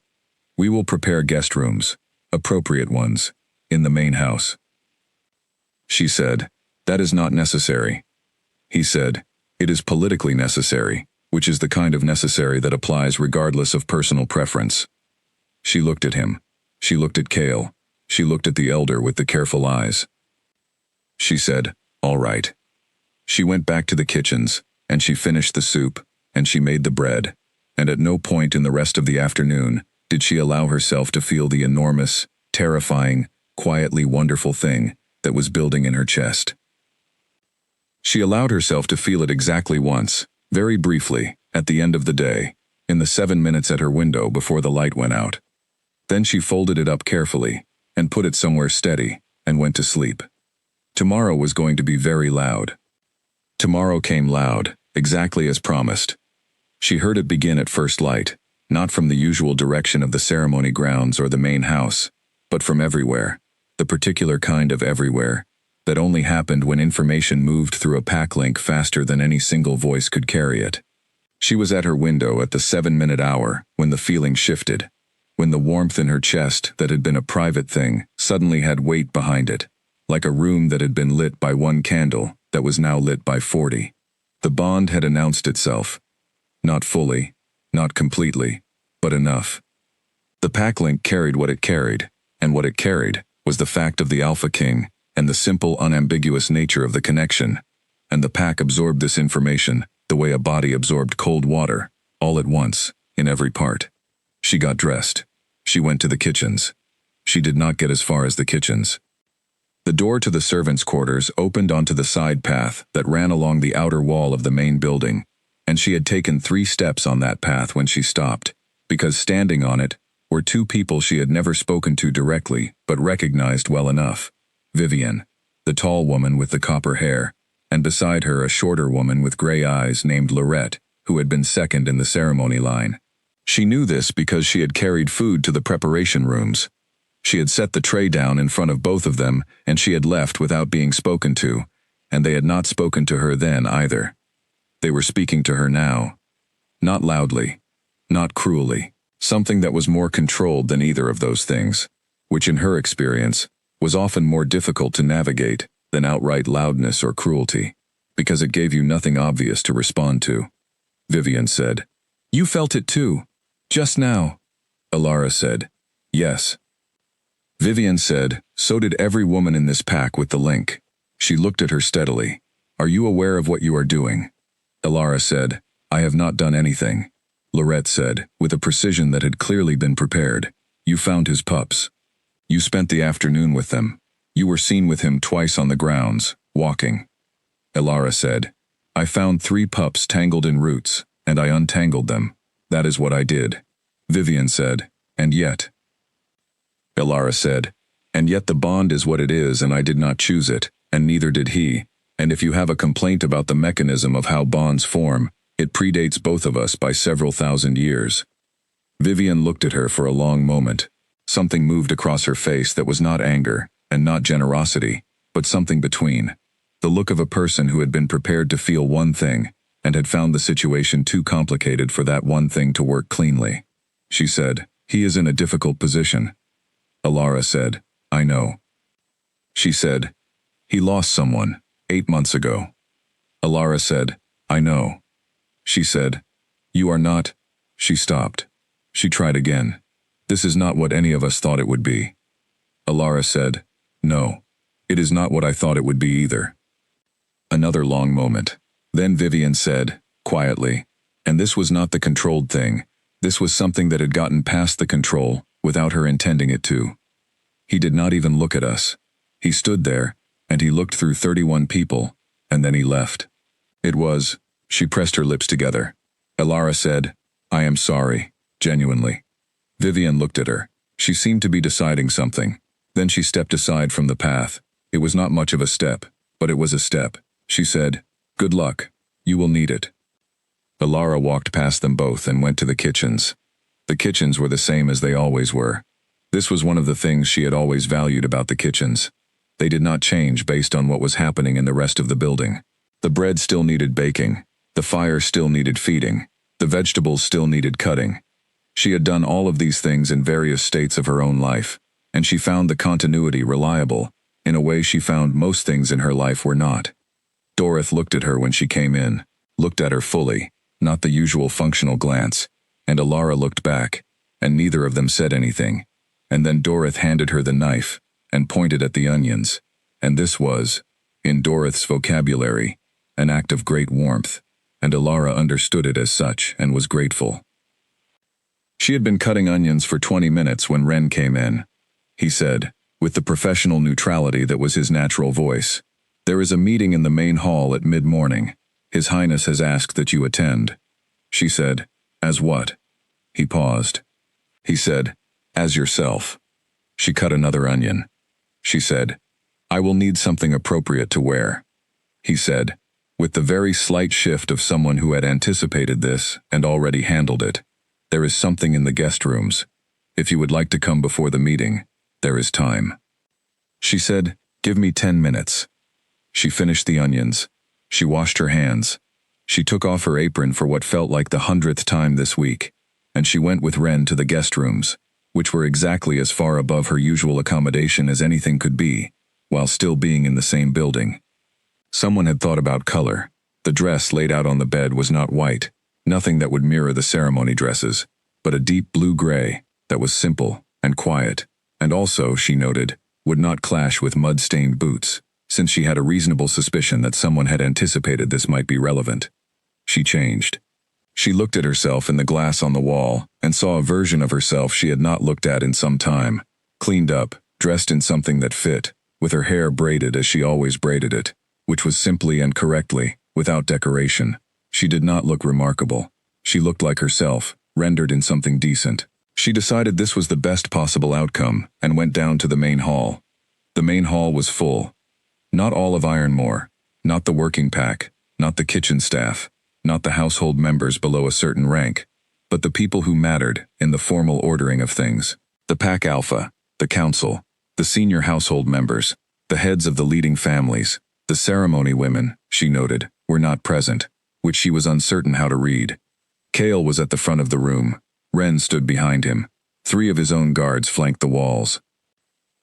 "We will prepare guest rooms, appropriate ones, in the main house." She said, "That is not necessary." He said, "It is politically necessary, which is the kind of necessary that applies regardless of personal preference." She looked at him. She looked at Cale. She looked at the elder with the careful eyes. She said, "All right." She went back to the kitchens, and she finished the soup, and she made the bread, and at no point in the rest of the afternoon did she allow herself to feel the enormous, terrifying, quietly wonderful thing that was building in her chest. She allowed herself to feel it exactly once, very briefly, at the end of the day, in the 7 minutes at her window before the light went out. Then she folded it up carefully, and put it somewhere steady, and went to sleep. Tomorrow was going to be very loud. Tomorrow came loud, exactly as promised. She heard it begin at first light, not from the usual direction of the ceremony grounds or the main house, but from everywhere, the particular kind of everywhere, that only happened when information moved through a pack link faster than any single voice could carry it. She was at her window at the 7-minute hour when the feeling shifted, when the warmth in her chest that had been a private thing suddenly had weight behind it, like a room that had been lit by one candle that was now lit by 40. The bond had announced itself. Not fully, not completely, but enough. The pack link carried what it carried, and what it carried was the fact of the Alpha King and the simple, unambiguous nature of the connection, and the pack absorbed this information the way a body absorbed cold water, all at once, in every part. She got dressed. She went to the kitchens. She did not get as far as the kitchens. The door to the servants' quarters opened onto the side path that ran along the outer wall of the main building, and she had taken 3 steps on that path when she stopped, because standing on it were 2 people she had never spoken to directly but recognized well enough. Vivian, the tall woman with the copper hair, and beside her a shorter woman with gray eyes named Lorette, who had been second in the ceremony line. She knew this because she had carried food to the preparation rooms. She had set the tray down in front of both of them, and she had left without being spoken to, and they had not spoken to her then either. They were speaking to her now. Not loudly, not cruelly, something that was more controlled than either of those things, which in her experience was often more difficult to navigate than outright loudness or cruelty, because it gave you nothing obvious to respond to. Vivian said, "You felt it too, just now." Alara said, "Yes." Vivian said, "So did every woman in this pack with the link." She looked at her steadily. "Are you aware of what you are doing?" Alara said, "I have not done anything." Lorette said, with a precision that had clearly been prepared, "You found his pups. You spent the afternoon with them. You were seen with him twice on the grounds, walking." Alara said, "I found 3 pups tangled in roots, and I untangled them. That is what I did." Vivian said, "And yet." Alara said, "And yet the bond is what it is, and I did not choose it, and neither did he, and if you have a complaint about the mechanism of how bonds form, it predates both of us by several thousand years." Vivian looked at her for a long moment. Something moved across her face that was not anger, and not generosity, but something between. The look of a person who had been prepared to feel one thing, and had found the situation too complicated for that one thing to work cleanly. She said, "He is in a difficult position." Alara said, "I know." She said, "He lost someone, 8 months ago." Alara said, "I know." She said, "You are not—" She stopped. She tried again. "This is not what any of us thought it would be." Alara said, "No, it is not what I thought it would be either." Another long moment. Then Vivian said, quietly, and this was not the controlled thing. This was something that had gotten past the control, without her intending it to. "He did not even look at us. He stood there, and he looked through 31 people, and then he left. It was—" She pressed her lips together. Alara said, "I am sorry, genuinely." Vivian looked at her. She seemed to be deciding something. Then she stepped aside from the path. It was not much of a step, but it was a step. She said, "Good luck. You will need it." Alara walked past them both and went to the kitchens. The kitchens were the same as they always were. This was one of the things she had always valued about the kitchens. They did not change based on what was happening in the rest of the building. The bread still needed baking. The fire still needed feeding. The vegetables still needed cutting. She had done all of these things in various states of her own life, and she found the continuity reliable, in a way she found most things in her life were not. Dorothy looked at her when she came in, looked at her fully, not the usual functional glance, and Alara looked back, and neither of them said anything. And then Dorothy handed her the knife, and pointed at the onions, and this was, in Dorothy's vocabulary, an act of great warmth, and Alara understood it as such and was grateful. She had been cutting onions for 20 minutes when Ren came in. He said, with the professional neutrality that was his natural voice, "There is a meeting in the main hall at mid-morning. His Highness has asked that you attend." She said, "As what?" He paused. He said, "As yourself." She cut another onion. She said, "I will need something appropriate to wear," he said, with the very slight shift of someone who had anticipated this and already handled it. "There is something in the guest rooms. If you would like to come before the meeting, there is time." She said, "Give me 10 minutes. She finished the onions. She washed her hands. She took off her apron for what felt like the 100th time this week, and she went with Ren to the guest rooms, which were exactly as far above her usual accommodation as anything could be, while still being in the same building. Someone had thought about color. The dress laid out on the bed was not white, nothing that would mirror the ceremony dresses, but a deep blue-gray that was simple and quiet, and also, she noted, would not clash with mud-stained boots, since she had a reasonable suspicion that someone had anticipated this might be relevant. She changed. She looked at herself in the glass on the wall and saw a version of herself she had not looked at in some time, cleaned up, dressed in something that fit, with her hair braided as she always braided it, which was simply and correctly, without decoration. She did not look remarkable. She looked like herself, rendered in something decent. She decided this was the best possible outcome and went down to the main hall. The main hall was full. Not all of Ironmore, not the working pack, not the kitchen staff, not the household members below a certain rank, but the people who mattered in the formal ordering of things. The pack alpha, the council, the senior household members, the heads of the leading families, the ceremony women, she noted, were not present, which she was uncertain how to read. Kale was at the front of the room. Ren stood behind him. 3 of his own guards flanked the walls.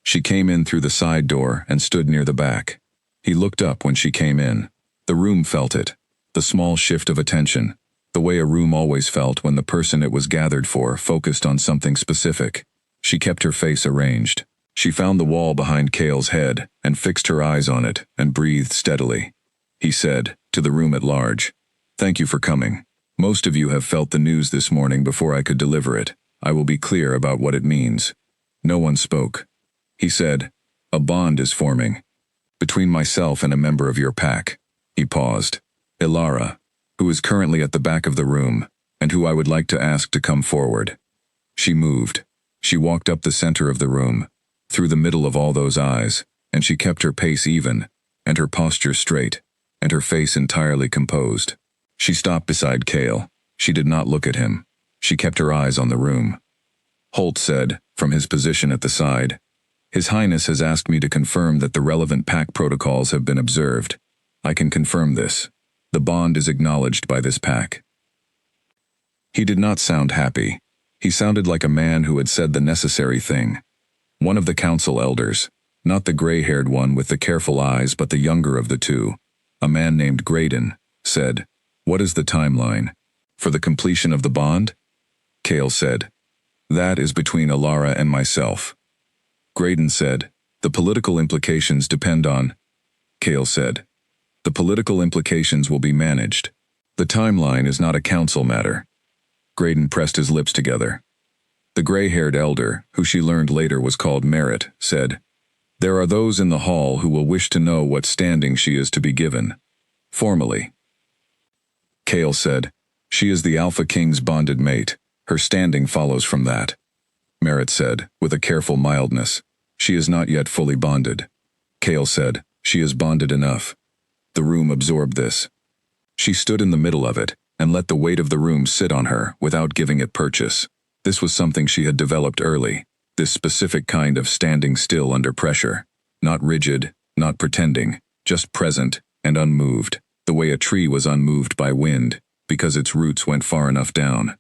She came in through the side door and stood near the back. He looked up when she came in. The room felt it. The small shift of attention. The way a room always felt when the person it was gathered for focused on something specific. She kept her face arranged. She found the wall behind Kale's head and fixed her eyes on it and breathed steadily. He said, to the room at large, "Thank you for coming. Most of you have felt the news this morning before I could deliver it. I will be clear about what it means." No one spoke. He said, "A bond is forming between myself and a member of your pack." He paused. "Ilara, who is currently at the back of the room, and who I would like to ask to come forward." She moved. She walked up the center of the room, through the middle of all those eyes, and she kept her pace even, and her posture straight, and her face entirely composed. She stopped beside Kale. She did not look at him. She kept her eyes on the room. Holt said, from his position at the side, "His Highness has asked me to confirm that the relevant pack protocols have been observed. I can confirm this. The bond is acknowledged by this pack." He did not sound happy. He sounded like a man who had said the necessary thing. One of the council elders, not the gray-haired one with the careful eyes but the younger of the two, a man named Graydon, said, "What is the timeline? For the completion of the bond?" Kale said, "That is between Ilara and myself." Graydon said, "The political implications depend on..." Kale said, "The political implications will be managed. The timeline is not a council matter." Graydon pressed his lips together. The gray-haired elder, who she learned later was called Merritt, said, "There are those in the hall who will wish to know what standing she is to be given. Formally." Kale said, "She is the Alpha King's bonded mate. Her standing follows from that." Merritt said, with a careful mildness, "She is not yet fully bonded." Kale said, "She is bonded enough." The room absorbed this. She stood in the middle of it and let the weight of the room sit on her without giving it purchase. This was something she had developed early, this specific kind of standing still under pressure. Not rigid, not pretending, just present and unmoved, the way a tree was unmoved by wind, because its roots went far enough down.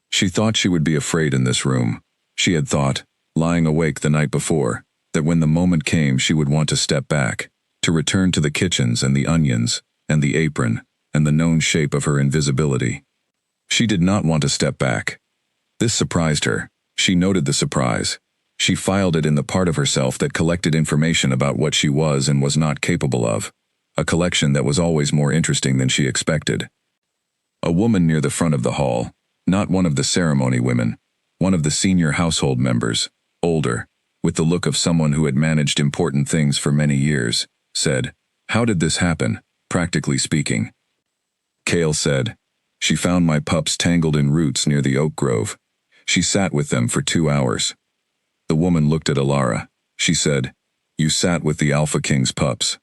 She thought she would be afraid in this room. She had thought, lying awake the night before, that when the moment came she would want to step back, to return to the kitchens and the onions, and the apron, and the known shape of her invisibility. She did not want to step back. This surprised her. She noted the surprise. She filed it in the part of herself that collected information about what she was and was not capable of, a collection that was always more interesting than she expected. A woman near the front of the hall, not one of the ceremony women, one of the senior household members, older, with the look of someone who had managed important things for many years, said, "How did this happen, practically speaking?" Kale said, "She found my pups tangled in roots near the oak grove. She sat with them for 2 hours." The woman looked at Alara. She said, "You sat with the Alpha King's pups."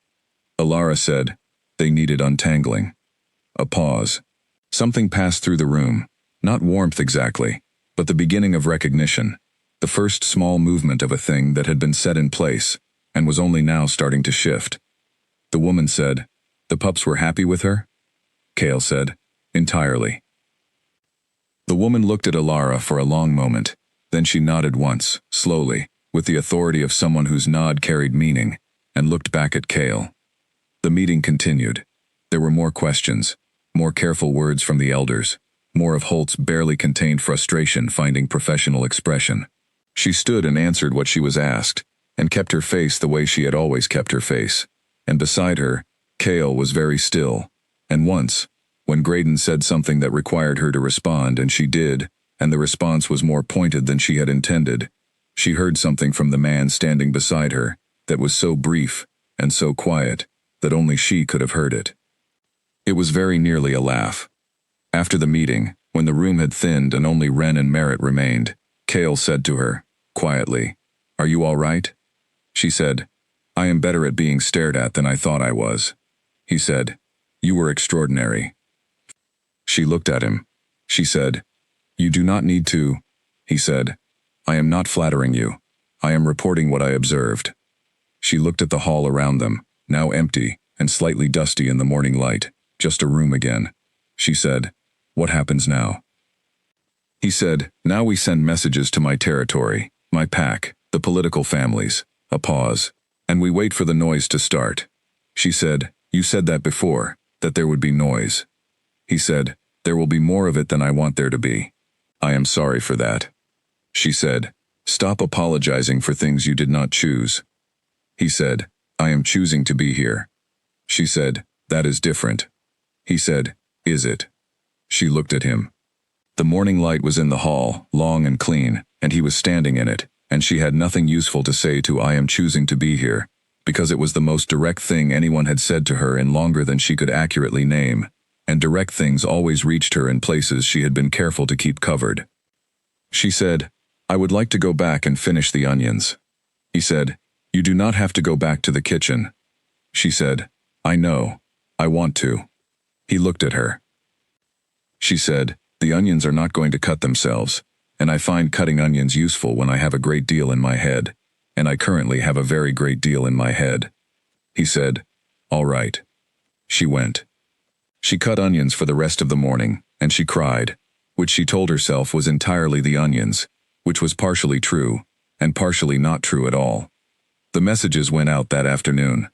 Alara said, "They needed untangling." A pause. Something passed through the room. Not warmth exactly, but the beginning of recognition. The first small movement of a thing that had been set in place, and was only now starting to shift. The woman said, "The pups were happy with her?" Kale said, "Entirely." The woman looked at Alara for a long moment. Then she nodded once, slowly, with the authority of someone whose nod carried meaning, and looked back at Kale. The meeting continued. There were more questions, more careful words from the elders, more of Holt's barely contained frustration finding professional expression. She stood and answered what she was asked, and kept her face the way she had always kept her face. And beside her, Kale was very still. And once, when Graydon said something that required her to respond, and she did, and the response was more pointed than she had intended, she heard something from the man standing beside her that was so brief and so quiet that only she could have heard it. It was very nearly a laugh. After the meeting, when the room had thinned and only Wren and Merritt remained, Kale said to her, quietly, "Are you all right?" She said, "I am better at being stared at than I thought I was." He said, "You were extraordinary." She looked at him. She said, "You do not need to." He said, "I am not flattering you. I am reporting what I observed." She looked at the hall around them, now empty and slightly dusty in the morning light, just a room again. She said, "What happens now?" He said, "Now we send messages to my territory, my pack, the political families." A pause. "And we wait for the noise to start." She said, "You said that before, that there would be noise." He said, "There will be more of it than I want there to be. I am sorry for that." She said, "Stop apologizing for things you did not choose." He said, "I am choosing to be here." She said, "That is different." He said, "Is it?" She looked at him. The morning light was in the hall, long and clean, and he was standing in it, and she had nothing useful to say to "I am choosing to be here," because it was the most direct thing anyone had said to her in longer than she could accurately name, and direct things always reached her in places she had been careful to keep covered. She said, "I would like to go back and finish the onions." He said, "You do not have to go back to the kitchen." She said, "I know. I want to." He looked at her. She said, "The onions are not going to cut themselves, and I find cutting onions useful when I have a great deal in my head, and I currently have a very great deal in my head." He said, "All right." She went. She cut onions for the rest of the morning, and she cried, which she told herself was entirely the onions, which was partially true, and partially not true at all. The messages went out that afternoon.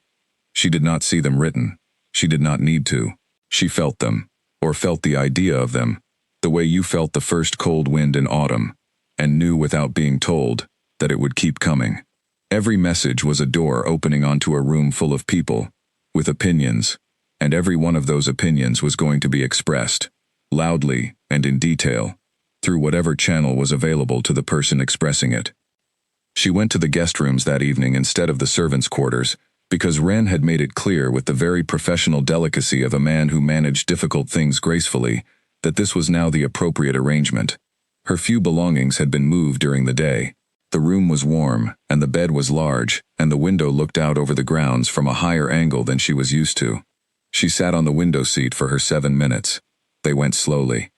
She did not see them written. She did not need to. She felt them, or felt the idea of them, the way you felt the first cold wind in autumn, and knew without being told that it would keep coming. Every message was a door opening onto a room full of people, with opinions, and every one of those opinions was going to be expressed, loudly and in detail, through whatever channel was available to the person expressing it. She went to the guest rooms that evening instead of the servants' quarters, because Wren had made it clear with the very professional delicacy of a man who managed difficult things gracefully, that this was now the appropriate arrangement. Her few belongings had been moved during the day. The room was warm, and the bed was large, and the window looked out over the grounds from a higher angle than she was used to. She sat on the window seat for her 7 minutes. They went slowly.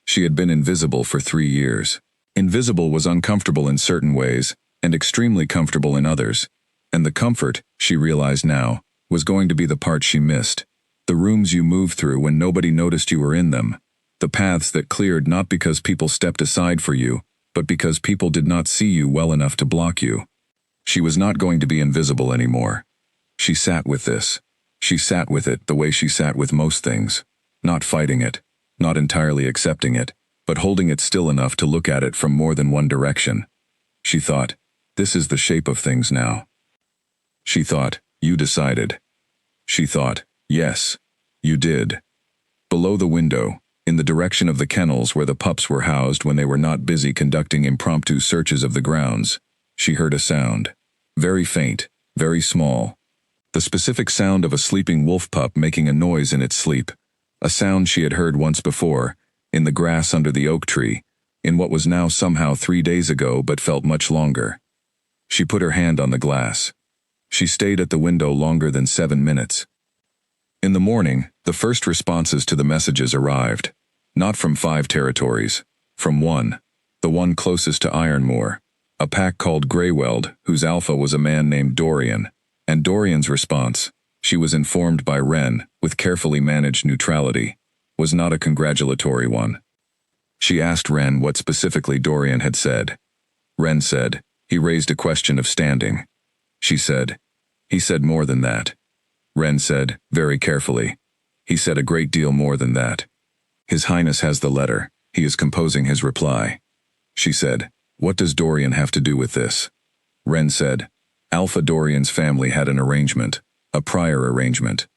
She had been invisible for 3 years. Invisible was uncomfortable in certain ways, and extremely comfortable in others. And the comfort, she realized now, was going to be the part she missed. The rooms you moved through when nobody noticed you were in them. The paths that cleared not because people stepped aside for you, but because people did not see you well enough to block you. She was not going to be invisible anymore. She sat with this. She sat with it the way she sat with most things. Not fighting it, not entirely accepting it, but holding it still enough to look at it from more than one direction. She thought, this is the shape of things now. She thought, you decided. She thought, yes, you did. Below the window, in the direction of the kennels where the pups were housed when they were not busy conducting impromptu searches of the grounds, she heard a sound. Very faint, very small. The specific sound of a sleeping wolf pup making a noise in its sleep. A sound she had heard once before, in the grass under the oak tree, in what was now somehow 3 days ago but felt much longer. She put her hand on the glass. She stayed at the window longer than 7 minutes. In the morning, the first responses to the messages arrived. Not from 5 territories. From one. The one closest to Ironmoor. A pack called Greyweld, whose alpha was a man named Dorian. And Dorian's response, she was informed by Wren, with carefully managed neutrality, was not a congratulatory one. She asked Wren what specifically Dorian had said. Wren said, he raised a question of standing. She said, he said more than that. Wren said, very carefully, he said a great deal more than that. His Highness has the letter, he is composing his reply. She said, what does Dorian have to do with this? Wren said, Alpha Dorian's family had an arrangement, a prior arrangement.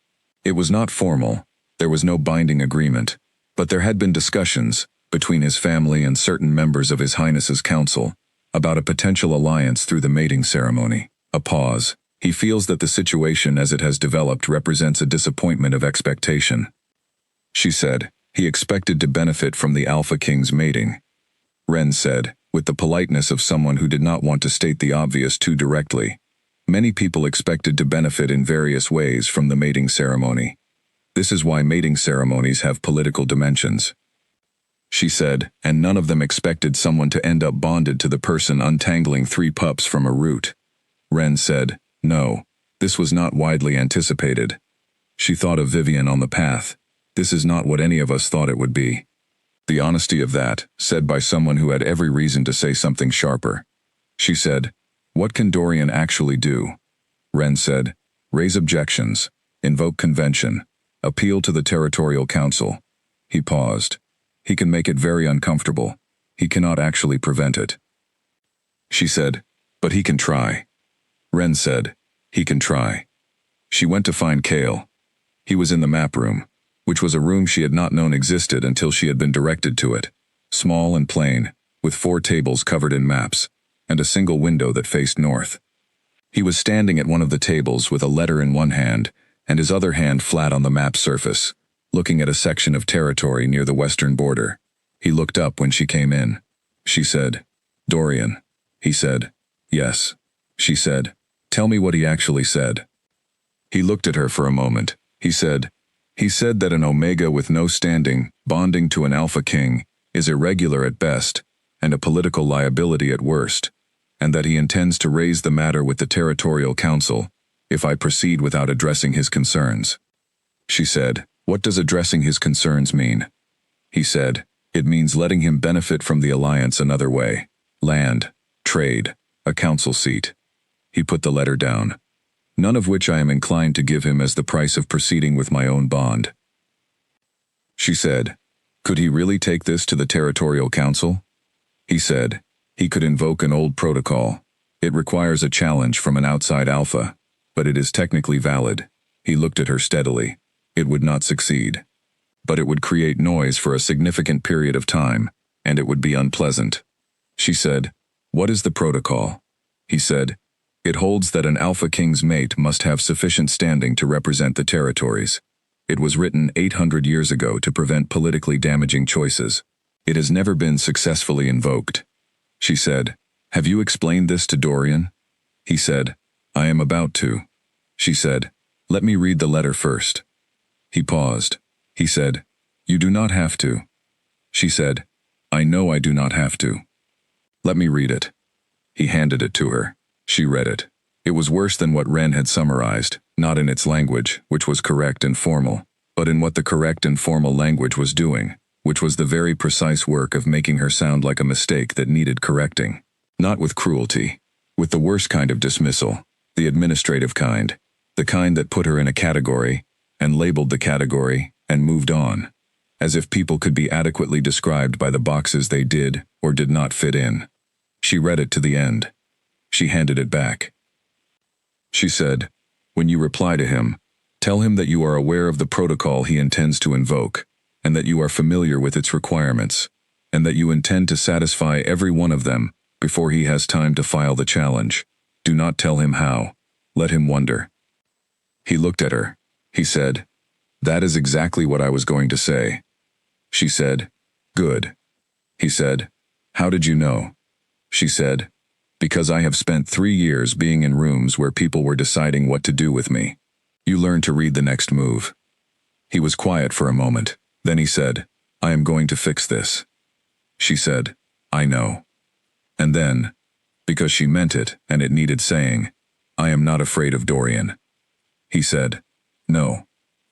It was not formal, there was no binding agreement, but there had been discussions, between his family and certain members of His Highness's council, about a potential alliance through the mating ceremony. A pause. He feels that the situation as it has developed represents a disappointment of expectation. She said, he expected to benefit from the Alpha King's mating. Wren said, with the politeness of someone who did not want to state the obvious too directly. Many people expected to benefit in various ways from the mating ceremony. This is why mating ceremonies have political dimensions. She said, and none of them expected someone to end up bonded to the person untangling 3 pups from a root. Wren said, no, this was not widely anticipated. She thought of Vivian on the path. This is not what any of us thought it would be. The honesty of that, said by someone who had every reason to say something sharper. She said, what can Dorian actually do? Wren said, raise objections, invoke convention, appeal to the territorial council. He paused. He can make it very uncomfortable. He cannot actually prevent it. She said, but he can try. Wren said, he can try. She went to find Kale. He was in the map room, which was a room she had not known existed until she had been directed to it. Small and plain, with 4 tables covered in maps, and a single window that faced north. He was standing at one of the tables with a letter in one hand, and his other hand flat on the map surface, looking at a section of territory near the western border. He looked up when she came in. She said, Dorian. He said, yes. She said, tell me what he actually said. He looked at her for a moment. He said that an Omega with no standing, bonding to an Alpha King, is irregular at best, and a political liability at worst, and that he intends to raise the matter with the Territorial Council, if I proceed without addressing his concerns. She said, what does addressing his concerns mean? He said, it means letting him benefit from the alliance another way. Land, trade, a council seat. He put the letter down. None of which I am inclined to give him as the price of proceeding with my own bond. She said, could he really take this to the Territorial Council? He said, he could invoke an old protocol. It requires a challenge from an outside alpha, but it is technically valid. He looked at her steadily. It would not succeed. But it would create noise for a significant period of time, and it would be unpleasant. She said, what is the protocol? He said, it holds that an Alpha King's mate must have sufficient standing to represent the territories. It was written 800 years ago to prevent politically damaging choices. It has never been successfully invoked. She said, have you explained this to Dorian? He said, I am about to. She said, let me read the letter first. He paused. He said, you do not have to. She said, I know I do not have to. Let me read it. He handed it to her. She read it. It was worse than what Wren had summarized, not in its language, which was correct and formal, but in what the correct and formal language was doing, which was the very precise work of making her sound like a mistake that needed correcting. Not with cruelty. With the worst kind of dismissal, the administrative kind, the kind that put her in a category, and labeled the category, and moved on, as if people could be adequately described by the boxes they did or did not fit in. She read it to the end. She handed it back. She said, when you reply to him, tell him that you are aware of the protocol he intends to invoke, and that you are familiar with its requirements, and that you intend to satisfy every one of them before he has time to file the challenge. Do not tell him how. Let him wonder. He looked at her. He said, that is exactly what I was going to say. She said, good. He said, how did you know? She said, Because I have spent 3 years being in rooms where people were deciding what to do with me. You learn to read the next move. He was quiet for a moment. Then he said, I am going to fix this. She said, I know. And then, because she meant it and it needed saying, I am not afraid of Dorian. He said, no,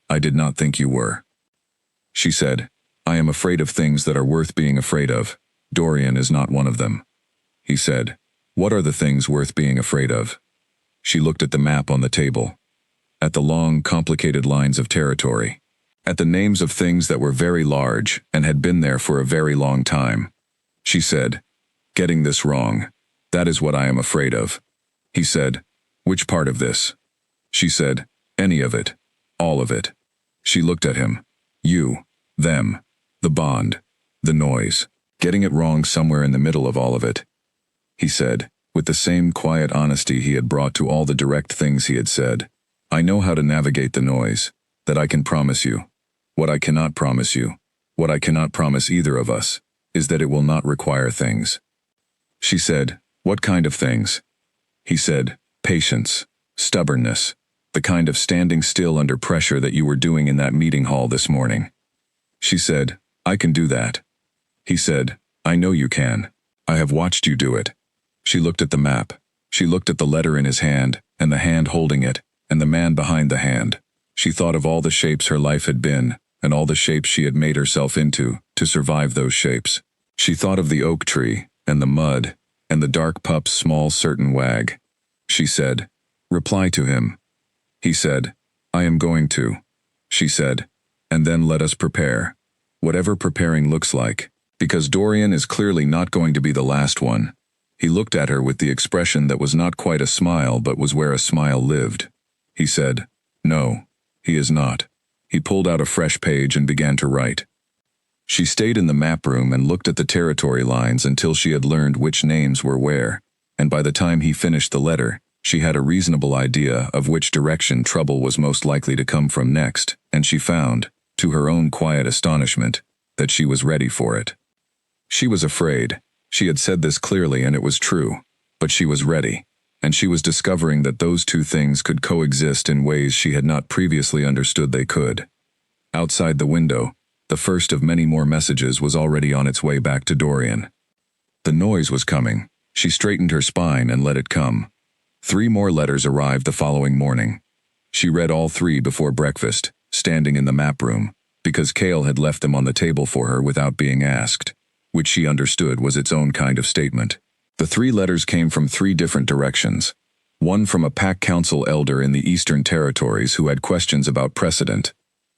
I did not think you were. She said, I am afraid of things that are worth being afraid of. Dorian is not one of them. He said, what are the things worth being afraid of? She looked at the map on the table, at the long, complicated lines of territory, at the names of things that were very large and had been there for a very long time. She said, getting this wrong, that is what I am afraid of. He said, which part of this? She said, any of it, all of it. She looked at him. You, them, the bond, the noise, getting it wrong somewhere in the middle of all of it. He said, with the same quiet honesty he had brought to all the direct things he had said, I know how to navigate the noise, that I can promise you. What I cannot promise you, what I cannot promise either of us, is that it will not require things. She said, what kind of things? He said, patience, stubbornness, the kind of standing still under pressure that you were doing in that meeting hall this morning. She said, I can do that. He said, I know you can. I have watched you do it. She looked at the map. She looked at the letter in his hand, and the hand holding it, and the man behind the hand. She thought of all the shapes her life had been, and all the shapes she had made herself into, to survive those shapes. She thought of the oak tree, and the mud, and the dark pup's small certain wag. She said, reply to him. He said, I am going to. She said, and then let us prepare. Whatever preparing looks like, because Dorian is clearly not going to be the last one. He looked at her with the expression that was not quite a smile but was where a smile lived. He said, no, he is not. He pulled out a fresh page and began to write. She stayed in the map room and looked at the territory lines until she had learned which names were where, and by the time he finished the letter, she had a reasonable idea of which direction trouble was most likely to come from next, and she found, to her own quiet astonishment, that she was ready for it. She was afraid. She had said this clearly and it was true, but she was ready, and she was discovering that those two things could coexist in ways she had not previously understood they could. Outside the window, the first of many more messages was already on its way back to Dorian. The noise was coming. She straightened her spine and let it come. 3 more letters arrived the following morning. She read all 3 before breakfast, standing in the map room, because Cale had left them on the table for her without being asked, which she understood was its own kind of statement. The 3 letters came from 3 different directions. One from a pack council elder in the Eastern Territories who had questions about precedent.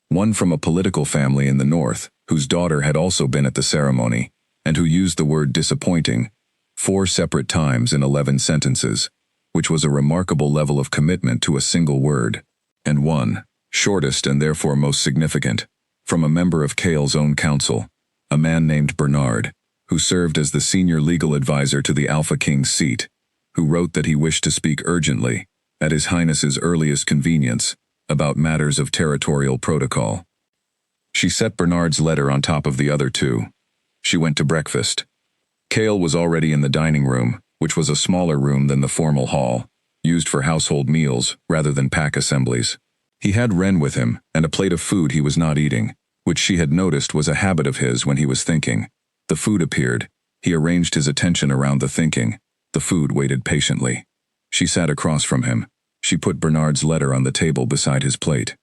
One from a political family in the North, whose daughter had also been at the ceremony, and who used the word disappointing 4 separate times in 11 sentences, which was a remarkable level of commitment to a single word. And one, shortest and therefore most significant, from a member of Cale's own council, a man named Bernard, who served as the senior legal advisor to the Alpha King's seat, who wrote that he wished to speak urgently, at His Highness's earliest convenience, about matters of territorial protocol. She set Bernard's letter on top of the other 2. She went to breakfast. Cale was already in the dining room, which was a smaller room than the formal hall, used for household meals rather than pack assemblies. He had Wren with him, and a plate of food he was not eating, which she had noticed was a habit of his when he was thinking. The food appeared. He arranged his attention around the thinking. The food waited patiently. She sat across from him. She put Bernard's letter on the table beside his plate.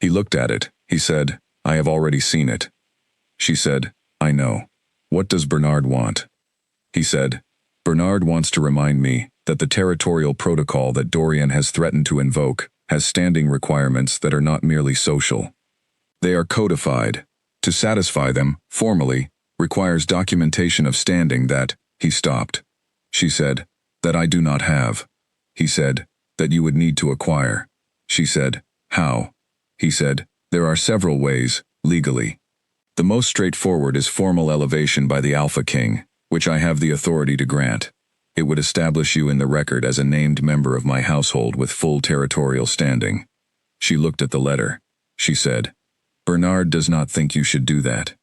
He looked at it. He said, I have already seen it. She said, I know. What does Bernard want? He said, Bernard wants to remind me that the territorial protocol that Dorian has threatened to invoke has standing requirements that are not merely social. They are codified. To satisfy them, formally, requires documentation of standing that, he stopped. She said, that I do not have. He said, that you would need to acquire. She said, how? He said, there are several ways, legally. The most straightforward is formal elevation by the Alpha King, which I have the authority to grant. It would establish you in the record as a named member of my household with full territorial standing. She looked at the letter. She said, Bernard does not think you should do that.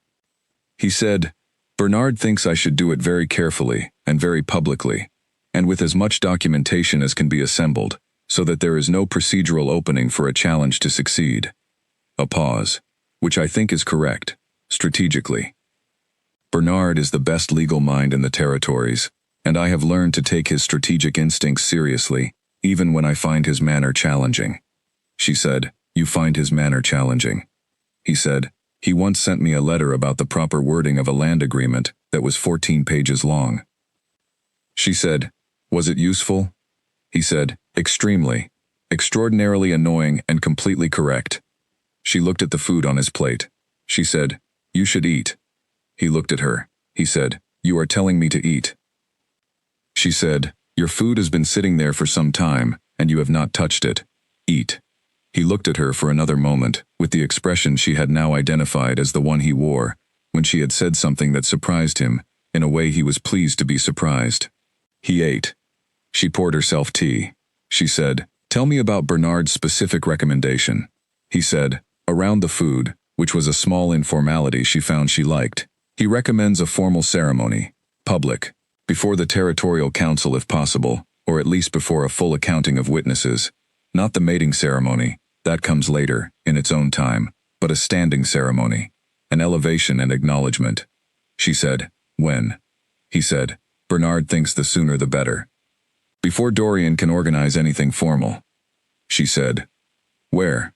He said, Bernard thinks I should do it very carefully and very publicly. and with as much documentation as can be assembled, so that there is no procedural opening for a challenge to succeed. A pause, which I think is correct, strategically. Bernard is the best legal mind in the territories, and I have learned to take his strategic instincts seriously, even when I find his manner challenging. She said, "You find his manner challenging?" He said, "He once sent me a letter about the proper wording of a land agreement that was 14 pages long." She said, "Was it useful?" He said, "Extremely, extraordinarily annoying and completely correct." She looked at the food on his plate. She said, "You should eat." He looked at her. He said, "You are telling me to eat." She said, "Your food has been sitting there for some time, and you have not touched it. Eat." He looked at her for another moment, with the expression she had now identified as the one he wore, when she had said something that surprised him, in a way he was pleased to be surprised. He ate. She poured herself tea. She said, "Tell me about Bernard's specific recommendation." He said, "Around the food," which was a small informality she found she liked. "He recommends a formal ceremony, public, before the territorial council if possible, or at least before a full accounting of witnesses. Not the mating ceremony, that comes later, in its own time, but a standing ceremony, an elevation and acknowledgement." She said, "When?" He said, "Bernard thinks the sooner the better. Before Dorian can organize anything formal." She said, "Where?"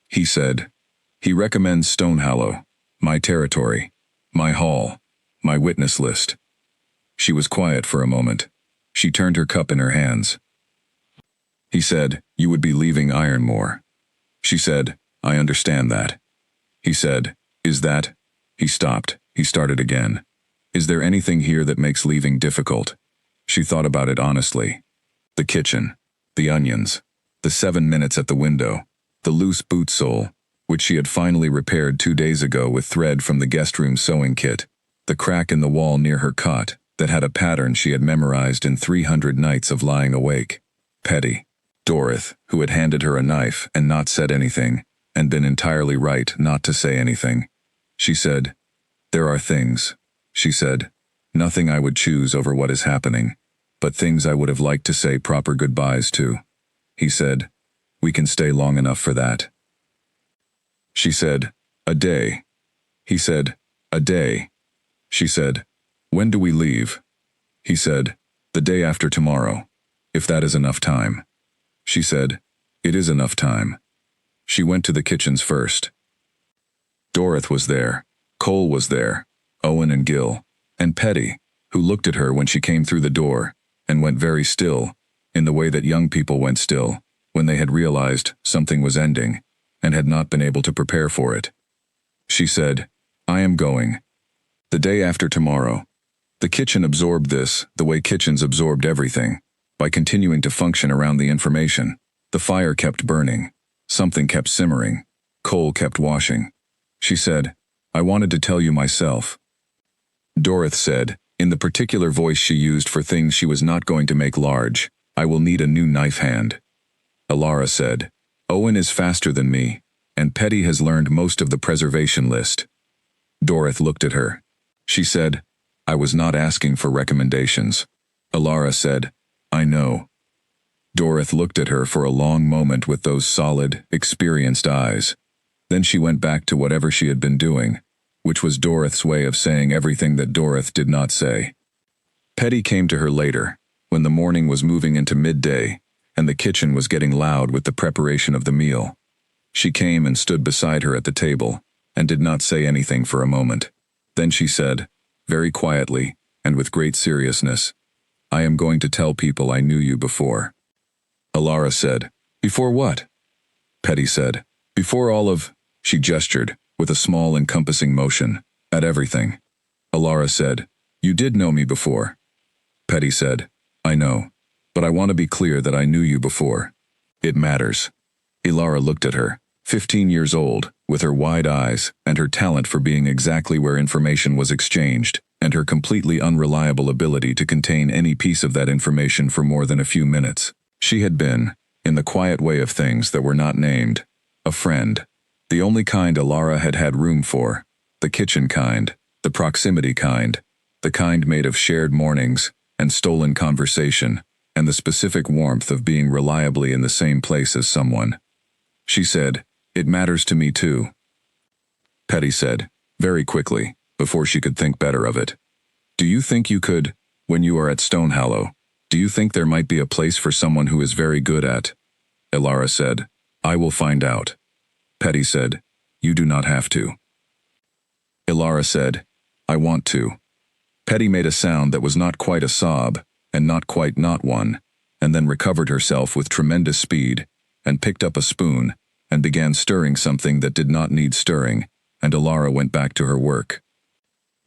He said, "He recommends Stonehallow, my territory, my hall, my witness list." She was quiet for a moment. She turned her cup in her hands. He said, "You would be leaving Ironmore." She said, "I understand that." He said, "Is that?" He stopped. He started again. "Is there anything here that makes leaving difficult?" She thought about it honestly. The kitchen, the onions, the 7 minutes at the window, the loose boot sole, which she had finally repaired 2 days ago with thread from the guest room sewing kit, the crack in the wall near her cot that had a pattern she had memorized in 300 nights of lying awake. Petty. Dorothy, who had handed her a knife and not said anything, and been entirely right not to say anything. She said, "There are things," she said, "nothing I would choose over what is happening, but things I would have liked to say proper goodbyes to." He said, "We can stay long enough for that." She said, "A day." He said, "A day." She said, "When do we leave?" He said, "The day after tomorrow, if that is enough time." She said, "It is enough time." She went to the kitchens first. Dorothy was there, Cole was there, Owen and Gil, and Petty, who looked at her when she came through the door, and went very still, in the way that young people went still, when they had realized something was ending, and had not been able to prepare for it. She said, "I am going. The day after tomorrow." The kitchen absorbed this, the way kitchens absorbed everything, by continuing to function around the information. The fire kept burning. Something kept simmering. Coal kept washing. She said, "I wanted to tell you myself." Dorothy said, in the particular voice she used for things she was not going to make large, "I will need a new knife hand." Alara said, "Owen is faster than me, and Petty has learned most of the preservation list." Dorothy looked at her. She said, "I was not asking for recommendations." Alara said, "I know." Dorothy looked at her for a long moment with those solid, experienced eyes. Then she went back to whatever she had been doing, which was Dorothy's way of saying everything that Dorothy did not say. Petty came to her later, when the morning was moving into midday, and the kitchen was getting loud with the preparation of the meal. She came and stood beside her at the table, and did not say anything for a moment. Then she said, very quietly, and with great seriousness, "I am going to tell people I knew you before." Alara said, "Before what?" Petty said, "Before all of—" She gestured, with a small encompassing motion, at everything. Alara said, "You did know me before." Petty said, "I know, but I want to be clear that I knew you before. It matters." Alara looked at her, 15 years old, with her wide eyes, and her talent for being exactly where information was exchanged, and her completely unreliable ability to contain any piece of that information for more than a few minutes. She had been, in the quiet way of things that were not named, a friend. The only kind Alara had had room for, the kitchen kind, the proximity kind, the kind made of shared mornings, and stolen conversation, and the specific warmth of being reliably in the same place as someone. She said, "It matters to me too." Petty said, very quickly, before she could think better of it. "Do you think you could, when you are at Stonehallow, do you think there might be a place for someone who is very good at?" Ilara said, "I will find out." Petty said, "You do not have to." Ilara said, "I want to." Petty made a sound that was not quite a sob, and not quite not one, and then recovered herself with tremendous speed, and picked up a spoon, and began stirring something that did not need stirring, and Ilara went back to her work.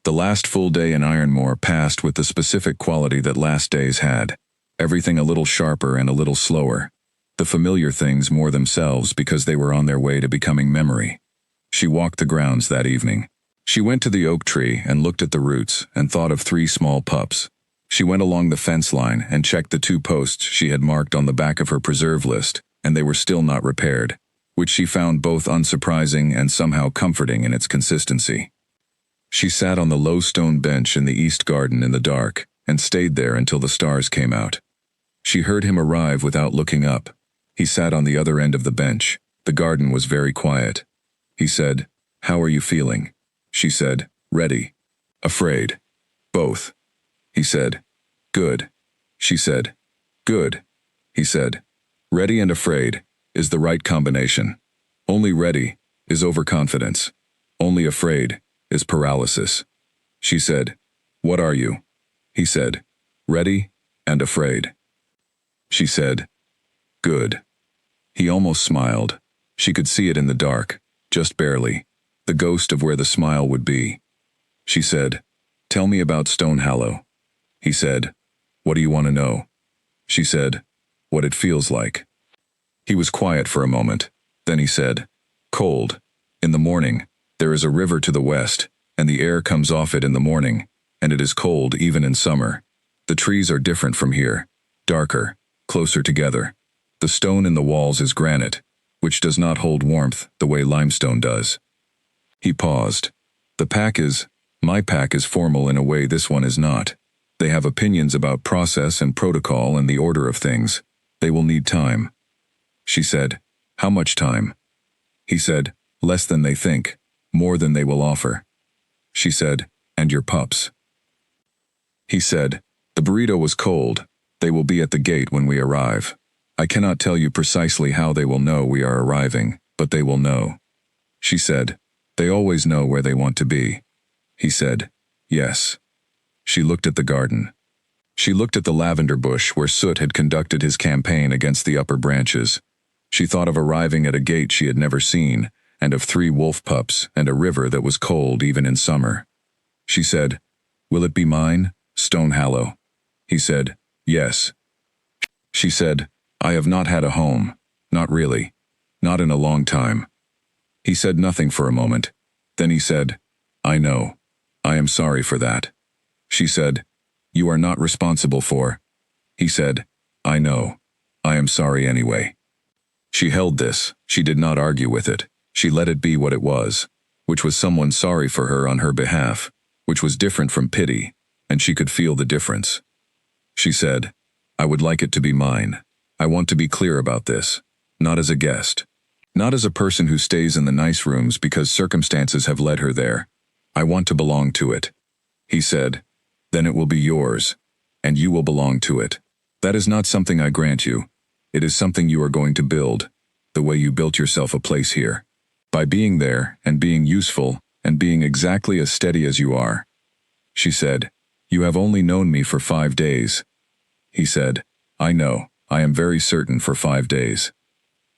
The last full day in Ironmore passed with the specific quality that last days had. Everything a little sharper and a little slower. The familiar things more themselves because they were on their way to becoming memory. She walked the grounds that evening. She went to the oak tree and looked at the roots and thought of 3 small pups. She went along the fence line and checked the 2 posts she had marked on the back of her preserve list, and they were still not repaired, which she found both unsurprising and somehow comforting in its consistency. She sat on the low stone bench in the east garden in the dark and stayed there until the stars came out. She heard him arrive without looking up. He sat on the other end of the bench. The garden was very quiet. He said, "How are you feeling?" She said, "Ready." "Afraid." "Both." He said, "Good." She said, "Good." He said, "Ready and afraid is the right combination. Only ready is overconfidence. Only afraid is paralysis." She said, "What are you?" He said, "Ready and afraid." She said, "Good." He almost smiled. She could see it in the dark, just barely, the ghost of where the smile would be. She said, "Tell me about Stonehallow." He said, "What do you want to know?" She said, "What it feels like." He was quiet for a moment. Then he said, "Cold. In the morning, there is a river to the west, and the air comes off it in the morning, and it is cold even in summer. The trees are different from here, darker, closer together. The stone in the walls is granite, which does not hold warmth the way limestone does." He paused. My pack is formal in a way this one is not. They have opinions about process and protocol and the order of things. They will need time." She said, "How much time?" He said, "Less than they think, more than they will offer." She said, "And your pups?" He said, "The burrito was cold. They will be at the gate when we arrive. I cannot tell you precisely how they will know we are arriving, but they will know." She said, "They always know where they want to be." He said, "Yes." She looked at the garden. She looked at the lavender bush where Soot had conducted his campaign against the upper branches. She thought of arriving at a gate she had never seen, and of 3 wolf pups and a river that was cold even in summer. She said, "Will it be mine, Stonehallow?" He said, "Yes." She said, "I have not had a home. Not really. Not in a long time." He said nothing for a moment. Then he said, "I know. I am sorry for that." She said, "You are not responsible for." He said, "I know. I am sorry anyway." She held this. She did not argue with it. She let it be what it was, which was someone sorry for her on her behalf, which was different from pity, and she could feel the difference. She said, "I would like it to be mine. I want to be clear about this. Not as a guest. Not as a person who stays in the nice rooms because circumstances have led her there. I want to belong to it." He said, "Then it will be yours, and you will belong to it. That is not something I grant you. It is something you are going to build, the way you built yourself a place here. By being there, and being useful, and being exactly as steady as you are." She said, "You have only known me for 5 days." He said, "I know, I am very certain for 5 days."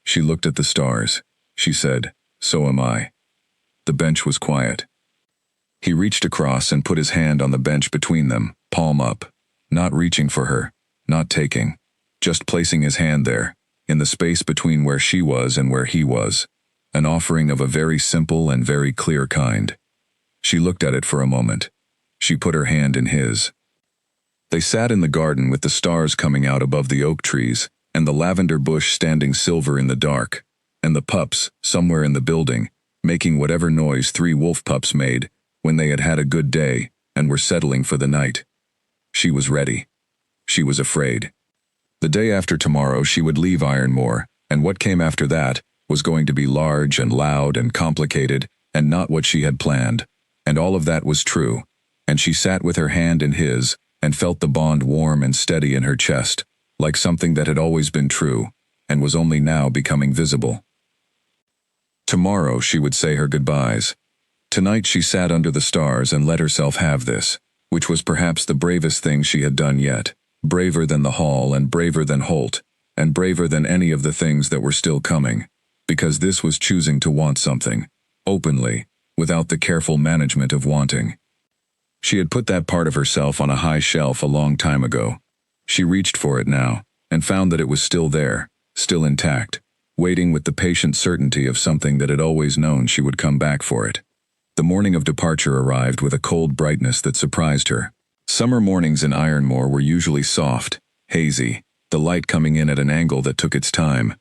She looked at the stars. She said, "So am I." The bench was quiet. He reached across and put his hand on the bench between them, palm up, not reaching for her, not taking, just placing his hand there, in the space between where she was and where he was, an offering of a very simple and very clear kind. She looked at it for a moment. She put her hand in his. They sat in the garden with the stars coming out above the oak trees, and the lavender bush standing silver in the dark, and the pups, somewhere in the building, making whatever noise 3 wolf pups made, when they had had a good day, and were settling for the night. She was ready. She was afraid. The day after tomorrow she would leave Ironmore, and what came after that was going to be large and loud and complicated and not what she had planned. And all of that was true, and she sat with her hand in his and felt the bond warm and steady in her chest, like something that had always been true and was only now becoming visible. Tomorrow she would say her goodbyes. Tonight she sat under the stars and let herself have this, which was perhaps the bravest thing she had done yet, braver than the Hall and braver than Holt, and braver than any of the things that were still coming, because this was choosing to want something, openly, without the careful management of wanting. She had put that part of herself on a high shelf a long time ago. She reached for it now, and found that it was still there, still intact, waiting with the patient certainty of something that had always known she would come back for it. The morning of departure arrived with a cold brightness that surprised her. Summer mornings in Ironmore were usually soft, hazy, the light coming in at an angle that took its time.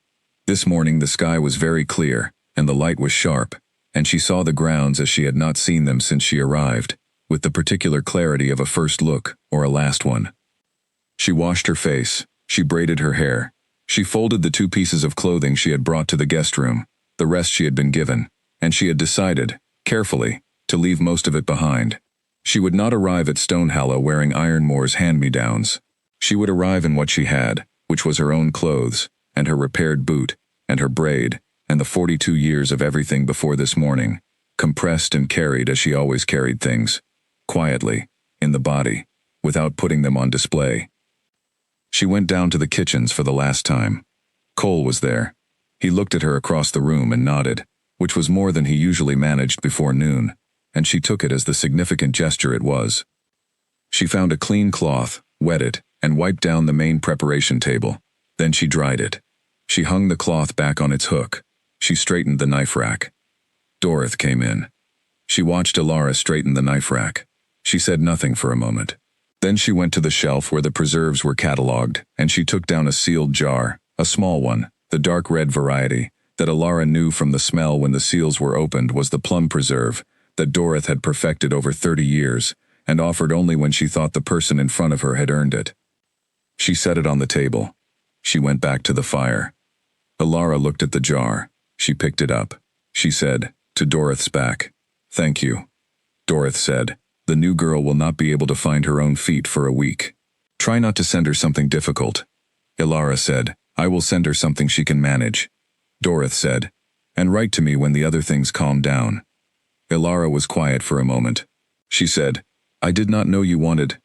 This morning the sky was very clear, and the light was sharp, and she saw the grounds as she had not seen them since she arrived, with the particular clarity of a first look or a last one. She washed her face, she braided her hair, she folded the 2 pieces of clothing she had brought to the guest room, the rest she had been given, and she had decided, carefully, to leave most of it behind. She would not arrive at Stonehallow wearing Ironmore's hand-me-downs. She would arrive in what she had, which was her own clothes, and her repaired boot, and her braid, and the 42 years of everything before this morning, compressed and carried as she always carried things, quietly, in the body, without putting them on display. She went down to the kitchens for the last time. Cole was there. He looked at her across the room and nodded, which was more than he usually managed before noon, and she took it as the significant gesture it was. She found a clean cloth, wet it, and wiped down the main preparation table. Then she dried it. She hung the cloth back on its hook. She straightened the knife rack. Dorothy came in. She watched Alara straighten the knife rack. She said nothing for a moment. Then she went to the shelf where the preserves were catalogued, and she took down a sealed jar, a small one, the dark red variety, that Alara knew from the smell when the seals were opened was the plum preserve, that Dorothy had perfected over 30 years, and offered only when she thought the person in front of her had earned it. She set it on the table. She went back to the fire. Alara looked at the jar. She picked it up. She said, to Dorothy's back, "Thank you." Dorothy said, "The new girl will not be able to find her own feet for a week. Try not to send her something difficult." Alara said, "I will send her something she can manage." Dorothy said, "And write to me when the other things calm down." Alara was quiet for a moment. She said, "I did not know you wanted."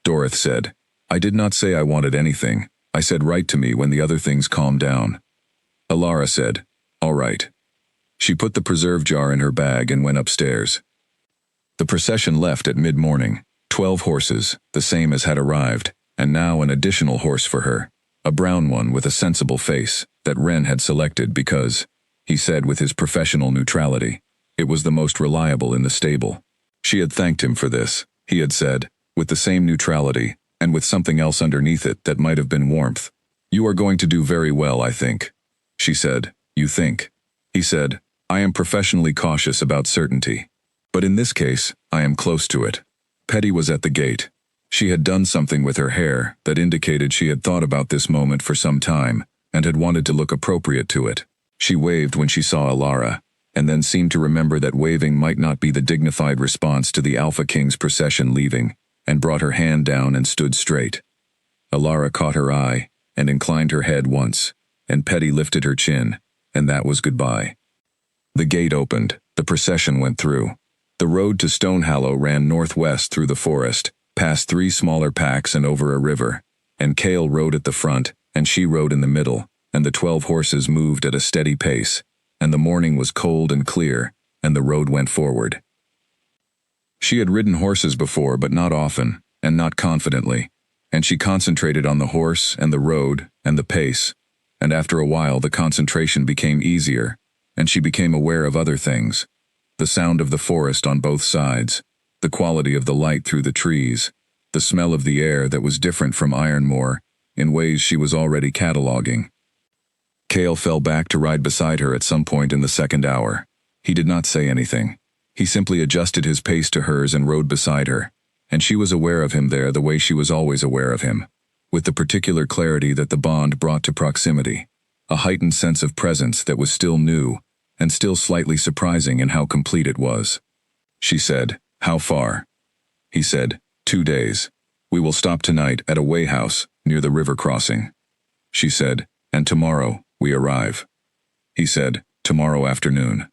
Dorothy said, "I did not say I wanted anything. I said write to me when the other things calm down." Alara said, "All right." She put the preserve jar in her bag and went upstairs. The procession left at mid-morning. 12 horses, the same as had arrived, and now an additional horse for her, a brown one with a sensible face, that Wren had selected because, he said with his professional neutrality, it was the most reliable in the stable. She had thanked him for this, he had said, with the same neutrality, and with something else underneath it that might have been warmth. "You are going to do very well, I think." She said, "You think?" He said, "I am professionally cautious about certainty. But in this case, I am close to it." Petty was at the gate. She had done something with her hair that indicated she had thought about this moment for some time, and had wanted to look appropriate to it. She waved when she saw Alara, and then seemed to remember that waving might not be the dignified response to the Alpha King's procession leaving, and brought her hand down and stood straight. Alara caught her eye, and inclined her head once, and Petty lifted her chin, and that was goodbye. The gate opened, the procession went through. The road to Stonehallow ran northwest through the forest, past 3 smaller packs and over a river, and Cale rode at the front, and she rode in the middle, and the 12 horses moved at a steady pace, and the morning was cold and clear, and the road went forward. She had ridden horses before, but not often, and not confidently, and she concentrated on the horse and the road and the pace, and after a while the concentration became easier, and she became aware of other things. The sound of the forest on both sides, the quality of the light through the trees, the smell of the air that was different from Ironmore, in ways she was already cataloging. Cale fell back to ride beside her at some point in the second hour. He did not say anything. He simply adjusted his pace to hers and rode beside her, and she was aware of him there the way she was always aware of him, with the particular clarity that the bond brought to proximity, a heightened sense of presence that was still new and still slightly surprising in how complete it was. She said, "How far?" He said, 2 days. "We will stop tonight at a way house near the river crossing." She said, "And tomorrow we arrive." He said, "Tomorrow afternoon."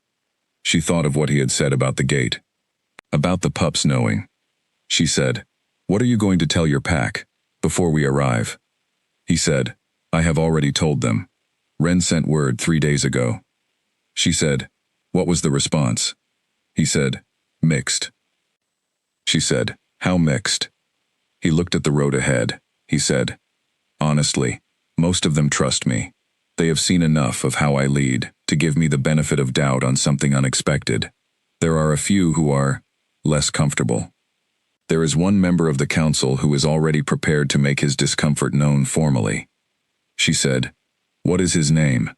She thought of what he had said about the gate, about the pups knowing. She said, "What are you going to tell your pack before we arrive?" He said, "I have already told them. Ren sent word 3 days ago." She said, "What was the response?" He said, "Mixed." She said, "How mixed?" He looked at the road ahead. He said, "Honestly, most of them trust me. They have seen enough of how I lead to give me the benefit of doubt on something unexpected. There are a few who are less comfortable. There is one member of the council who is already prepared to make his discomfort known formally." She said, "What is his name?"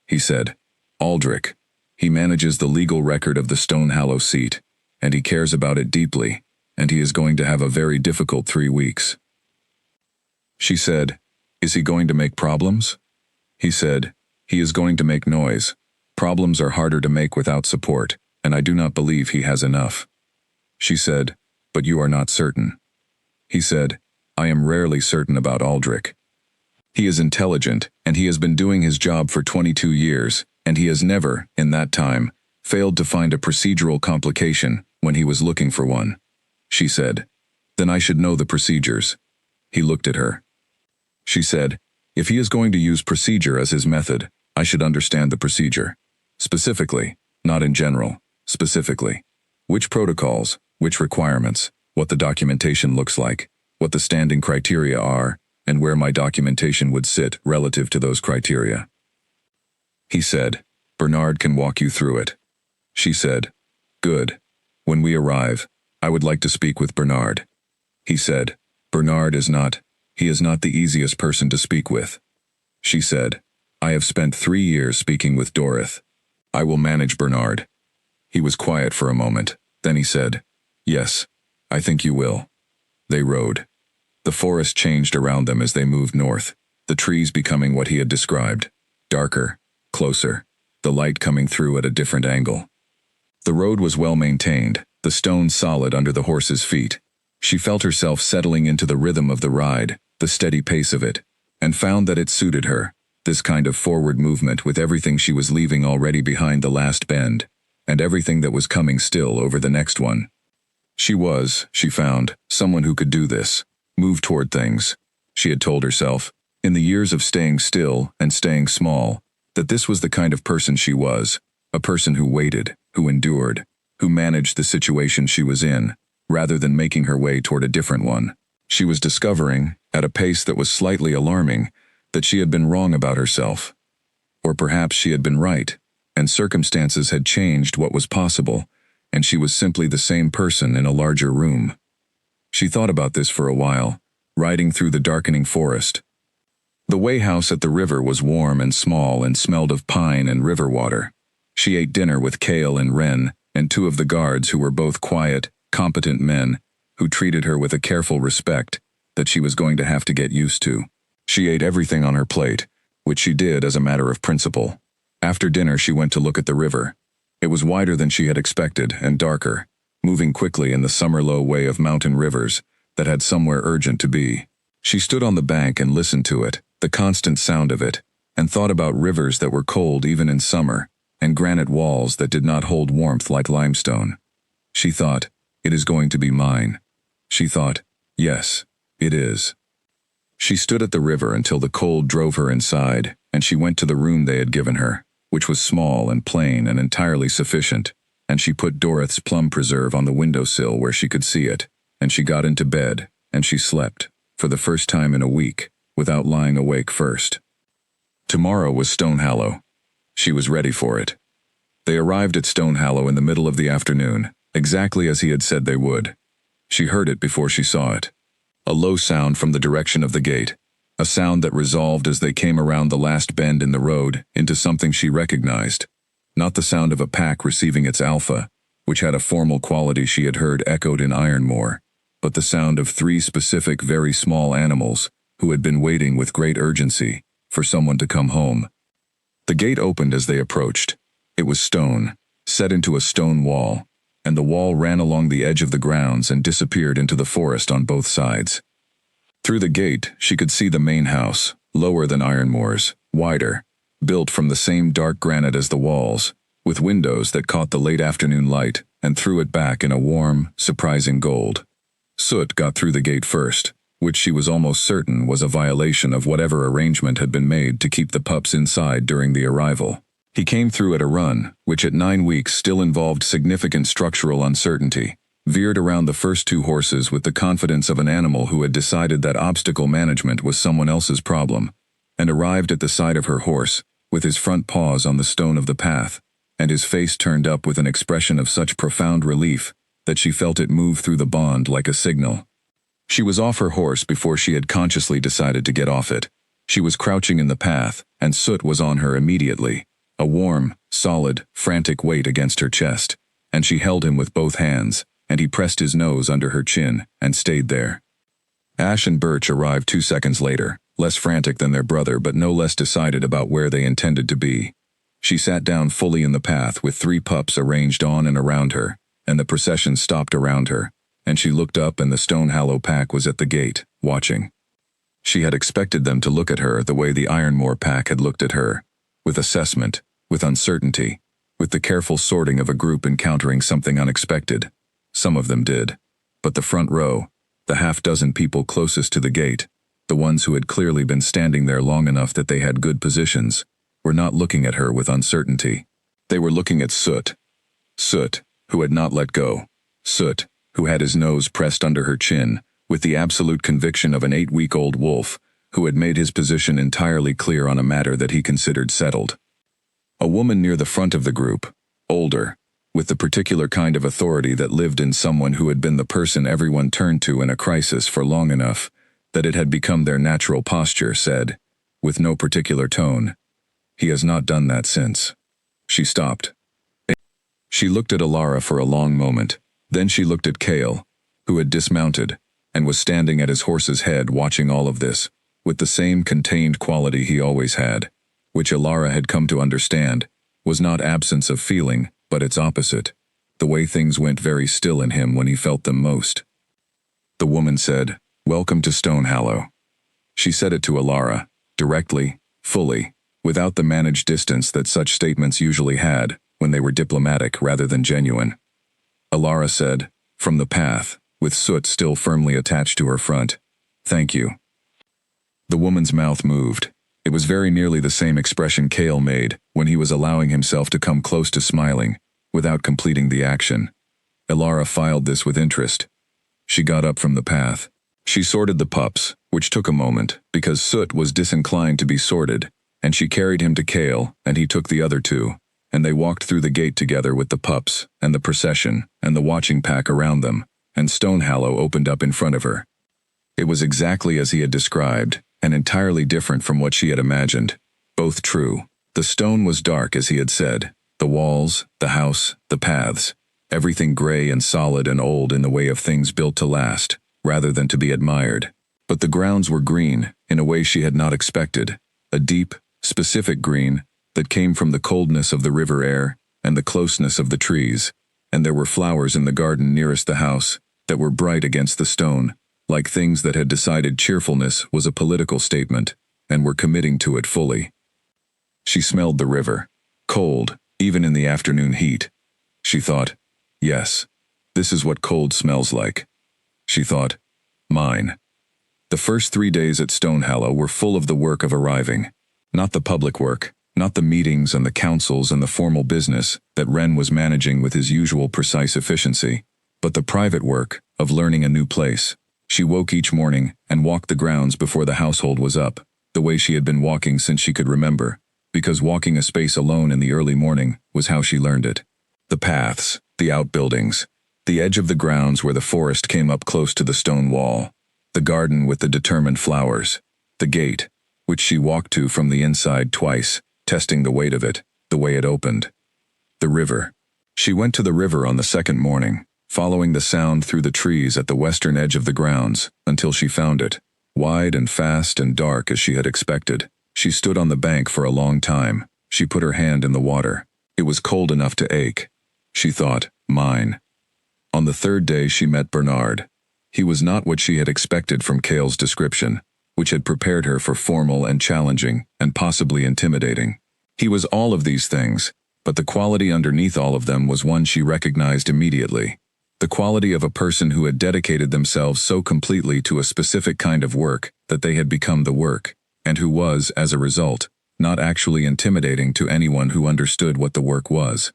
He said, "Aldrich. He manages the legal record of the Stonehallow seat, and he cares about it deeply, and he is going to have a very difficult 3 weeks." She said, "Is he going to make problems?" He said, "He is going to make noise. Problems are harder to make without support, and I do not believe he has enough." She said, "But you are not certain." He said, "I am rarely certain about Aldrich. He is intelligent, and he has been doing his job for 22 years, and he has never, in that time, failed to find a procedural complication when he was looking for one." She said, "Then I should know the procedures." He looked at her. She said, "If he is going to use procedure as his method, I should understand the procedure. Specifically, not in general, specifically. Which protocols, which requirements, what the documentation looks like, what the standing criteria are, and where my documentation would sit relative to those criteria." He said, "Bernard can walk you through it." She said, "Good. When we arrive, I would like to speak with Bernard." He said, "Bernard is not the easiest person to speak with." She said, "I have spent 3 years speaking with Dorith. I will manage Bernard." He was quiet for a moment. Then he said, "Yes, I think you will." They rode. The forest changed around them as they moved north, the trees becoming what he had described, darker, closer, the light coming through at a different angle. The road was well maintained, the stones solid under the horse's feet. She felt herself settling into the rhythm of the ride, the steady pace of it, and found that it suited her, this kind of forward movement with everything she was leaving already behind the last bend, and everything that was coming still over the next one. She found, someone who could do this, move toward things. She had told herself, in the years of staying still and staying small, that this was the kind of person she was, a person who waited, who endured, who managed the situation she was in, rather than making her way toward a different one. She was discovering, at a pace that was slightly alarming, that she had been wrong about herself. Or perhaps she had been right, and circumstances had changed what was possible, and she was simply the same person in a larger room. She thought about this for a while, riding through the darkening forest. The way house at the river was warm and small and smelled of pine and river water. She ate dinner with Kale and Wren, and 2 of the guards who were both quiet, competent men, who treated her with a careful respect that she was going to have to get used to. She ate everything on her plate, which she did as a matter of principle. After dinner she went to look at the river. It was wider than she had expected and darker, moving quickly in the summer-low way of mountain rivers that had somewhere urgent to be. She stood on the bank and listened to it, the constant sound of it, and thought about rivers that were cold even in summer, and granite walls that did not hold warmth like limestone. She thought, "It is going to be mine." She thought, "Yes, it is." She stood at the river until the cold drove her inside, and she went to the room they had given her, which was small and plain and entirely sufficient, and she put Dorith's plum preserve on the windowsill where she could see it, and she got into bed, and she slept, for the first time in a week, without lying awake first. Tomorrow was Stonehallow. She was ready for it. They arrived at Stonehallow in the middle of the afternoon, exactly as he had said they would. She heard it before she saw it. A low sound from the direction of the gate, a sound that resolved as they came around the last bend in the road into something she recognized. Not the sound of a pack receiving its alpha, which had a formal quality she had heard echoed in Ironmore, but the sound of 3 specific very small animals who had been waiting with great urgency for someone to come home. The gate opened as they approached. It was stone, set into a stone wall, and the wall ran along the edge of the grounds and disappeared into the forest on both sides. Through the gate, she could see the main house, lower than Ironmore's, wider, built from the same dark granite as the walls, with windows that caught the late afternoon light and threw it back in a warm, surprising gold. Soot got through the gate first, which she was almost certain was a violation of whatever arrangement had been made to keep the pups inside during the arrival. He came through at a run, which at 9 weeks still involved significant structural uncertainty, veered around the first 2 horses with the confidence of an animal who had decided that obstacle management was someone else's problem, and arrived at the side of her horse, with his front paws on the stone of the path, and his face turned up with an expression of such profound relief that she felt it move through the bond like a signal. She was off her horse before she had consciously decided to get off it. She was crouching in the path, and Soot was on her immediately, a warm, solid, frantic weight against her chest, and she held him with both hands, and he pressed his nose under her chin and stayed there. Ash and Birch arrived 2 seconds later, less frantic than their brother but no less decided about where they intended to be. She sat down fully in the path with 3 pups arranged on and around her, and the procession stopped around her, and she looked up and the Stone Hollow pack was at the gate, watching. She had expected them to look at her the way the Ironmore pack had looked at her, with assessment, with uncertainty, with the careful sorting of a group encountering something unexpected. Some of them did, but the front row, the half-dozen people closest to the gate, the ones who had clearly been standing there long enough that they had good positions, were not looking at her with uncertainty. They were looking at Soot. Soot, who had not let go. Soot, who had his nose pressed under her chin, with the absolute conviction of an 8-week-old wolf, who had made his position entirely clear on a matter that he considered settled. A woman near the front of the group, older, with the particular kind of authority that lived in someone who had been the person everyone turned to in a crisis for long enough that it had become their natural posture, said, with no particular tone, "He has not done that since." She stopped. She looked at Alara for a long moment. Then she looked at Kale, who had dismounted, and was standing at his horse's head watching all of this, with the same contained quality he always had, which Alara had come to understand, was not absence of feeling, but its opposite, the way things went very still in him when he felt them most. The woman said, "Welcome to Stone Hollow." She said it to Alara, directly, fully, without the managed distance that such statements usually had, when they were diplomatic rather than genuine. Alara said, from the path, with Soot still firmly attached to her front, "Thank you." The woman's mouth moved. It was very nearly the same expression Kale made when he was allowing himself to come close to smiling, without completing the action. Alara filed this with interest. She got up from the path. She sorted the pups, which took a moment, because Soot was disinclined to be sorted, and she carried him to Kale, and he took the other 2, and they walked through the gate together with the pups, and the procession, and the watching pack around them, and Stone Hollow opened up in front of her. It was exactly as he had described, and entirely different from what she had imagined. Both true. The stone was dark as he had said, the walls, the house, the paths, everything gray and solid and old in the way of things built to last, rather than to be admired. But the grounds were green, in a way she had not expected, a deep, specific green that came from the coldness of the river air and the closeness of the trees, and there were flowers in the garden nearest the house that were bright against the stone, like things that had decided cheerfulness was a political statement, and were committing to it fully. She smelled the river, cold, even in the afternoon heat. She thought, yes, this is what cold smells like. She thought, mine. The first 3 days at Stone Hollow were full of the work of arriving. Not the public work, not the meetings and the councils and the formal business that Wren was managing with his usual precise efficiency, but the private work of learning a new place. She woke each morning and walked the grounds before the household was up, the way she had been walking since she could remember, because walking a space alone in the early morning was how she learned it. The paths, the outbuildings, the edge of the grounds where the forest came up close to the stone wall, the garden with the determined flowers, the gate, which she walked to from the inside twice, testing the weight of it, the way it opened. The river. She went to the river on the second morning, following the sound through the trees at the western edge of the grounds, until she found it, wide and fast and dark as she had expected. She stood on the bank for a long time. She put her hand in the water. It was cold enough to ache. She thought, mine. On the third day she met Bernard. He was not what she had expected from Cale's description, which had prepared her for formal and challenging and possibly intimidating. He was all of these things, but the quality underneath all of them was one she recognized immediately. The quality of a person who had dedicated themselves so completely to a specific kind of work that they had become the work, and who was, as a result, not actually intimidating to anyone who understood what the work was.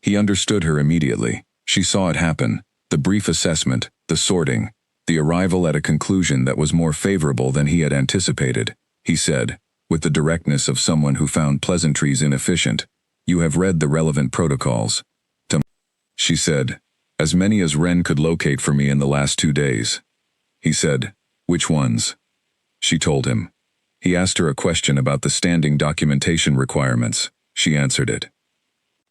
He understood her immediately. She saw it happen, the brief assessment, the sorting, the arrival at a conclusion that was more favorable than he had anticipated. He said, with the directness of someone who found pleasantries inefficient, "You have read the relevant protocols." She said, "As many as Wren could locate for me in the last 2 days." He said, "Which ones?" She told him. He asked her a question about the standing documentation requirements. She answered it.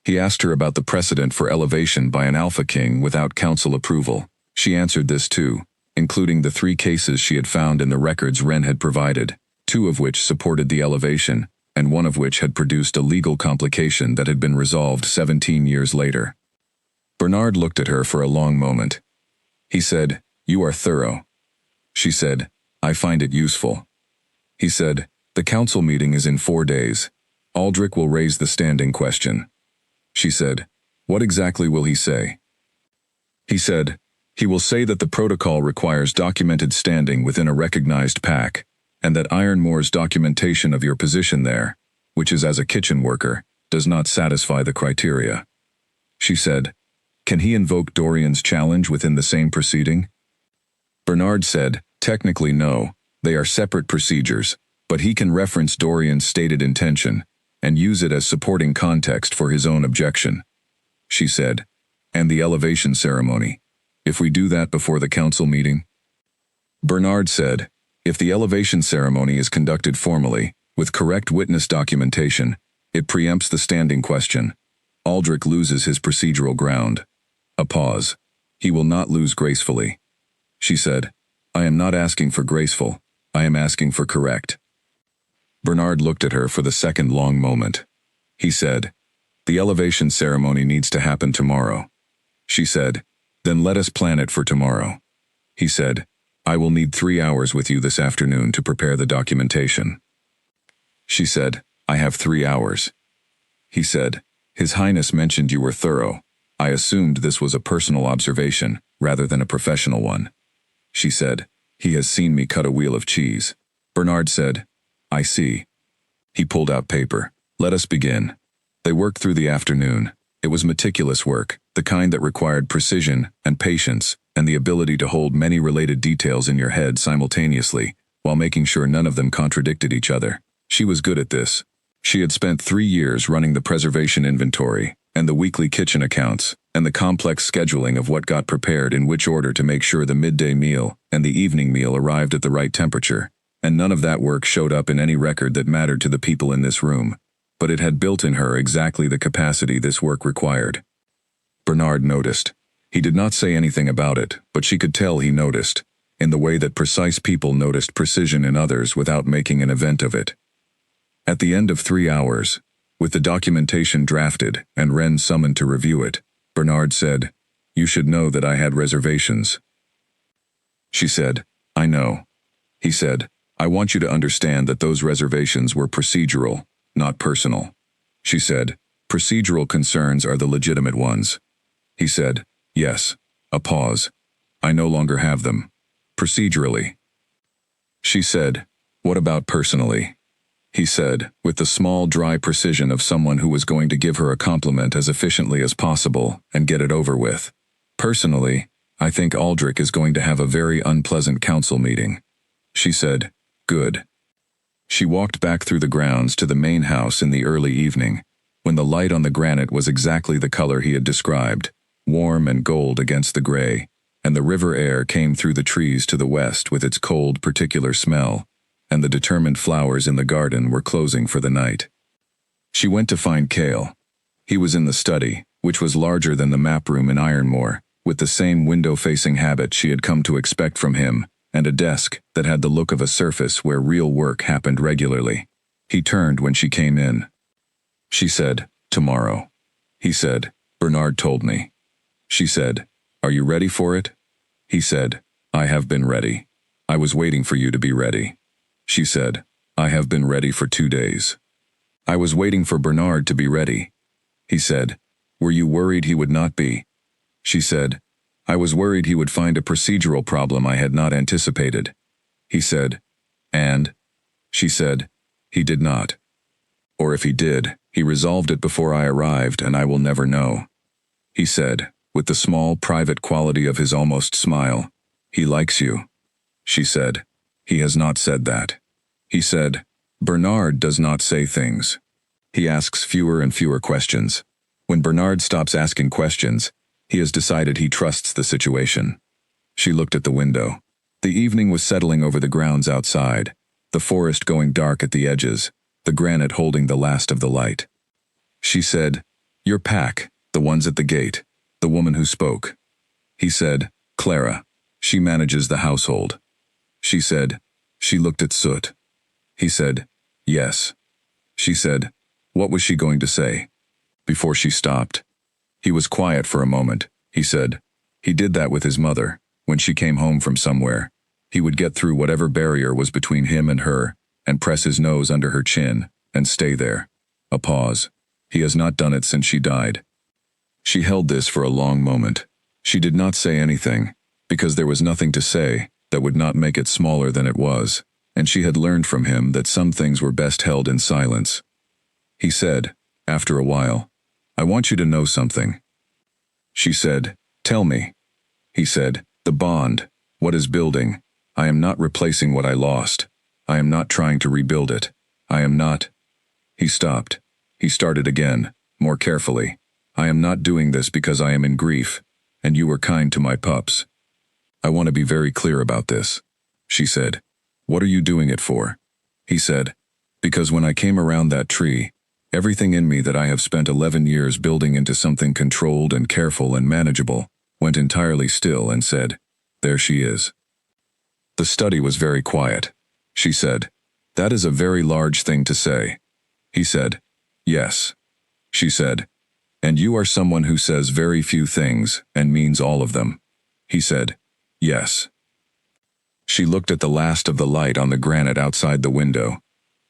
He asked her about the precedent for elevation by an Alpha King without council approval. She answered this too, including the 3 cases she had found in the records Wren had provided, 2 of which supported the elevation, and 1 of which had produced a legal complication that had been resolved 17 years later. Bernard looked at her for a long moment. He said, "You are thorough." She said, "I find it useful." He said, "The council meeting is in 4 days. Aldrich will raise the standing question." She said, "What exactly will he say?" He said, "He will say that the protocol requires documented standing within a recognized pack, and that Ironmore's documentation of your position there, which is as a kitchen worker, does not satisfy the criteria." She said, "Can he invoke Dorian's challenge within the same proceeding?" Bernard said, "Technically no, they are separate procedures, but he can reference Dorian's stated intention and use it as supporting context for his own objection." She said, "And the elevation ceremony, if we do that before the council meeting?" Bernard said, "If the elevation ceremony is conducted formally, with correct witness documentation, it preempts the standing question. Aldrich loses his procedural ground." A pause. "He will not lose gracefully." She said, "I am not asking for graceful, I am asking for correct." Bernard looked at her for the second long moment. He said, "The elevation ceremony needs to happen tomorrow." She said, "Then let us plan it for tomorrow." He said, "I will need 3 hours with you this afternoon to prepare the documentation." She said, "I have 3 hours." He said, "His Highness mentioned you were thorough. I assumed this was a personal observation, rather than a professional one." She said, "He has seen me cut a wheel of cheese." Bernard said, "I see." He pulled out paper. "Let us begin." They worked through the afternoon. It was meticulous work, the kind that required precision and patience and the ability to hold many related details in your head simultaneously, while making sure none of them contradicted each other. She was good at this. She had spent 3 years running the preservation inventory, and the weekly kitchen accounts, and the complex scheduling of what got prepared in which order to make sure the midday meal and the evening meal arrived at the right temperature. And none of that work showed up in any record that mattered to the people in this room, but it had built in her exactly the capacity this work required. Bernard noticed. He did not say anything about it, but she could tell he noticed, in the way that precise people noticed precision in others without making an event of it. At the end of 3 hours, with the documentation drafted and Wren summoned to review it, Bernard said, "You should know that I had reservations." She said, "I know." He said, "I want you to understand that those reservations were procedural, not personal." She said, "Procedural concerns are the legitimate ones." He said, "Yes." A pause. "I no longer have them. Procedurally." She said, "What about personally?" He said, with the small, dry precision of someone who was going to give her a compliment as efficiently as possible and get it over with. "Personally, I think Aldrich is going to have a very unpleasant council meeting." She said, "Good." She walked back through the grounds to the main house in the early evening, when the light on the granite was exactly the color he had described, warm and gold against the gray, and the river air came through the trees to the west with its cold, particular smell, and the determined flowers in the garden were closing for the night. She went to find Cale. He was in the study, which was larger than the map room in Ironmore, with the same window-facing habit she had come to expect from him, and a desk that had the look of a surface where real work happened regularly. He turned when she came in. She said, "Tomorrow." He said, "Bernard told me." She said, "Are you ready for it?" He said, "I have been ready. I was waiting for you to be ready." She said, "I have been ready for 2 days. I was waiting for Bernard to be ready." He said, "Were you worried he would not be?" She said, "I was worried he would find a procedural problem I had not anticipated." He said, "And?" She said, "He did not. Or if he did, he resolved it before I arrived, and I will never know." He said, with the small, private quality of his almost smile, "He likes you." She said, "He has not said that." He said, "Bernard does not say things. He asks fewer and fewer questions. When Bernard stops asking questions, he has decided he trusts the situation." She looked at the window. The evening was settling over the grounds outside, the forest going dark at the edges, the granite holding the last of the light. She said, "Your pack, the ones at the gate, the woman who spoke." He said, "Clara. She manages the household." She said, "She looked at Soot." He said, "Yes." She said, "What was she going to say?" Before she stopped. He was quiet for a moment. He said, "He did that with his mother. When she came home from somewhere, he would get through whatever barrier was between him and her, and press his nose under her chin, and stay there." A pause. "He has not done it since she died." She held this for a long moment. She did not say anything, because there was nothing to say that would not make it smaller than it was, and she had learned from him that some things were best held in silence. He said, after a while, "I want you to know something." She said, "Tell me." He said, "The bond, what is building. I am not replacing what I lost. I am not trying to rebuild it. I am not." He stopped. He started again, more carefully. "I am not doing this because I am in grief, and you were kind to my pups. I want to be very clear about this." She said, "What are you doing it for?" He said, "Because when I came around that tree, everything in me that I have spent 11 years building into something controlled and careful and manageable went entirely still and said, 'There she is.'" The study was very quiet. She said, "That is a very large thing to say." He said, "Yes." She said, "And you are someone who says very few things and means all of them." He said, "Yes." She looked at the last of the light on the granite outside the window.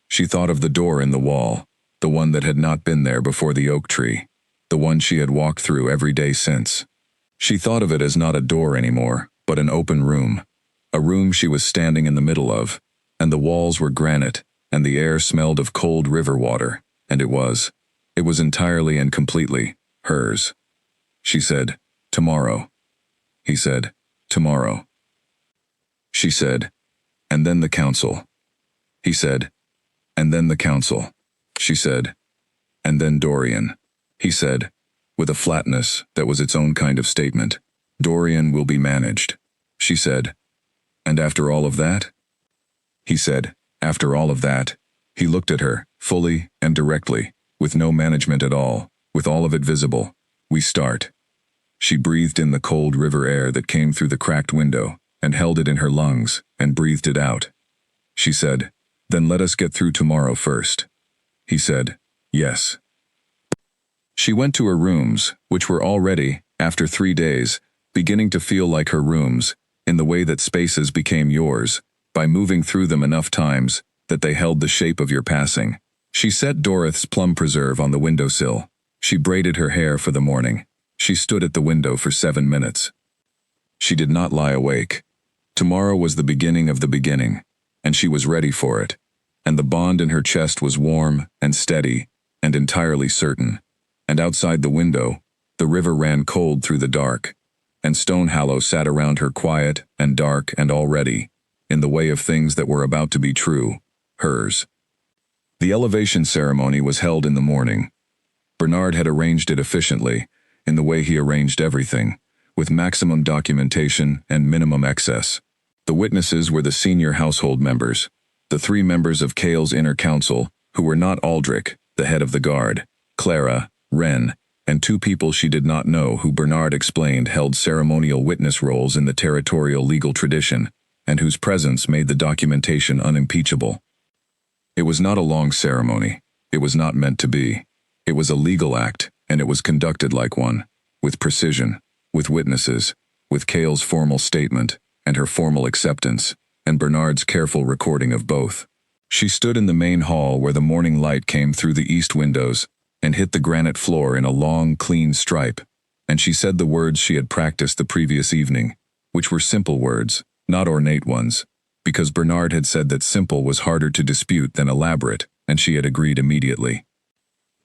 She thought of the door in the wall, the one that had not been there before the oak tree, the one she had walked through every day since. She thought of it as not a door anymore, but an open room, a room she was standing in the middle of, and the walls were granite, and the air smelled of cold river water, and it was entirely and completely hers. She said, "Tomorrow." He said, "Tomorrow." She said, "And then the council." He said, "And then the council." She said, "And then Dorian." He said, with a flatness that was its own kind of statement, "Dorian will be managed." She said, "And after all of that?" He said, "After all of that." He looked at her, fully and directly, with no management at all, with all of it visible. "We start." She breathed in the cold river air that came through the cracked window, and held it in her lungs, and breathed it out. She said, "Then let us get through tomorrow first." He said, "Yes." She went to her rooms, which were already, after 3 days, beginning to feel like her rooms, in the way that spaces became yours, by moving through them enough times that they held the shape of your passing. She set Dorothy's plum preserve on the windowsill. She braided her hair for the morning. She stood at the window for 7 minutes. She did not lie awake. Tomorrow was the beginning of the beginning, and she was ready for it, and the bond in her chest was warm and steady and entirely certain. And outside the window, the river ran cold through the dark, and Stonehallow sat around her quiet and dark and already, in the way of things that were about to be true, hers. The elevation ceremony was held in the morning. Bernard had arranged it efficiently, in the way he arranged everything, with maximum documentation and minimum excess. The witnesses were the senior household members, the 3 members of Kale's inner council, who were not Aldrich, the head of the guard, Clara, Wren, and 2 people she did not know who Bernard explained held ceremonial witness roles in the territorial legal tradition, and whose presence made the documentation unimpeachable. It was not a long ceremony. It was not meant to be. It was a legal act, and it was conducted like one, with precision, with witnesses, with Kale's formal statement, and her formal acceptance, and Bernard's careful recording of both. She stood in the main hall where the morning light came through the east windows and hit the granite floor in a long, clean stripe, and she said the words she had practiced the previous evening, which were simple words, not ornate ones, because Bernard had said that simple was harder to dispute than elaborate, and she had agreed immediately.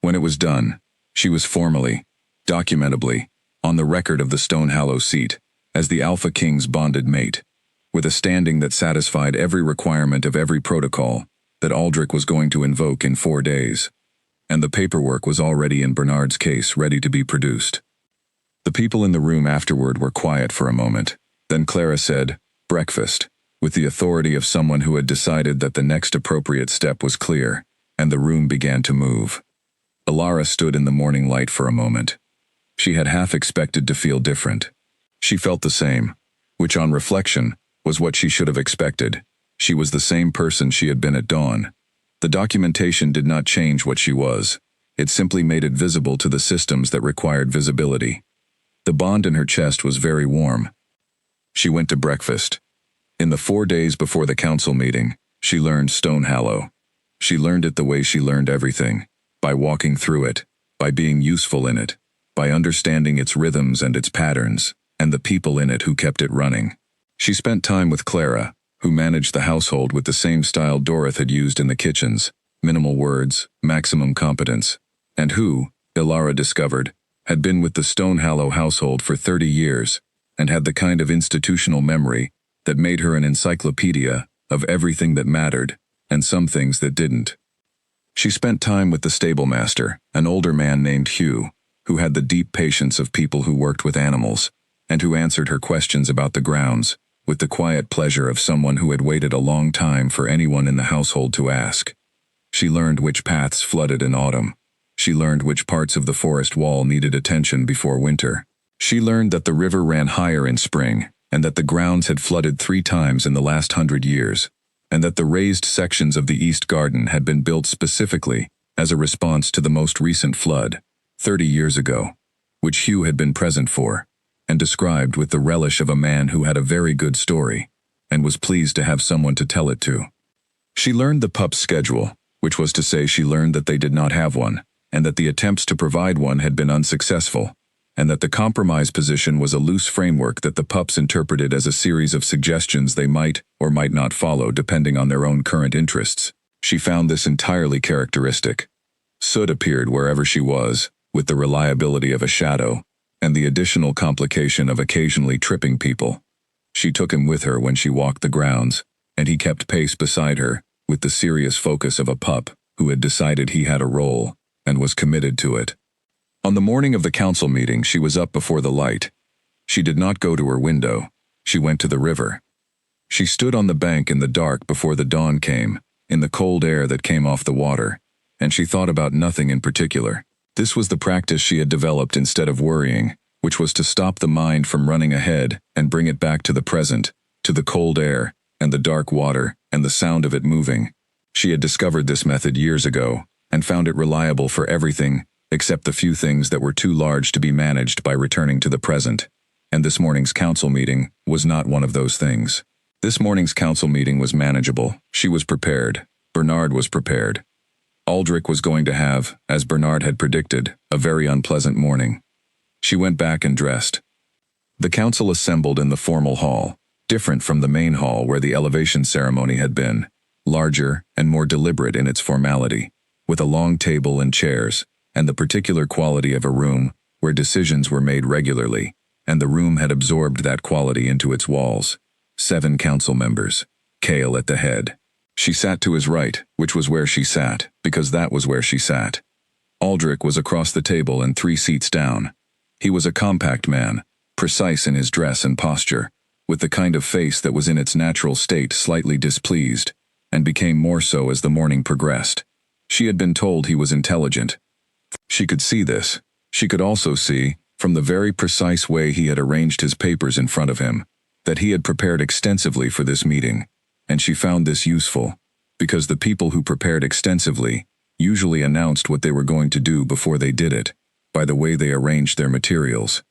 When it was done, she was formally, documentably, on the record of the Stonehallow seat, as the Alpha King's bonded mate, with a standing that satisfied every requirement of every protocol that Aldrich was going to invoke in 4 days, and the paperwork was already in Bernard's case ready to be produced. The people in the room afterward were quiet for a moment. Then Clara said, "Breakfast," with the authority of someone who had decided that the next appropriate step was clear, and the room began to move. Alara stood in the morning light for a moment. She had half expected to feel different. She felt the same, which on reflection was what she should have expected. She was the same person she had been at dawn. The documentation did not change what she was. It simply made it visible to the systems that required visibility. The bond in her chest was very warm. She went to breakfast. In the 4 days before the council meeting, she learned Stonehallow. She learned it the way she learned everything, by walking through it, by being useful in it, by understanding its rhythms and its patterns, and the people in it who kept it running. She spent time with Clara, who managed the household with the same style Dorothy had used in the kitchens, minimal words, maximum competence, and who, Ilara discovered, had been with the Stonehallow household for 30 years, and had the kind of institutional memory that made her an encyclopedia of everything that mattered, and some things that didn't. She spent time with the stablemaster, an older man named Hugh, who had the deep patience of people who worked with animals, and who answered her questions about the grounds, with the quiet pleasure of someone who had waited a long time for anyone in the household to ask. She learned which paths flooded in autumn. She learned which parts of the forest wall needed attention before winter. She learned that the river ran higher in spring, and that the grounds had flooded 3 times in the last 100 years, and that the raised sections of the East Garden had been built specifically as a response to the most recent flood, 30 years ago, which Hugh had been present for, and described with the relish of a man who had a very good story, and was pleased to have someone to tell it to. She learned the Pups' schedule, which was to say she learned that they did not have one, and that the attempts to provide one had been unsuccessful, and that the compromise position was a loose framework that the Pups interpreted as a series of suggestions they might or might not follow depending on their own current interests. She found this entirely characteristic. Soot appeared wherever she was, with the reliability of a shadow, and the additional complication of occasionally tripping people. She took him with her when she walked the grounds, and he kept pace beside her, with the serious focus of a pup who had decided he had a role, and was committed to it. On the morning of the council meeting, she was up before the light. She did not go to her window. She went to the river. She stood on the bank in the dark before the dawn came, in the cold air that came off the water, and she thought about nothing in particular. This was the practice she had developed instead of worrying, which was to stop the mind from running ahead and bring it back to the present, to the cold air, and the dark water, and the sound of it moving. She had discovered this method years ago, and found it reliable for everything except the few things that were too large to be managed by returning to the present. And this morning's council meeting was not one of those things. This morning's council meeting was manageable. She was prepared. Bernard was prepared. Aldrich was going to have, as Bernard had predicted, a very unpleasant morning. She went back and dressed. The council assembled in the formal hall, different from the main hall where the elevation ceremony had been, larger and more deliberate in its formality, with a long table and chairs, and the particular quality of a room where decisions were made regularly, and the room had absorbed that quality into its walls. 7 council members, Cale at the head. She sat to his right, which was where she sat, because that was where she sat. Aldrich was across the table and 3 seats down. He was a compact man, precise in his dress and posture, with the kind of face that was in its natural state slightly displeased, and became more so as the morning progressed. She had been told he was intelligent. She could see this. She could also see, from the very precise way he had arranged his papers in front of him, that he had prepared extensively for this meeting, and she found this useful, because the people who prepared extensively usually announced what they were going to do before they did it, by the way they arranged their materials.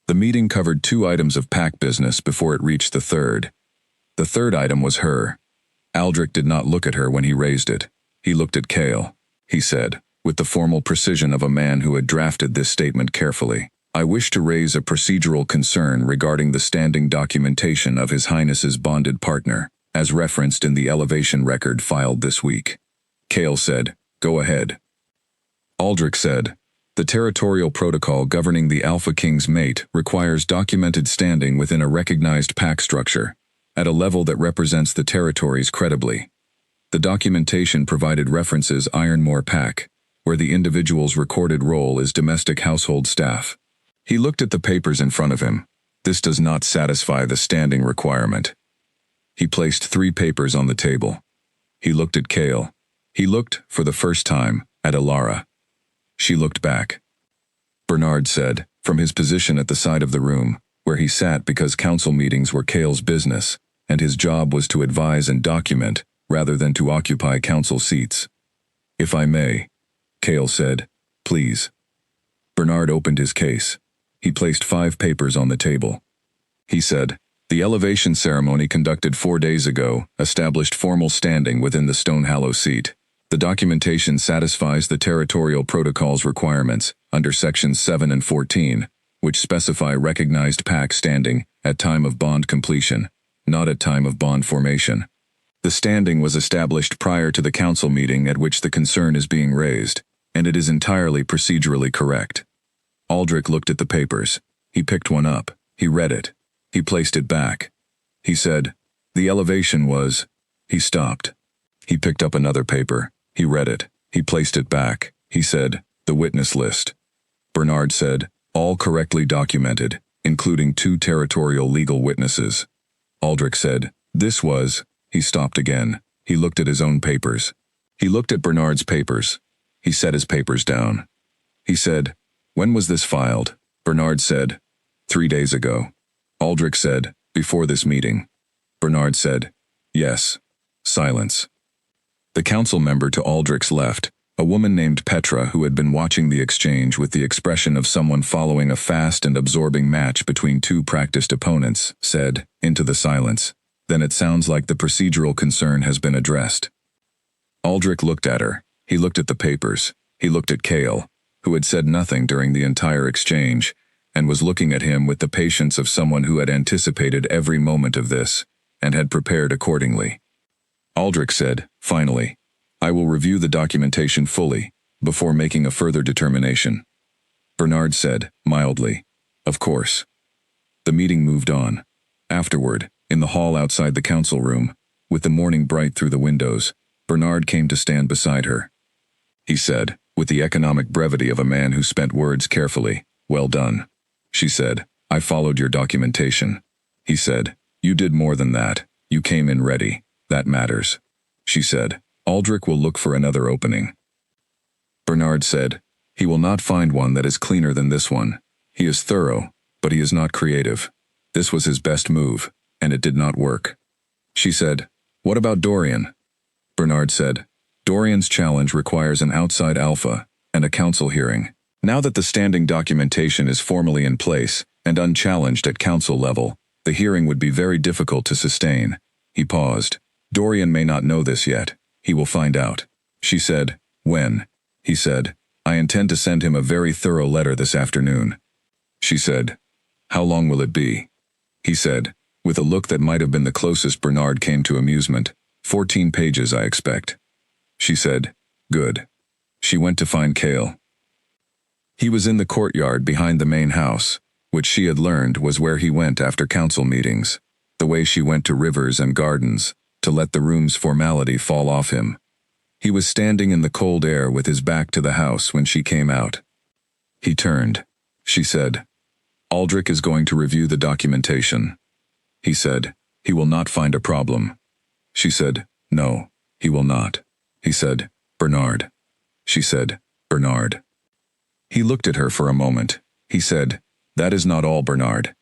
The meeting covered 2 items of pack business before it reached the third. The third item was her. Aldrich did not look at her when he raised it. He looked at Cale. He said, with the formal precision of a man who had drafted this statement carefully, "I wish to raise a procedural concern regarding the standing documentation of His Highness's bonded partner, as referenced in the elevation record filed this week." Cale said, "Go ahead." Aldrich said, "The territorial protocol governing the Alpha King's mate requires documented standing within a recognized pack structure, at a level that represents the territories credibly. The documentation provided references Ironmore Pack, where the individual's recorded role is domestic household staff." He looked at the papers in front of him. This does not satisfy the standing requirement. He placed 3 papers on the table. He looked at Cale. He looked, for the first time, at Alara. She looked back. Bernard said, from his position at the side of the room, where he sat because council meetings were Cale's business, and his job was to advise and document, rather than to occupy council seats. "If I may," Cale said, "please." Bernard opened his case. He placed 5 papers on the table. He said, "The elevation ceremony conducted 4 days ago established formal standing within the Stonehallow seat. The documentation satisfies the territorial protocol's requirements under sections 7 and 14, which specify recognized pack standing at time of bond completion, not at time of bond formation. The standing was established prior to the council meeting at which the concern is being raised, and it is entirely procedurally correct." Aldrich looked at the papers. He picked one up. He read it. He placed it back. He said, "The elevation was..." He stopped. He picked up another paper. He read it. He placed it back. He said, "The witness list." Bernard said, "All correctly documented, including 2 territorial legal witnesses." Aldrich said, "This was..." He stopped again. He looked at his own papers. He looked at Bernard's papers. He set his papers down. He said, "When was this filed?" Bernard said, 3 days ago. Aldrich said, "Before this meeting." Bernard said, "Yes." Silence. The council member to Aldrich's left, a woman named Petra who had been watching the exchange with the expression of someone following a fast and absorbing match between 2 practiced opponents, said, into the silence, "Then it sounds like the procedural concern has been addressed." Aldrich looked at her. He looked at the papers. He looked at Cale, who had said nothing during the entire exchange, and was looking at him with the patience of someone who had anticipated every moment of this, and had prepared accordingly. Aldrich said, finally, "I will review the documentation fully, before making a further determination." Bernard said, mildly, "Of course." The meeting moved on. Afterward, in the hall outside the council room, with the morning bright through the windows, Bernard came to stand beside her. He said, with the economic brevity of a man who spent words carefully, "Well done." She said, "I followed your documentation." He said, "You did more than that. You came in ready. That matters." She said, "Aldrich will look for another opening." Bernard said, "He will not find one that is cleaner than this one. He is thorough, but he is not creative. This was his best move, and it did not work." She said, "What about Dorian?" Bernard said, "Dorian's challenge requires an outside alpha and a council hearing. Now that the standing documentation is formally in place and unchallenged at council level, the hearing would be very difficult to sustain." He paused. "Dorian may not know this yet. He will find out." She said, "When?" He said, "I intend to send him a very thorough letter this afternoon." She said, "How long will it be?" He said, with a look that might have been the closest Bernard came to amusement, 14 pages, I expect." She said, "Good." She went to find Cale. He was in the courtyard behind the main house, which she had learned was where he went after council meetings, the way she went to rivers and gardens, to let the room's formality fall off him. He was standing in the cold air with his back to the house when she came out. He turned. She said, "Aldrich is going to review the documentation." He said, "He will not find a problem." She said, "No, he will not." He said, "Bernard." She said, "Bernard." He looked at her for a moment. He said, "That is not all, Bernard."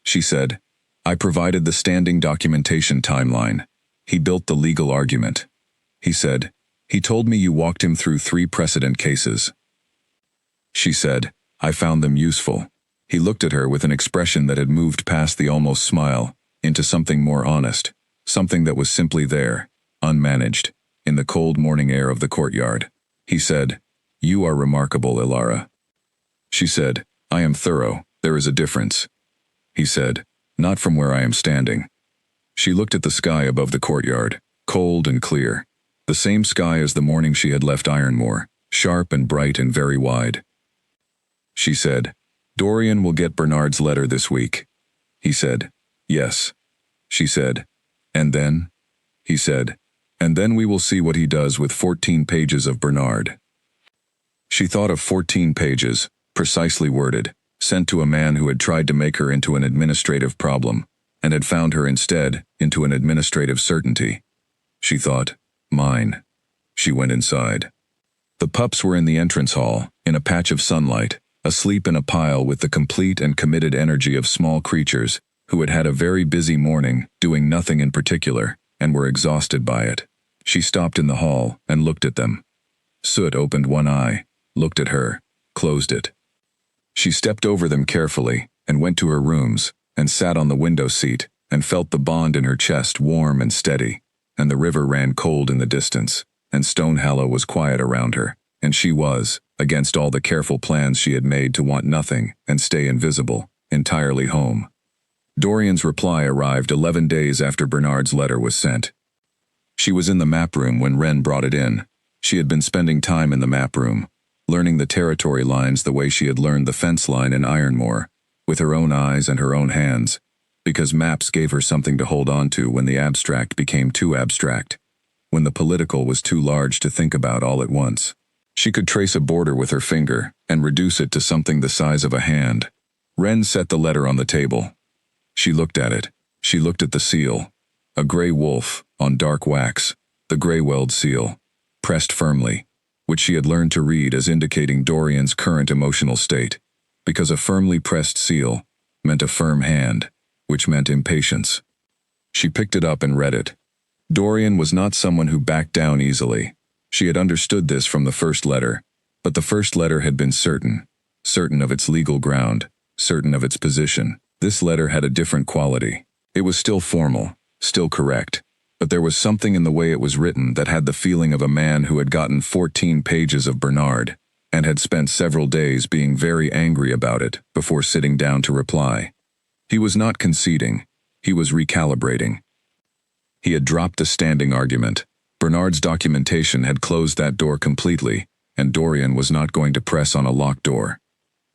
She said, I provided the standing documentation timeline. He built the legal argument. He said, he told me you walked him through 3 precedent cases. She said, I found them useful. He looked at her with an expression that had moved past the almost smile, into something more honest, something that was simply there, unmanaged, in the cold morning air of the courtyard. He said, you are remarkable, Ilara. She said, I am thorough, there is a difference. He said, not from where I am standing. She looked at the sky above the courtyard, cold and clear. The same sky as the morning she had left Ironmore, sharp and bright and very wide. She said, Dorian will get Bernard's letter this week. He said, yes. She said, and then? He said, and then we will see what he does with 14 pages of Bernard. She thought of 14 pages, precisely worded, sent to a man who had tried to make her into an administrative problem, and had found her instead into an administrative certainty. She thought, mine. She went inside. The pups were in the entrance hall, in a patch of sunlight, asleep in a pile with the complete and committed energy of small creatures who had had a very busy morning, doing nothing in particular, and were exhausted by it. She stopped in the hall and looked at them. Soot opened one eye, looked at her, closed it. She stepped over them carefully and went to her rooms and sat on the window seat and felt the bond in her chest warm and steady, and the river ran cold in the distance, and Stone Hollow was quiet around her, and she was, against all the careful plans she had made to want nothing and stay invisible, entirely home. Dorian's reply arrived 11 days after Bernard's letter was sent. She was in the map room when Wren brought it in. She had been spending time in the map room, learning the territory lines the way she had learned the fence line in Ironmore, with her own eyes and her own hands, because maps gave her something to hold on to when the abstract became too abstract, when the political was too large to think about all at once. She could trace a border with her finger and reduce it to something the size of a hand. Wren set the letter on the table. She looked at it. She looked at the seal. A gray wolf, on dark wax, the Greyweld seal, pressed firmly, which she had learned to read as indicating Dorian's current emotional state, because a firmly pressed seal meant a firm hand, which meant impatience. She picked it up and read it. Dorian was not someone who backed down easily. She had understood this from the first letter, but the first letter had been certain of its legal ground, certain of its position. This letter had a different quality. It was still formal, still correct, but there was something in the way it was written that had the feeling of a man who had gotten 14 pages of Bernard, and had spent several days being very angry about it before sitting down to reply. He was not conceding, he was recalibrating. He had dropped the standing argument. Bernard's documentation had closed that door completely, and Dorian was not going to press on a locked door.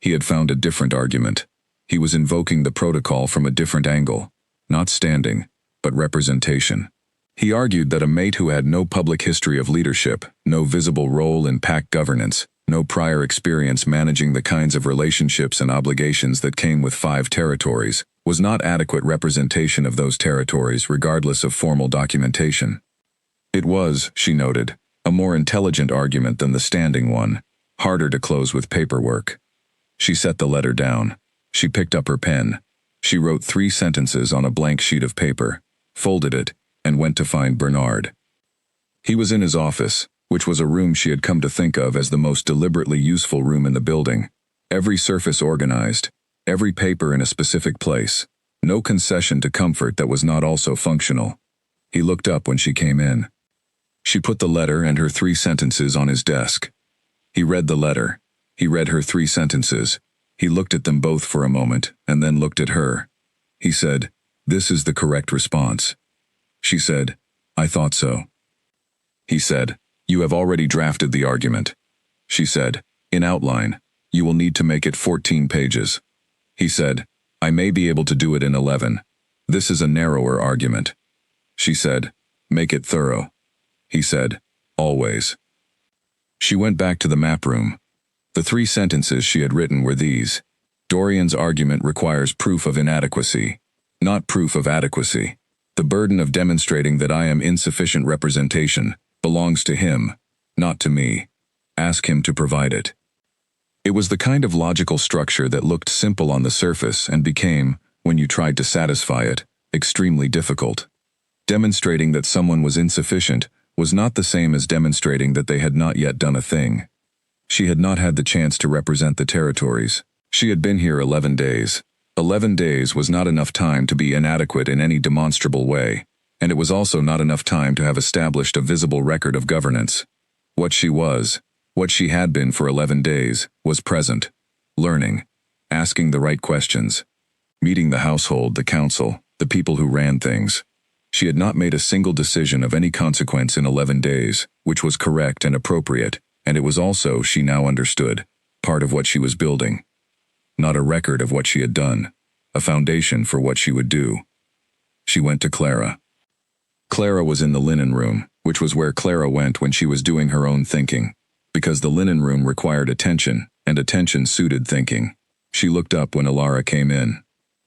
He had found a different argument. He was invoking the protocol from a different angle, not standing, but representation. He argued that a mate who had no public history of leadership, no visible role in pack governance, no prior experience managing the kinds of relationships and obligations that came with 5 territories, was not adequate representation of those territories regardless of formal documentation. It was, she noted, a more intelligent argument than the standing one, harder to close with paperwork. She set the letter down. She picked up her pen. She wrote 3 sentences on a blank sheet of paper, folded it, and went to find Bernard. He was in his office, which was a room she had come to think of as the most deliberately useful room in the building. Every surface organized, every paper in a specific place, no concession to comfort that was not also functional. He looked up when she came in. She put the letter and her 3 sentences on his desk. He read the letter. He read her 3 sentences. He looked at them both for a moment, and then looked at her. He said, "This is the correct response." She said, "I thought so." He said, "You have already drafted the argument." She said, "In outline. You will need to make it 14 pages." He said, "I may be able to do it in 11. This is a narrower argument." She said, "Make it thorough." He said, "Always." She went back to the map room. The 3 sentences she had written were these: Dorian's argument requires proof of inadequacy, not proof of adequacy. The burden of demonstrating that I am insufficient representation belongs to him, not to me. Ask him to provide it. It was the kind of logical structure that looked simple on the surface and became, when you tried to satisfy it, extremely difficult. Demonstrating that someone was insufficient was not the same as demonstrating that they had not yet done a thing. She had not had the chance to represent the territories. She had been here 11 days. 11 days was not enough time to be inadequate in any demonstrable way, and it was also not enough time to have established a visible record of governance. What she had been for 11 days, was present, learning, asking the right questions, meeting the household, the council, the people who ran things. She had not made a single decision of any consequence in 11 days, which was correct and appropriate, and it was also, she now understood, part of what she was building. Not a record of what she had done, a foundation for what she would do. She went to Clara. Clara was in the linen room, which was where Clara went when she was doing her own thinking, because the linen room required attention, and attention suited thinking. She looked up when Alara came in.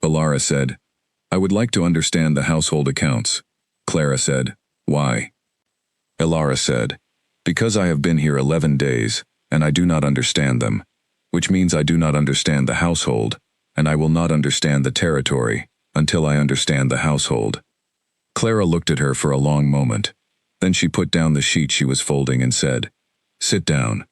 Alara said, "I would like to understand the household accounts." Clara said, "Why?" Alara said, "Because I have been here 11 days, and I do not understand them, which means I do not understand the household, and I will not understand the territory, until I understand the household." Clara looked at her for a long moment. Then she put down the sheet she was folding and said, "Sit down."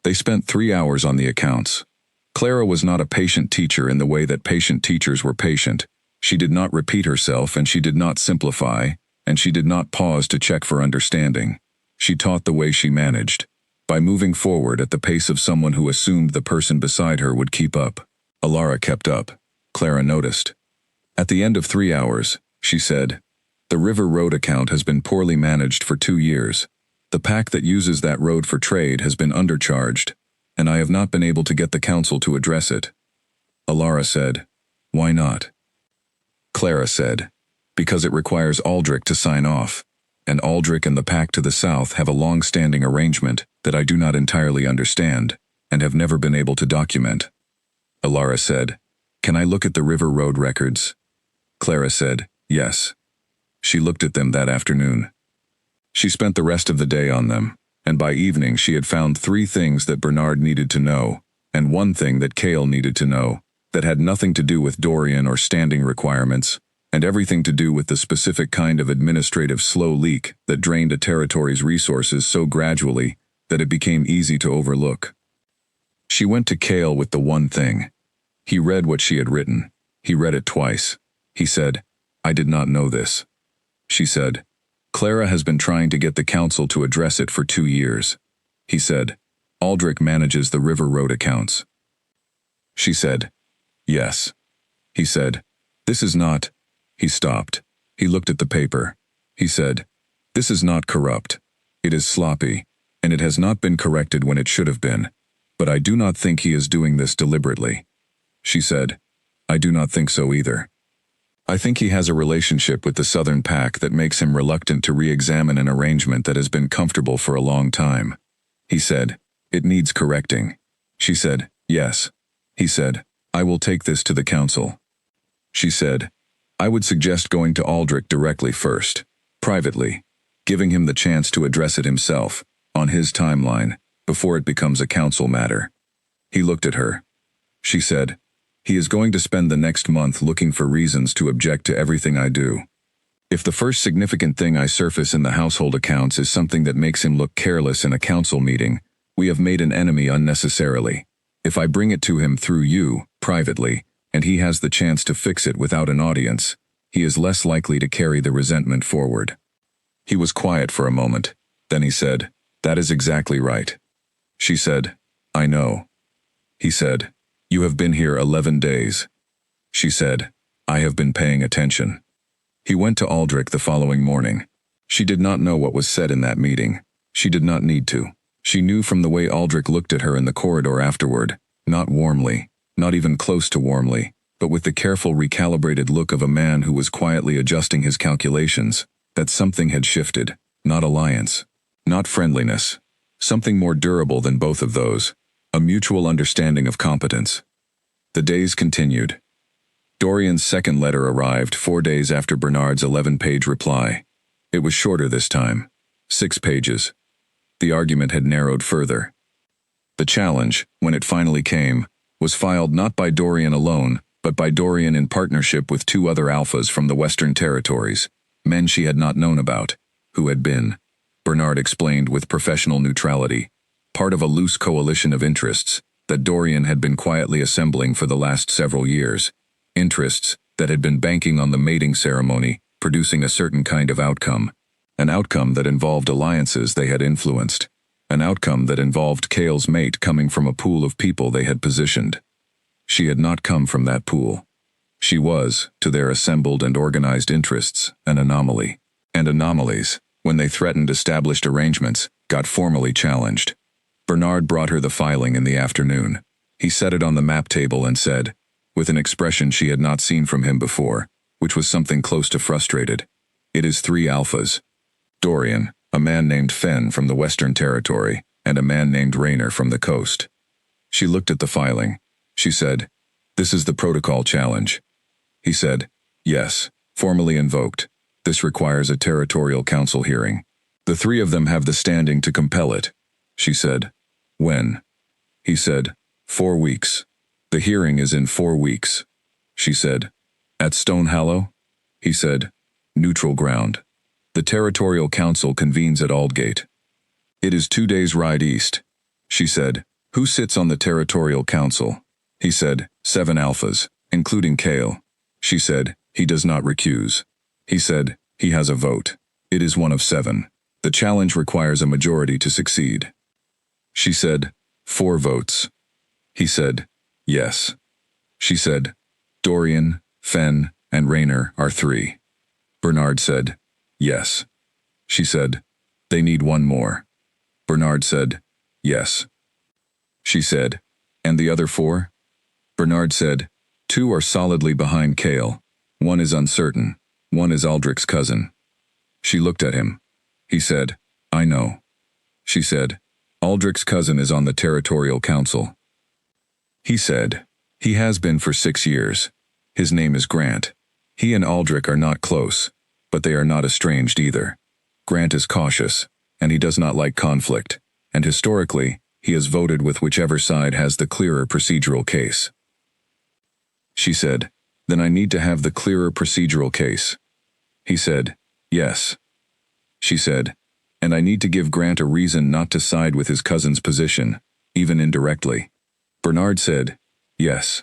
They spent 3 hours on the accounts. Clara was not a patient teacher in the way that patient teachers were patient. She did not repeat herself, and she did not simplify, and she did not pause to check for understanding. She taught the way she managed, by moving forward at the pace of someone who assumed the person beside her would keep up. Alara kept up. Clara noticed. At the end of 3 hours, she said, "The River Road account has been poorly managed for 2 years. The pack that uses that road for trade has been undercharged, and I have not been able to get the council to address it." Alara said, "Why not?" Clara said, "Because it requires Aldrich to sign off, and Aldrich and the pack to the south have a long-standing arrangement that I do not entirely understand, and have never been able to document." Alara said, "Can I look at the River Road records?" Clara said, "Yes." She looked at them that afternoon. She spent the rest of the day on them, and by evening she had found 3 things that Bernard needed to know, and 1 thing that Cale needed to know, that had nothing to do with Dorian or standing requirements, and everything to do with the specific kind of administrative slow leak that drained a territory's resources so gradually that it became easy to overlook. She went to Cale with the 1 thing. He read what she had written. He read it twice. He said, "I did not know this." She said, "Clara has been trying to get the council to address it for 2 years." He said, "Aldrich manages the River Road accounts." She said, "Yes." He said, "This is not—" He stopped. He looked at the paper. He said, "This is not corrupt. It is sloppy, and it has not been corrected when it should have been. But I do not think he is doing this deliberately." She said, "I do not think so either. I think he has a relationship with the Southern Pack that makes him reluctant to re-examine an arrangement that has been comfortable for a long time." He said, "It needs correcting." She said, "Yes." He said, "I will take this to the council." She said, "I would suggest going to Aldrich directly first, privately, giving him the chance to address it himself, on his timeline, before it becomes a council matter." He looked at her. She said, "He is going to spend the next month looking for reasons to object to everything I do. If the first significant thing I surface in the household accounts is something that makes him look careless in a council meeting, we have made an enemy unnecessarily. If I bring it to him through you, privately, and he has the chance to fix it without an audience, he is less likely to carry the resentment forward." He was quiet for a moment. Then he said, "That is exactly right." She said, "I know." He said, "You have been here 11 days. She said, "I have been paying attention." He went to Aldrich the following morning. She did not know what was said in that meeting. She did not need to. She knew from the way Aldrich looked at her in the corridor afterward, not warmly, not even close to warmly, but with the careful recalibrated look of a man who was quietly adjusting his calculations, that something had shifted, not alliance, not friendliness, something more durable than both of those, a mutual understanding of competence. The days continued. Dorian's second letter arrived 4 days after Bernard's 11-page reply. It was shorter this time, 6 pages. The argument had narrowed further. The challenge, when it finally came, was filed not by Dorian alone, but by Dorian in partnership with two other alphas from the Western Territories, men she had not known about, who had been, Bernard explained with professional neutrality, part of a loose coalition of interests that Dorian had been quietly assembling for the last several years, interests that had been banking on the mating ceremony producing a certain kind of outcome, an outcome that involved alliances they had influenced, an outcome that involved Kale's mate coming from a pool of people they had positioned. She had not come from that pool. She was, to their assembled and organized interests, an anomaly. And anomalies, when they threatened established arrangements, got formally challenged. Bernard brought her the filing in the afternoon. He set it on the map table and said, with an expression she had not seen from him before, which was something close to frustrated, "It is 3 alphas. Dorian, a man named Fenn from the Western Territory, and a man named Rayner from the coast." She looked at the filing. She said, "This is the protocol challenge." He said, "Yes, formally invoked. This requires a territorial council hearing. The 3 of them have the standing to compel it." She said, "When?" He said, 4 weeks. "The hearing is in 4 weeks." She said, "At Stone Hollow?" He said, "Neutral ground. The territorial council convenes at Aldgate. It is 2 days' ride east." She said, "Who sits on the territorial council?" He said, 7 alphas, including Kale. She said, "He does not recuse." He said, "He has a vote. It is one of 7. The challenge requires a majority to succeed." She said, 4 votes. He said, "Yes." She said, "Dorian, Fenn, and Rayner are 3. Bernard said, "Yes." She said, "They need 1 more." Bernard said, "Yes." She said, "And the other 4? Bernard said, 2 are solidly behind Kale. 1 is uncertain. 1 is Aldrich's cousin." She looked at him. He said, "I know." She said, "Aldrich's cousin is on the territorial council." He said, "He has been for 6 years. His name is Grant. He and Aldrich are not close, but they are not estranged either. Grant is cautious, and he does not like conflict, and historically, he has voted with whichever side has the clearer procedural case." She said, "Then I need to have the clearer procedural case." He said, "Yes." She said, "And I need to give Grant a reason not to side with his cousin's position, even indirectly." Bernard said, "Yes."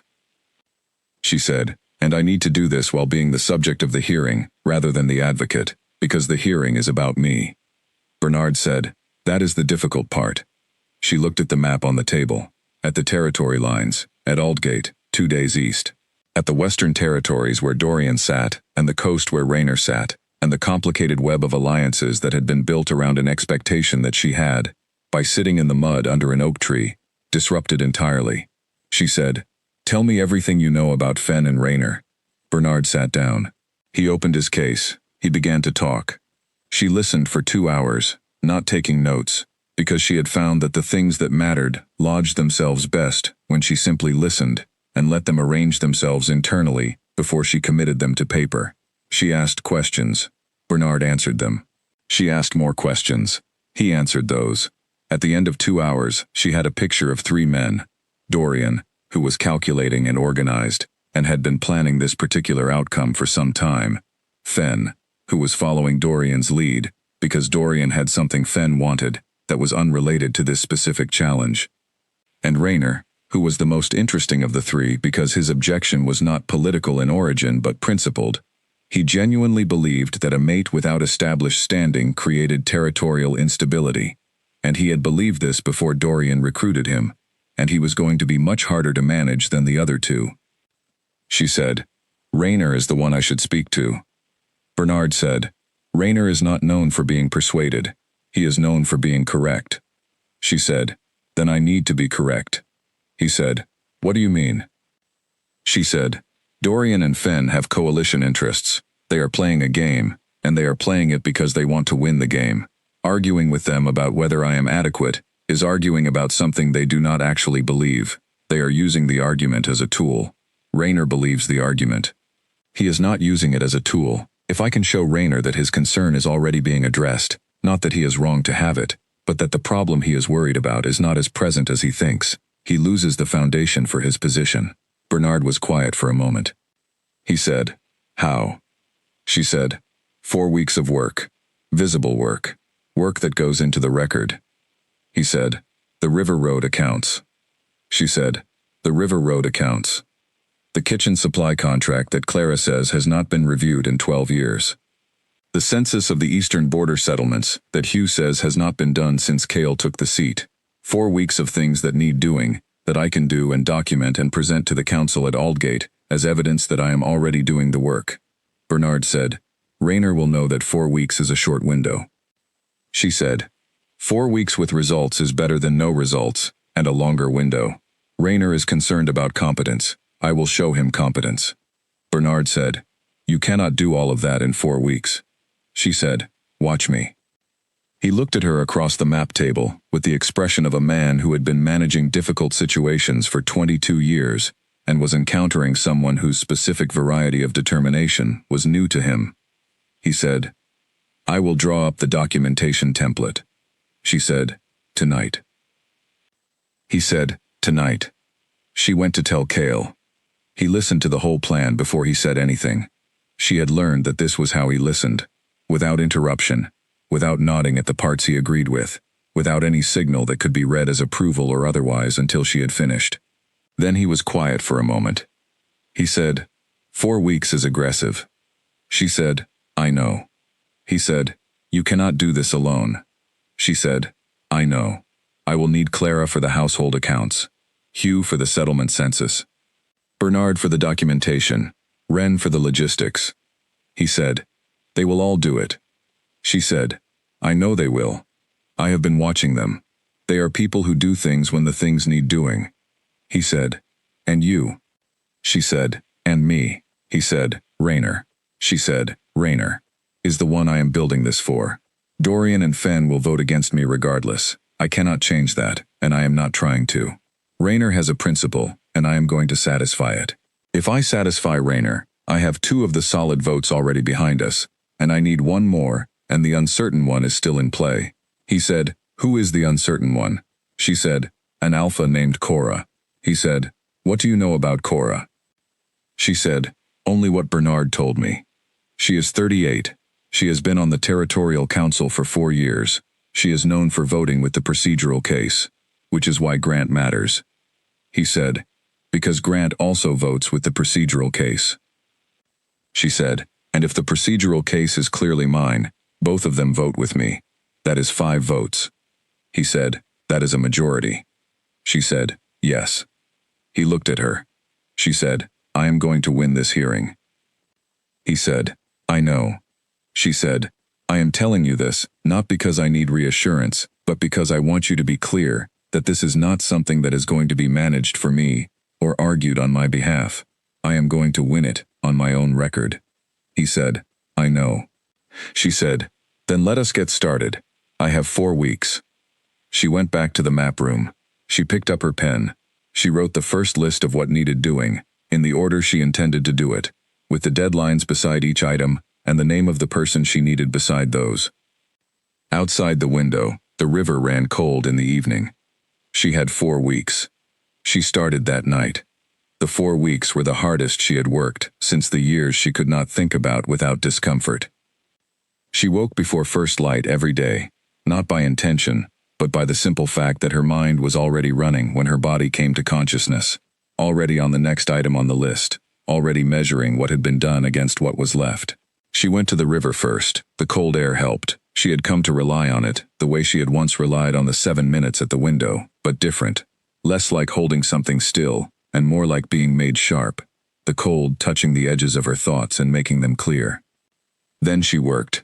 She said, "And I need to do this while being the subject of the hearing, rather than the advocate, because the hearing is about me." Bernard said, "That is the difficult part." She looked at the map on the table, at the territory lines, at Aldgate, 2 days east, at the Western Territories where Dorian sat, and the coast where Rayner sat, and the complicated web of alliances that had been built around an expectation that she had, by sitting in the mud under an oak tree, disrupted entirely. She said, "Tell me everything you know about Fenn and Rayner." Bernard sat down. He opened his case. He began to talk. She listened for 2 hours, not taking notes, because she had found that the things that mattered lodged themselves best when she simply listened and let them arrange themselves internally before she committed them to paper. She asked questions. Bernard answered them. She asked more questions. He answered those. At the end of 2 hours, she had a picture of 3 men. Dorian, who was calculating and organized, and had been planning this particular outcome for some time. Fenn, who was following Dorian's lead, because Dorian had something Fenn wanted that was unrelated to this specific challenge. And Rayner, who was the most interesting of the 3 because his objection was not political in origin but principled. He genuinely believed that a mate without established standing created territorial instability, and he had believed this before Dorian recruited him, and he was going to be much harder to manage than the other 2. She said, "Rayner is the one I should speak to." Bernard said, "Rayner is not known for being persuaded. He is known for being correct." She said, "Then I need to be correct." He said, "What do you mean?" She said, "Dorian and Fenn have coalition interests. They are playing a game, and they are playing it because they want to win the game. Arguing with them about whether I am adequate is arguing about something they do not actually believe. They are using the argument as a tool. Rayner believes the argument. He is not using it as a tool. If I can show Rayner that his concern is already being addressed, not that he is wrong to have it, but that the problem he is worried about is not as present as he thinks, he loses the foundation for his position. Bernard was quiet for a moment. He said, "How?" She said, "4 weeks of work. Visible work. Work that goes into the record." He said, "The River Road accounts." She said, "The River Road accounts. The kitchen supply contract that Clara says has not been reviewed in 12 years. The census of the eastern border settlements that Hugh says has not been done since Cale took the seat. 4 weeks of things that need doing, that I can do and document and present to the council at Aldgate as evidence that I am already doing the work." Bernard said, "Rayner will know that 4 weeks is a short window." She said, 4 weeks with results is better than no results, and a longer window. Rayner is concerned about competence. I will show him competence." Bernard said, "You cannot do all of that in 4 weeks." She said, "Watch me." He looked at her across the map table with the expression of a man who had been managing difficult situations for 22 years and was encountering someone whose specific variety of determination was new to him. He said, "I will draw up the documentation template." She said, "Tonight." He said, "Tonight." She went to tell Cale. He listened to the whole plan before he said anything. She had learned that this was how he listened, without interruption, without nodding at the parts he agreed with, without any signal that could be read as approval or otherwise until she had finished. Then he was quiet for a moment. He said, 4 weeks is aggressive." She said, "I know." He said, "You cannot do this alone." She said, "I know. I will need Clara for the household accounts, Hugh for the settlement census, Bernard for the documentation, Wren for the logistics." He said, "They will all do it." She said, "I know they will. I have been watching them. They are people who do things when the things need doing." He said, "And you?" She said, "And me." He said, "Rayner." She said, "Rayner is the one I am building this for. Dorian and Fen will vote against me regardless. I cannot change that, and I am not trying to. Rayner has a principle, and I am going to satisfy it. If I satisfy Rayner, I have 2 of the solid votes already behind us, and I need 1 more, and the uncertain one is still in play." He said, "Who is the uncertain one?" She said, "An alpha named Cora." He said, "What do you know about Cora?" She said, "Only what Bernard told me. She is 38. She has been on the Territorial Council for 4 years. She is known for voting with the procedural case, which is why Grant matters." He said, "Because Grant also votes with the procedural case." She said, "And if the procedural case is clearly mine, both of them vote with me. That is 5 votes." He said, "That is a majority." She said, "Yes." He looked at her. She said, "I am going to win this hearing." He said, "I know." She said, "I am telling you this, not because I need reassurance, but because I want you to be clear that this is not something that is going to be managed for me or argued on my behalf. I am going to win it on my own record." He said, "I know." She said, "Then let us get started. I have 4 weeks." She went back to the map room. She picked up her pen. She wrote the first list of what needed doing, in the order she intended to do it, with the deadlines beside each item and the name of the person she needed beside those. Outside the window, the river ran cold in the evening. She had 4 weeks. She started that night. The 4 weeks were the hardest she had worked since the years she could not think about without discomfort. She woke before first light every day, not by intention, but by the simple fact that her mind was already running when her body came to consciousness, already on the next item on the list, already measuring what had been done against what was left. She went to the river first. The cold air helped. She had come to rely on it, the way she had once relied on the 7 minutes at the window, but different. Less like holding something still, and more like being made sharp, the cold touching the edges of her thoughts and making them clear. Then she worked.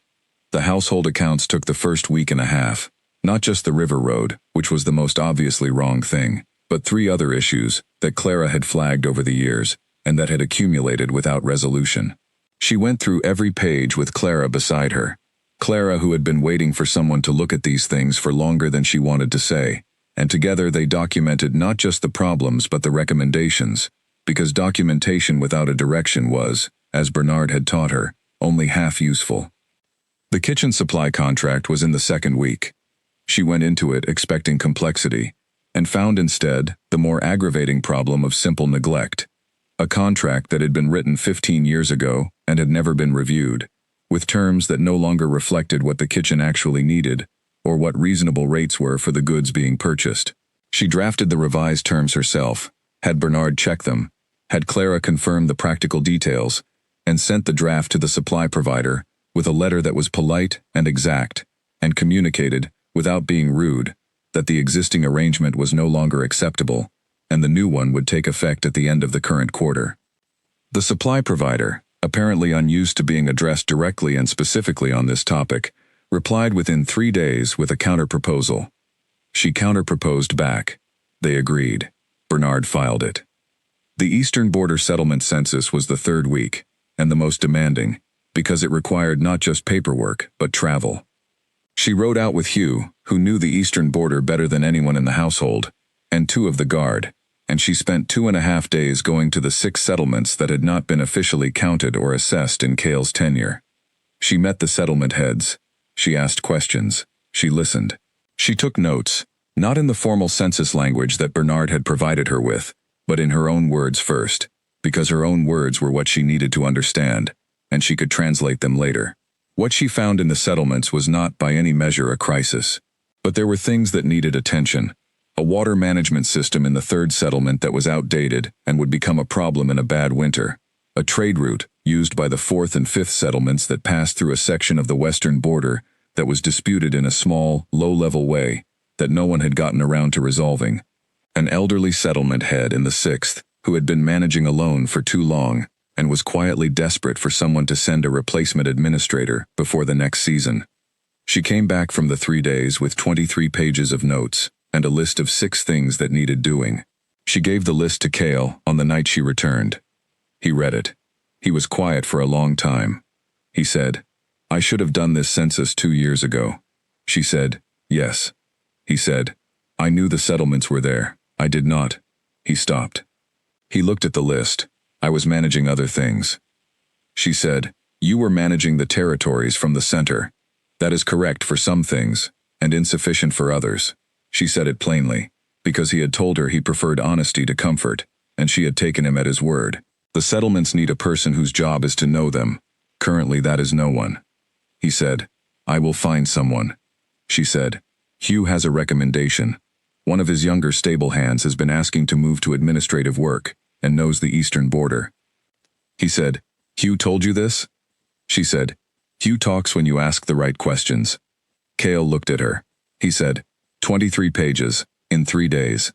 The household accounts took the first week and a half, not just the river road, which was the most obviously wrong thing, but 3 other issues that Clara had flagged over the years, and that had accumulated without resolution. She went through every page with Clara beside her. Clara, who had been waiting for someone to look at these things for longer than she wanted to say, and together they documented not just the problems but the recommendations, because documentation without a direction was, as Bernard had taught her, only half useful. The kitchen supply contract was in the 2nd week. She went into it expecting complexity, and found instead the more aggravating problem of simple neglect. A contract that had been written 15 years ago and had never been reviewed, with terms that no longer reflected what the kitchen actually needed or what reasonable rates were for the goods being purchased. She drafted the revised terms herself, had Bernard check them, had Clara confirm the practical details, and sent the draft to the supply provider with a letter that was polite and exact, and communicated, without being rude, that the existing arrangement was no longer acceptable, and the new one would take effect at the end of the current quarter. The supply provider, apparently unused to being addressed directly and specifically on this topic, replied within 3 days with a counter-proposal. She counter-proposed back. They agreed. Bernard filed it. The Eastern Border Settlement Census was the 3rd week, and the most demanding, because it required not just paperwork, but travel. She rode out with Hugh, who knew the eastern border better than anyone in the household, and 2 of the guard, and she spent 2.5 days going to the 6 settlements that had not been officially counted or assessed in Cale's tenure. She met the settlement heads. She asked questions. She listened. She took notes, not in the formal census language that Bernard had provided her with, but in her own words first, because her own words were what she needed to understand, and she could translate them later. What she found in the settlements was not by any measure a crisis, but there were things that needed attention. A water management system in the 3rd settlement that was outdated and would become a problem in a bad winter. A trade route used by the 4th and 5th settlements that passed through a section of the western border that was disputed in a small, low-level way that no one had gotten around to resolving. An elderly settlement head in the 6th who had been managing alone for too long and was quietly desperate for someone to send a replacement administrator before the next season. She came back from the 3 days with 23 pages of notes and a list of 6 things that needed doing. She gave the list to Cale on the night she returned. He read it. He was quiet for a long time. He said, "I should have done this census 2 years ago." She said, "Yes." He said, "I knew the settlements were there. I did not." He stopped. He looked at the list. "I was managing other things." She said, "You were managing the territories from the center. That is correct for some things, and insufficient for others." She said it plainly, because he had told her he preferred honesty to comfort, and she had taken him at his word. The settlements need a person whose job is to know them. Currently that is no one. He said, "I will find someone." She said, "Hugh has a recommendation. One of his younger stable hands has been asking to move to administrative work, and knows the eastern border." He said, "Hugh told you this?" She said, "Hugh talks when you ask the right questions." Cale looked at her. He said, 23 pages, in 3 days.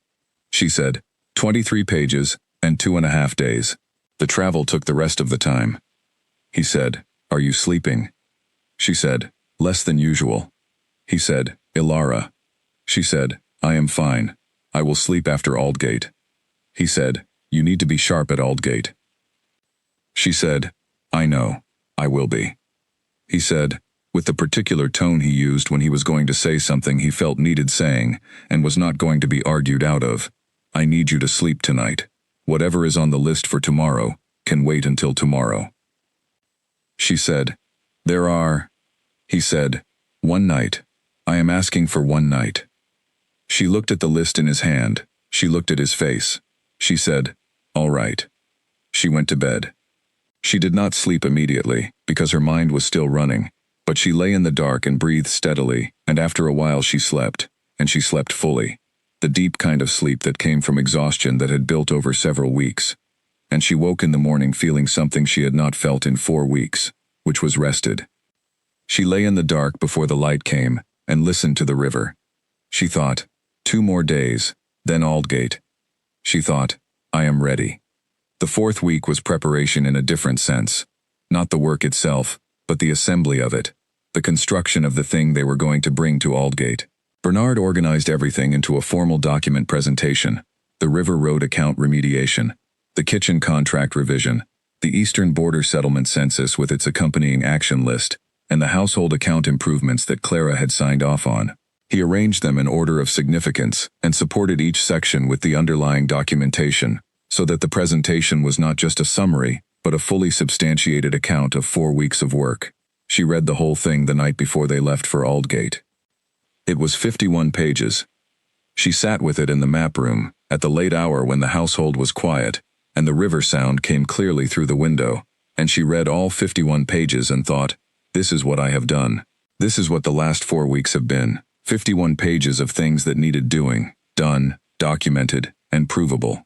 She said, 23 pages, and 2.5 days. The travel took the rest of the time. He said, "Are you sleeping?" She said, "Less than usual." He said, "Ilara." She said, "I am fine. I will sleep after Aldgate." He said, "You need to be sharp at Aldgate." She said, "I know. I will be." He said, with the particular tone he used when he was going to say something he felt needed saying, and was not going to be argued out of, "I need you to sleep tonight. Whatever is on the list for tomorrow can wait until tomorrow." She said, "There are..." He said, "1 night. I am asking for 1 night." She looked at the list in his hand. She looked at his face. She said, "All right." She went to bed. She did not sleep immediately, because her mind was still running, but she lay in the dark and breathed steadily, and after a while she slept, and she slept fully, the deep kind of sleep that came from exhaustion that had built over several weeks. And she woke in the morning feeling something she had not felt in 4 weeks, which was rested. She lay in the dark before the light came, and listened to the river. She thought, 2 more days, then Aldgate. She thought, "I am ready." The 4th week was preparation in a different sense. Not the work itself, but the assembly of it, the construction of the thing they were going to bring to Aldgate. Bernard organized everything into a formal document presentation: the River Road account remediation, the kitchen contract revision, the Eastern Border Settlement Census with its accompanying action list, and the household account improvements that Clara had signed off on. He arranged them in order of significance and supported each section with the underlying documentation, so that the presentation was not just a summary, but a fully substantiated account of 4 weeks of work. She read the whole thing the night before they left for Aldgate. It was 51 pages. She sat with it in the map room, at the late hour when the household was quiet, and the river sound came clearly through the window, and she read all 51 pages and thought, "This is what I have done. This is what the last 4 weeks have been. 51 pages of things that needed doing, done, documented, and provable."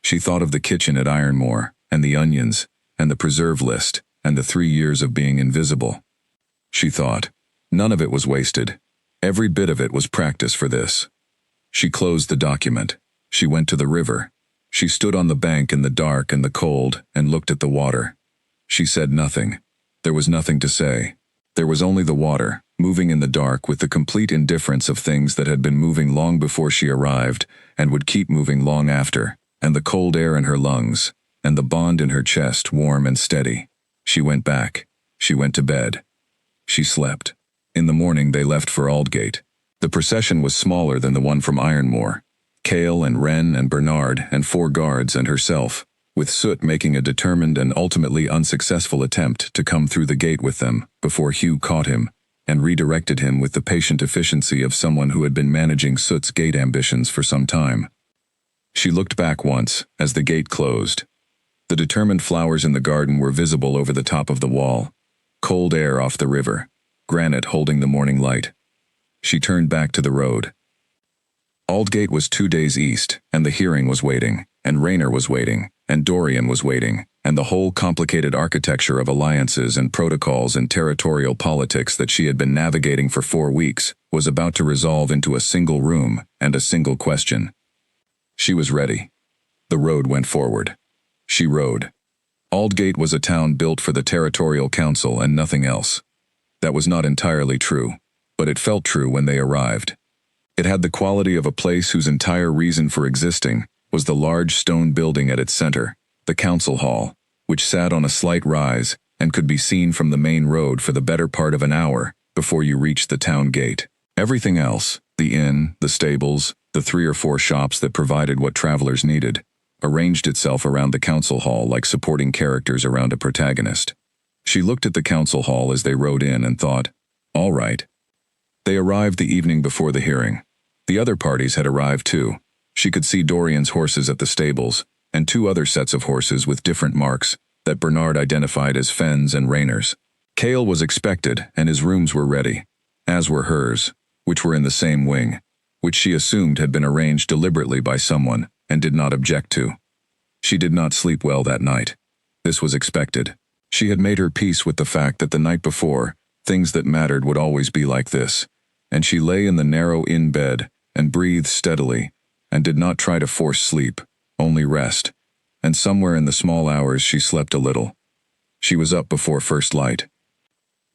She thought of the kitchen at Ironmore, and the onions, and the preserve list, and the 3 years of being invisible. She thought, none of it was wasted. Every bit of it was practice for this. She closed the document. She went to the river. She stood on the bank in the dark and the cold and looked at the water. She said nothing. There was nothing to say. There was only the water, moving in the dark with the complete indifference of things that had been moving long before she arrived and would keep moving long after, and the cold air in her lungs, and the bond in her chest warm and steady. She went back. She went to bed. She slept. In the morning they left for Aldgate. The procession was smaller than the one from Ironmore. Cale and Wren and Bernard and 4 guards and herself, with Soot making a determined and ultimately unsuccessful attempt to come through the gate with them before Hugh caught him and redirected him with the patient efficiency of someone who had been managing Soot's gate ambitions for some time. She looked back once as the gate closed. The determined flowers in the garden were visible over the top of the wall. Cold air off the river. Granite holding the morning light. She turned back to the road. Aldgate was 2 days east, and the hearing was waiting, and Rayner was waiting, and Dorian was waiting, and the whole complicated architecture of alliances and protocols and territorial politics that she had been navigating for 4 weeks was about to resolve into a single room and a single question. She was ready. The road went forward. She rode. Aldgate was a town built for the territorial council and nothing else. That was not entirely true, but it felt true when they arrived. It had the quality of a place whose entire reason for existing was the large stone building at its center, the council hall, which sat on a slight rise and could be seen from the main road for the better part of an hour before you reached the town gate. Everything else, the inn, the stables, the 3 or 4 shops that provided what travelers needed, arranged itself around the council hall like supporting characters around a protagonist. She looked at the council hall as they rode in and thought, all right. They arrived the evening before the hearing. The other parties had arrived too. She could see Dorian's horses at the stables, and 2 other sets of horses with different marks that Bernard identified as Fenn's and Rayner's. Cale was expected, and his rooms were ready, as were hers, which were in the same wing, which she assumed had been arranged deliberately by someone and did not object to. She did not sleep well that night. This was expected. She had made her peace with the fact that the night before, things that mattered would always be like this, and she lay in the narrow inn bed and breathed steadily, and did not try to force sleep, only rest, and somewhere in the small hours she slept a little. She was up before first light.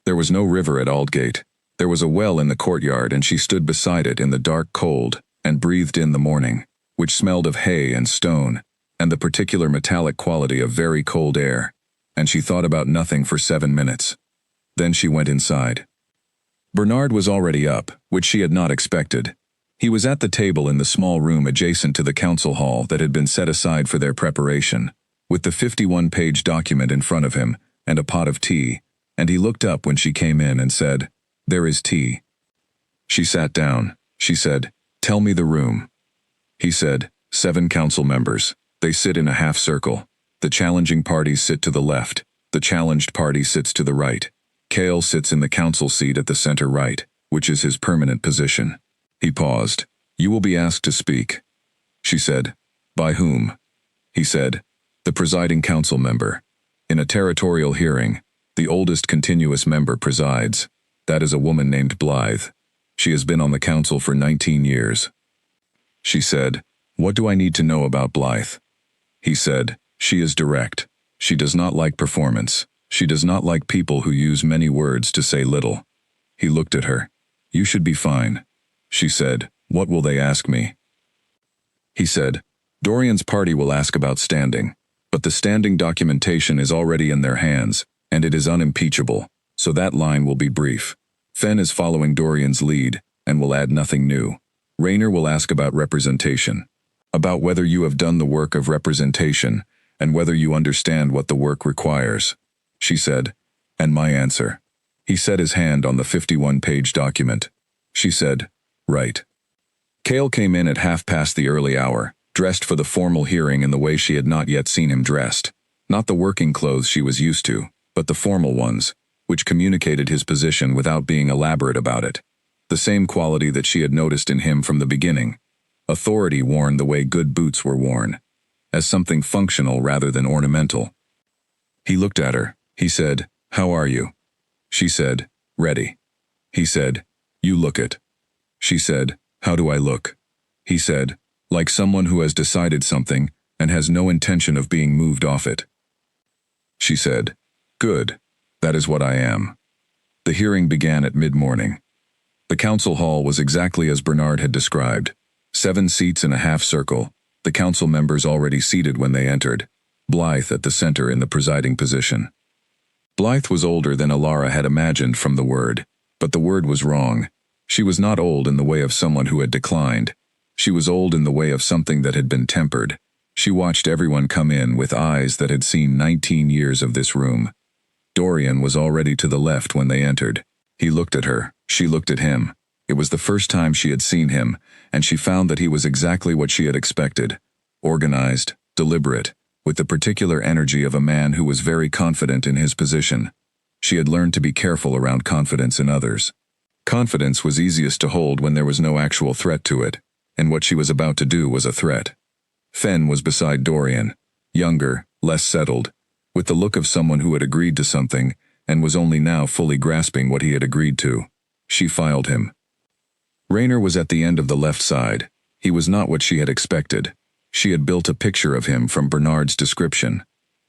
There was no river at Aldgate. There was a well in the courtyard, and she stood beside it in the dark cold and breathed in the morning, which smelled of hay and stone, and the particular metallic quality of very cold air, and she thought about nothing for 7 minutes. Then she went inside. Bernard was already up, which she had not expected. He was at the table in the small room adjacent to the council hall that had been set aside for their preparation, with the 51-page document in front of him and a pot of tea, and he looked up when she came in and said, "There is tea." She sat down. She said, "Tell me the room." He said, 7 council members. They sit in a half circle. The challenging parties sit to the left. The challenged party sits to the right. Cale sits in the council seat at the center right, which is his permanent position. He paused. "You will be asked to speak." She said, "By whom?" He said, "The presiding council member. In a territorial hearing, the oldest continuous member presides. That is a woman named Blythe. She has been on the council for 19 years. She said, "What do I need to know about Blythe?" He said, "She is direct. She does not like performance. She does not like people who use many words to say little." He looked at her. "You should be fine." She said, "What will they ask me?" He said, "Dorian's party will ask about standing, but the standing documentation is already in their hands, and it is unimpeachable, so that line will be brief. Fenn is following Dorian's lead, and will add nothing new. Rayner will ask about representation, about whether you have done the work of representation, and whether you understand what the work requires." She said, "And my answer." He set his hand on the 51-page document. She said, "Right." Cale came in at 1/2 past the early hour, dressed for the formal hearing in the way she had not yet seen him dressed. Not the working clothes she was used to, but the formal ones, which communicated his position without being elaborate about it. The same quality that she had noticed in him from the beginning. Authority worn the way good boots were worn, as something functional rather than ornamental. He looked at her. He said, "How are you?" She said, "Ready." He said, "You look it." She said, "How do I look?" He said, "Like someone who has decided something and has no intention of being moved off it." She said, "Good. That is what I am." The hearing began at mid-morning. The council hall was exactly as Bernard had described. 7 seats in a half-circle, the council members already seated when they entered, Blythe at the center in the presiding position. Blythe was older than Alara had imagined from the word, but the word was wrong. She was not old in the way of someone who had declined. She was old in the way of something that had been tempered. She watched everyone come in with eyes that had seen 19 years of this room. Dorian was already to the left when they entered. He looked at her. She looked at him. It was the first time she had seen him, and she found that he was exactly what she had expected. Organized, deliberate, with the particular energy of a man who was very confident in his position. She had learned to be careful around confidence in others. Confidence was easiest to hold when there was no actual threat to it, and what she was about to do was a threat. Fen was beside Dorian, younger, less settled, with the look of someone who had agreed to something and was only now fully grasping what he had agreed to. She filed him. Raynor was at the end of the left side. He was not what she had expected. She had built a picture of him from Bernard's description.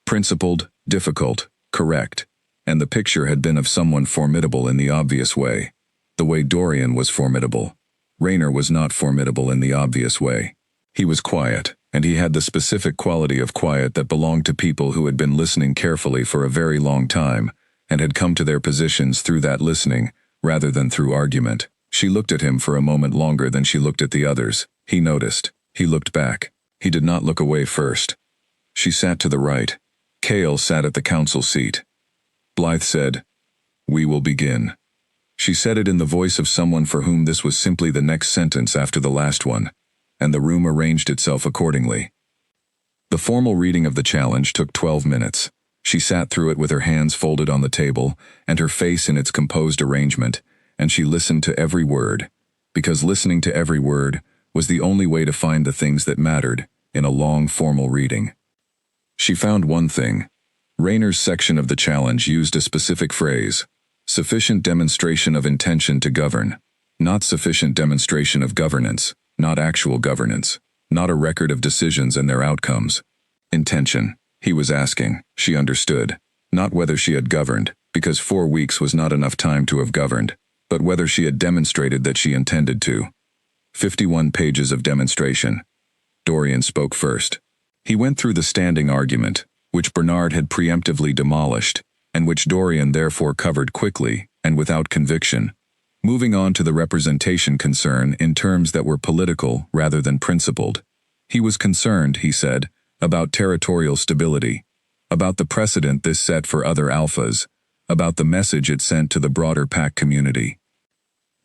Principled, difficult, correct, and the picture had been of someone formidable in the obvious way. The way Dorian was formidable. Raynor was not formidable in the obvious way. He was quiet, and he had the specific quality of quiet that belonged to people who had been listening carefully for a very long time, and had come to their positions through that listening, rather than through argument. She looked at him for a moment longer than she looked at the others. He noticed. He looked back. He did not look away first. She sat to the right. Cale sat at the council seat. Blythe said, "We will begin." She said it in the voice of someone for whom this was simply the next sentence after the last one, and the room arranged itself accordingly. The formal reading of the challenge took 12 minutes. She sat through it with her hands folded on the table and her face in its composed arrangement, and she listened to every word, because listening to every word was the only way to find the things that mattered in a long formal reading. She found one thing. Raynor's section of the challenge used a specific phrase: sufficient demonstration of intention to govern, not sufficient demonstration of governance, not actual governance, not a record of decisions and their outcomes. Intention. He was asking. She understood. Not whether she had governed, because 4 weeks was not enough time to have governed, but whether she had demonstrated that she intended to. 51 pages of demonstration. Dorian spoke first. He went through the standing argument, which Bernard had preemptively demolished, and which Dorian therefore covered quickly and without conviction, moving on to the representation concern in terms that were political rather than principled. He was concerned, he said, about territorial stability, about the precedent this set for other alphas, about the message it sent to the broader pack community.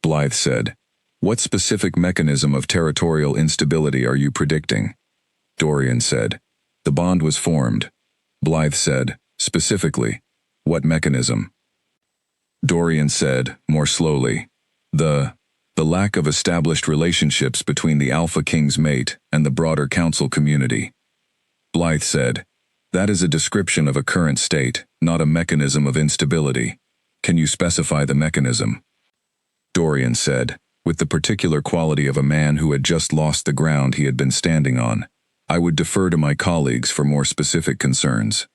Blythe said, "What specific mechanism of territorial instability are you predicting?" Dorian said, "The bond was formed." Blythe said, "Specifically, what mechanism?" Dorian said, more slowly, The lack of established relationships between the Alpha King's mate and the broader council community." Blythe said, "That is a description of a current state, not a mechanism of instability. Can you specify the mechanism?" Dorian said, with the particular quality of a man who had just lost the ground he had been standing on, "I would defer to my colleagues for more specific concerns."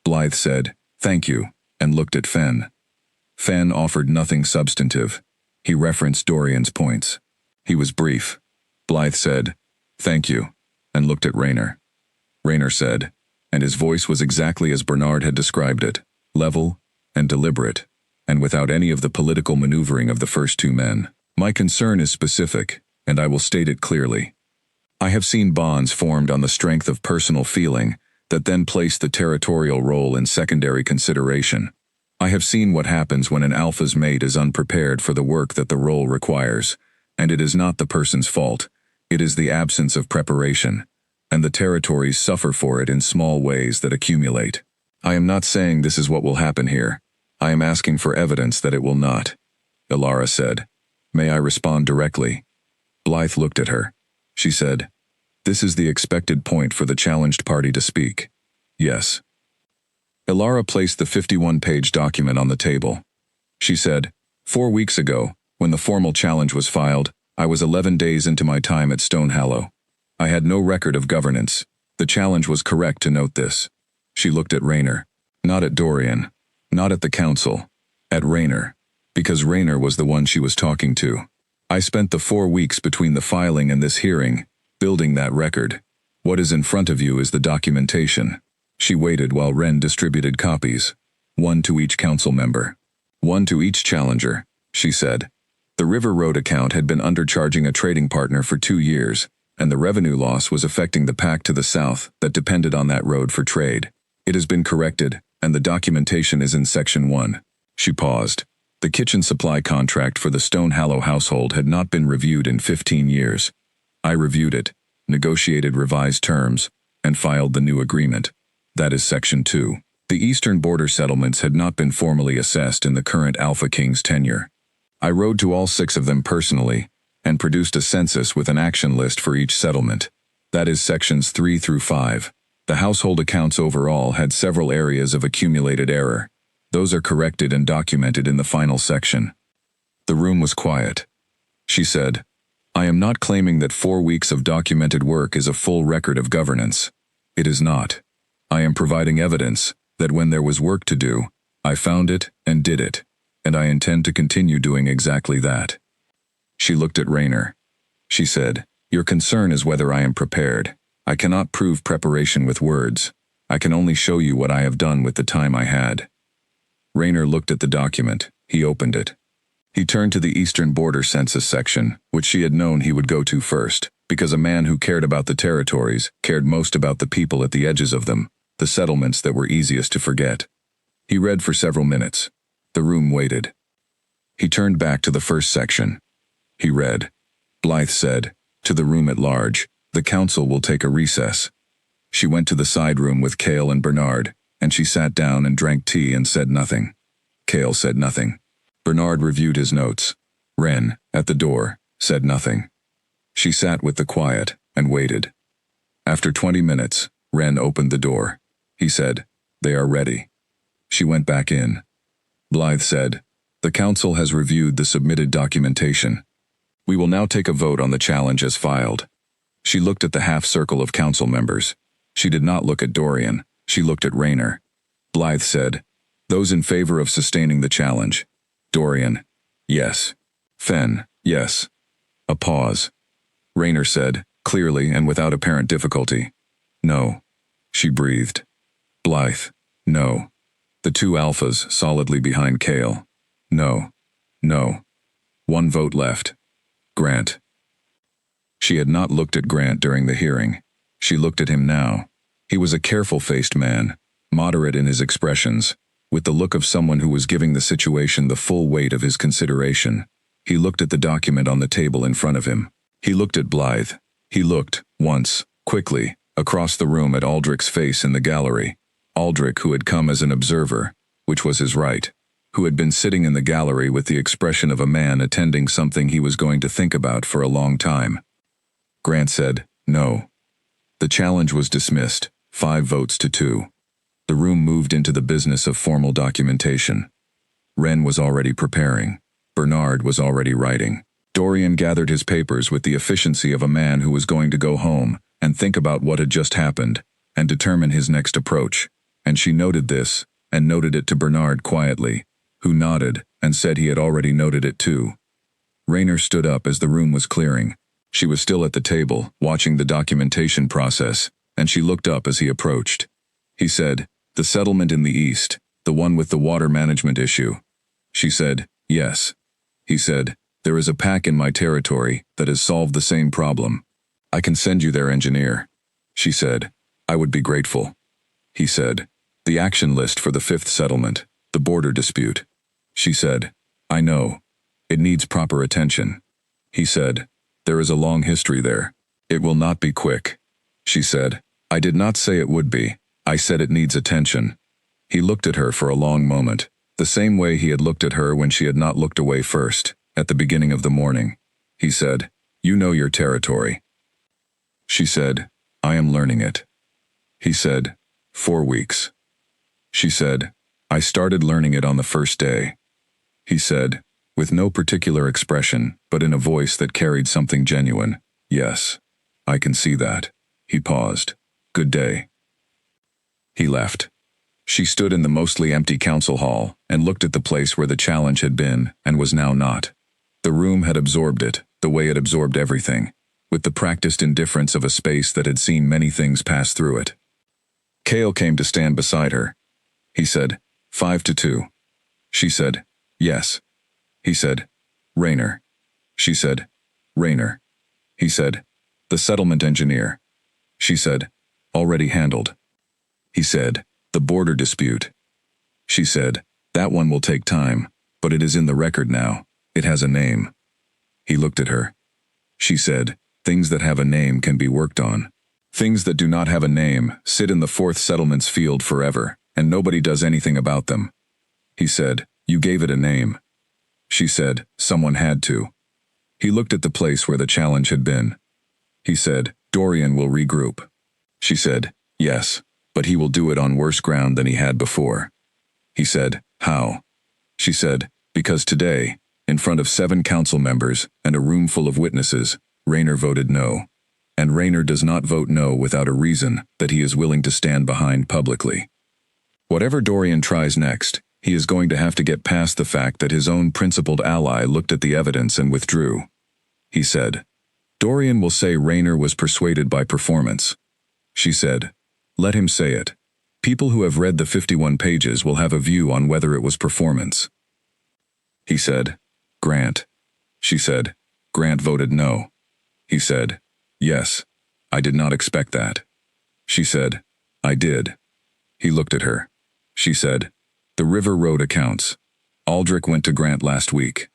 Blythe said, "Thank you," and looked at Fen. Fen offered nothing substantive. He referenced Dorian's points. He was brief. Blythe said, "Thank you," and looked at Raynor. Raynor said, and his voice was exactly as Bernard had described it, level and deliberate, and without any of the political maneuvering of the first 2 men. "My concern is specific, and I will state it clearly. I have seen bonds formed on the strength of personal feeling that then place the territorial role in secondary consideration. I have seen what happens when an alpha's mate is unprepared for the work that the role requires, and it is not the person's fault. It is the absence of preparation. and the territories suffer for it in small ways that accumulate. I am not saying this is what will happen here. I am asking for evidence that it will not. Ilara said. May I respond directly? Blythe looked at her. She said, this is the expected point for the challenged party to speak. Yes. Ilara placed the 51-page document on the table. She said, 4 weeks ago, when the formal challenge was filed, I was 11 days into my time at Stonehallow. I had no record of governance. The challenge was correct to note this. She looked at Rayner. Not at Dorian. Not at the council. At Rayner. Because Rayner was the one she was talking to. I spent the 4 weeks between the filing and this hearing, building that record. What is in front of you is the documentation. She waited while Wren distributed copies. 1 to each council member. 1 to each challenger, she said. The River Road account had been undercharging a trading partner for 2 years, and the revenue loss was affecting the pack to the south that depended on that road for trade. It has been corrected, and the documentation is in Section 1. She paused. The kitchen supply contract for the Stonehallow household had not been reviewed in 15 years. I reviewed it, negotiated revised terms, and filed the new agreement. That is Section 2. The eastern border settlements had not been formally assessed in the current Alpha King's tenure. I rode to all 6 of them personally, and produced a census with an action list for each settlement. That is Sections 3 through 5. The household accounts overall had several areas of accumulated error. Those are corrected and documented in the final section. The room was quiet. She said, I am not claiming that 4 weeks of documented work is a full record of governance. It is not. I am providing evidence that when there was work to do, I found it and did it, and I intend to continue doing exactly that. She looked at Rayner. She said, your concern is whether I am prepared. I cannot prove preparation with words. I can only show you what I have done with the time I had. Rayner looked at the document. He opened it. He turned to the eastern border census section, which she had known he would go to first, because a man who cared about the territories cared most about the people at the edges of them, the settlements that were easiest to forget. He read for several minutes. The room waited. He turned back to the first section. He read. Blythe said, to the room at large, the council will take a recess. She went to the side room with Cale and Bernard, and she sat down and drank tea and said nothing. Cale said nothing. Bernard reviewed his notes. Wren, at the door, said nothing. She sat with the quiet and waited. After 20 minutes, Wren opened the door. He said, they are ready. She went back in. Blythe said, the council has reviewed the submitted documentation. We will now take a vote on the challenge as filed. She looked at the half-circle of council members. She did not look at Dorian. She looked at Rayner. Blythe said, those in favor of sustaining the challenge. Dorian, yes. Fen, yes. A pause. Rayner said, clearly and without apparent difficulty. No. She breathed. Blythe, no. The 2 alphas solidly behind Cale. No. No. 1 vote left. Grant. She had not looked at Grant during the hearing. She looked at him now. He was a careful-faced man, moderate in his expressions, with the look of someone who was giving the situation the full weight of his consideration. He looked at the document on the table in front of him. He looked at Blythe. He looked, once, quickly, across the room at Aldrich's face in the gallery. Aldrich, who had come as an observer, which was his right, who had been sitting in the gallery with the expression of a man attending something he was going to think about for a long time. Grant said, no. The challenge was dismissed, 5 votes to 2. The room moved into the business of formal documentation. Wren was already preparing. Bernard was already writing. Dorian gathered his papers with the efficiency of a man who was going to go home and think about what had just happened and determine his next approach, and she noted this and noted it to Bernard quietly, who nodded and said he had already noted it too. Rayner stood up as the room was clearing. She was still at the table, watching the documentation process, and she looked up as he approached. He said, the settlement in the east, the one with the water management issue. She said, yes. He said, there is a pack in my territory that has solved the same problem. I can send you their engineer. She said, I would be grateful. He said, the action list for the 5th settlement, the border dispute. She said, I know. It needs proper attention. He said, there is a long history there. It will not be quick. she said. I did not say it would be. I said it needs attention. He looked at her for a long moment, the same way he had looked at her when she had not looked away first, at the beginning of the morning. He said, "You know your territory." She said, "I am learning it." He said, 4 weeks. She said, "I started learning it on the first day." He said, with no particular expression, but in a voice that carried something genuine, "Yes, I can see that." He paused. "Good day." He left. She stood in the mostly empty council hall and looked at the place where the challenge had been and was now not. The room had absorbed it, the way it absorbed everything, with the practiced indifference of a space that had seen many things pass through it. Kale came to stand beside her. He said, 5-2. She said, "Yes." He said, "Raynor." She said, "Raynor." He said, "The settlement engineer." She said, "Already handled." He said, "The border dispute." She said, "That one will take time, but it is in the record now. It has a name." He looked at her. She said, "Things that have a name can be worked on. Things that do not have a name sit in the fourth settlement's field forever, and nobody does anything about them." He said, "You gave it a name." She said, "Someone had to." He looked at the place where the challenge had been. He said, "Dorian will regroup." She said, "Yes, but he will do it on worse ground than he had before." He said, "How?" She said, "Because today, in front of 7 council members and a room full of witnesses, Raynor voted no. And Raynor does not vote no without a reason that he is willing to stand behind publicly. Whatever Dorian tries next, he is going to have to get past the fact that his own principled ally looked at the evidence and withdrew." He said, "Dorian will say Raynor was persuaded by performance." She said, "Let him say it. People who have read the 51 pages will have a view on whether it was performance." He said, "Grant." She said, "Grant voted no." He said, "Yes, I did not expect that." She said, "I did." He looked at her. She said, "The River Road accounts. Aldrich went to Grant last week.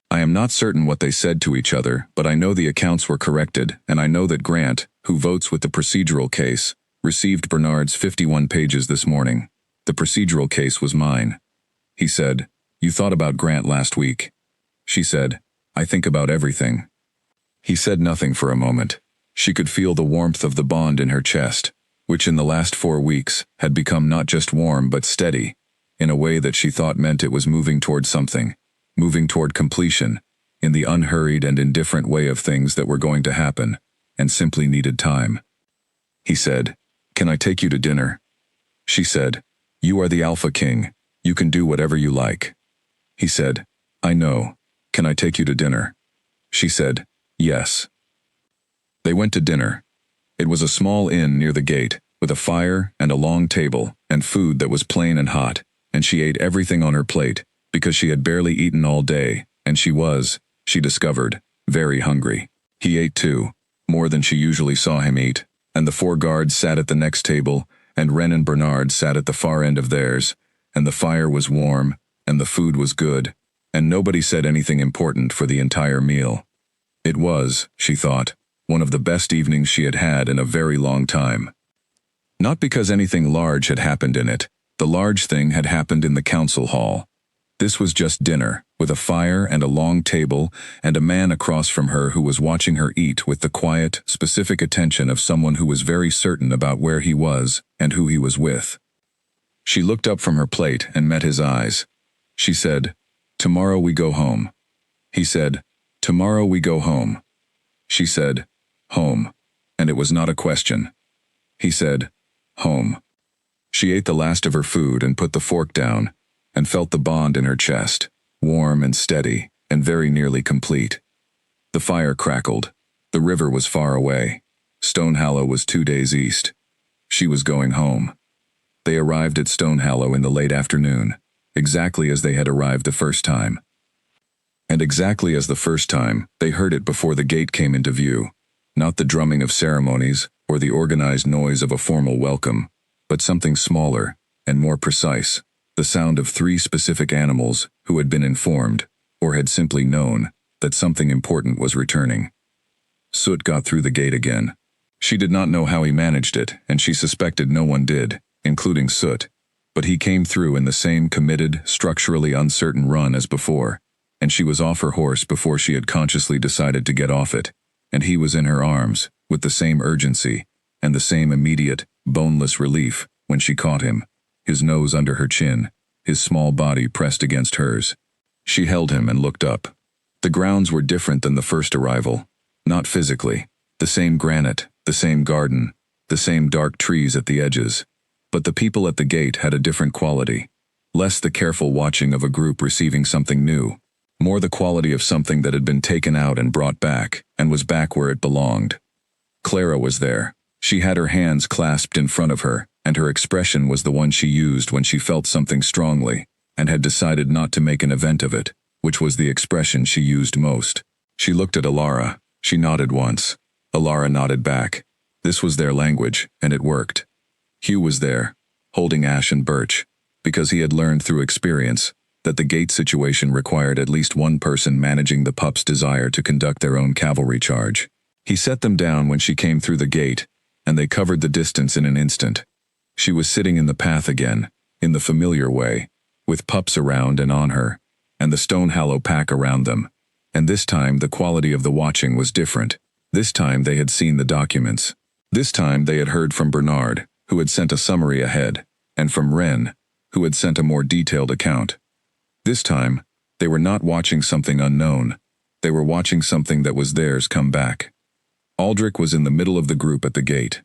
I am not certain what they said to each other, but I know the accounts were corrected, and I know that Grant, who votes with the procedural case, received Bernard's 51 pages this morning. The procedural case was mine." He said, "You thought about Grant last week." She said, "I think about everything." He said nothing for a moment. She could feel the warmth of the bond in her chest, which in the last 4 weeks had become not just warm but steady, in a way that she thought meant it was moving toward something, moving toward completion, in the unhurried and indifferent way of things that were going to happen, and simply needed time. He said, "Can I take you to dinner?" She said, "You are the Alpha King. You can do whatever you like." He said, "I know. Can I take you to dinner?" She said, "Yes." They went to dinner. It was a small inn near the gate, with a fire and a long table, and food that was plain and hot, and she ate everything on her plate, because she had barely eaten all day, and she was, she discovered, very hungry. He ate too, more than she usually saw him eat, and the 4 guards sat at the next table, and Wren and Bernard sat at the far end of theirs, and the fire was warm, and the food was good, and nobody said anything important for the entire meal. It was, she thought, one of the best evenings she had had in a very long time. Not because anything large had happened in it. The large thing had happened in the council hall. This was just dinner, with a fire and a long table, and a man across from her who was watching her eat with the quiet, specific attention of someone who was very certain about where he was and who he was with. She looked up from her plate and met his eyes. She said, "Tomorrow we go home." He said, "Tomorrow we go home." She said, "Home," and it was not a question. He said, "Home." She ate the last of her food and put the fork down, and felt the bond in her chest, warm and steady, and very nearly complete. The fire crackled. The river was far away. Stonehallow was 2 days east. She was going home. They arrived at Stonehallow in the late afternoon, exactly as they had arrived the first time. And exactly as the first time, they heard it before the gate came into view, not the drumming of ceremonies or the organized noise of a formal welcome, but something smaller and more precise, the sound of 3 specific animals who had been informed, or had simply known, that something important was returning. Soot got through the gate again. She did not know how he managed it, and she suspected no one did, including Soot. But he came through in the same committed, structurally uncertain run as before, and she was off her horse before she had consciously decided to get off it, and he was in her arms, with the same urgency, and the same immediate, boneless relief, when she caught him, his nose under her chin, his small body pressed against hers. She held him and looked up. The grounds were different than the first arrival, not physically. The same granite, the same garden, the same dark trees at the edges. But the people at the gate had a different quality. Less the careful watching of a group receiving something new. More the quality of something that had been taken out and brought back, and was back where it belonged. Clara was there. She had her hands clasped in front of her, and her expression was the one she used when she felt something strongly, and had decided not to make an event of it, which was the expression she used most. She looked at Alara. She nodded once. Alara nodded back. This was their language, and it worked. Hugh was there, holding Ash and Birch, because he had learned through experience that the gate situation required at least one person managing the Pups' desire to conduct their own cavalry charge. He set them down when she came through the gate, and they covered the distance in an instant. She was sitting in the path again, in the familiar way, with Pups around and on her, and the Stonehallow pack around them. And this time the quality of the watching was different. This time they had seen the documents. This time they had heard from Bernard, who had sent a summary ahead, and from Wren, who had sent a more detailed account. This time, they were not watching something unknown. They were watching something that was theirs come back. Aldrich was in the middle of the group at the gate.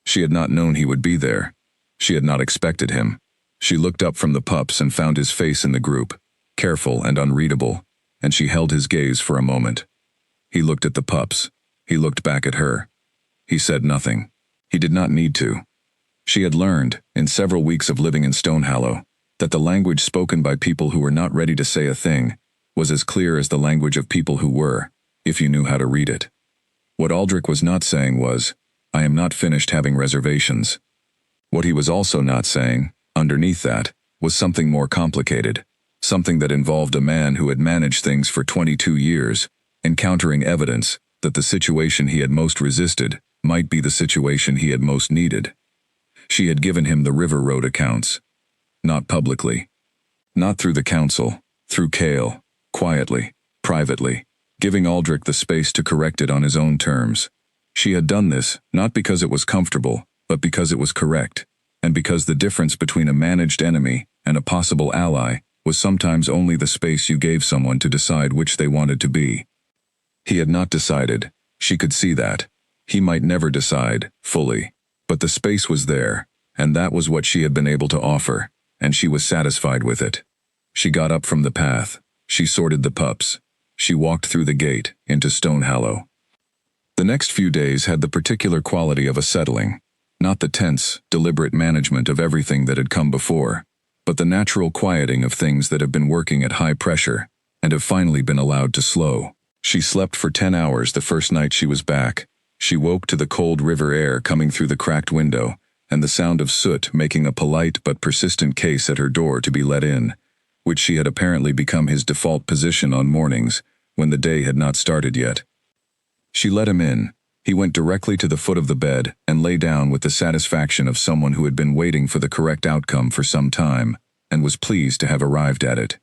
She had not known he would be there. She had not expected him. She looked up from the Pups and found his face in the group, careful and unreadable, and she held his gaze for a moment. He looked at the Pups. He looked back at her. He said nothing. He did not need to. She had learned, in several weeks of living in Stonehallow, that the language spoken by people who were not ready to say a thing was as clear as the language of people who were, if you knew how to read it. What Aldrich was not saying was, "I am not finished having reservations." What he was also not saying, underneath that, was something more complicated, something that involved a man who had managed things for 22 years, encountering evidence that the situation he had most resisted might be the situation he had most needed. She had given him the River Road accounts. Not publicly. Not through the council, through Cale, quietly, privately, giving Aldrich the space to correct it on his own terms. She had done this, not because it was comfortable, but because it was correct, and because the difference between a managed enemy and a possible ally was sometimes only the space you gave someone to decide which they wanted to be. He had not decided. She could see that. He might never decide, fully. But the space was there, and that was what she had been able to offer, and she was satisfied with it. She got up from the path. She sorted the Pups. She walked through the gate, into Stonehallow. The next few days had the particular quality of a settling, not the tense, deliberate management of everything that had come before, but the natural quieting of things that have been working at high pressure, and have finally been allowed to slow. She slept for 10 hours the first night she was back. She woke to the cold river air coming through the cracked window, and the sound of Soot making a polite but persistent case at her door to be let in, which she had apparently become his default position on mornings, when the day had not started yet. She let him in. He went directly to the foot of the bed and lay down with the satisfaction of someone who had been waiting for the correct outcome for some time, and was pleased to have arrived at it.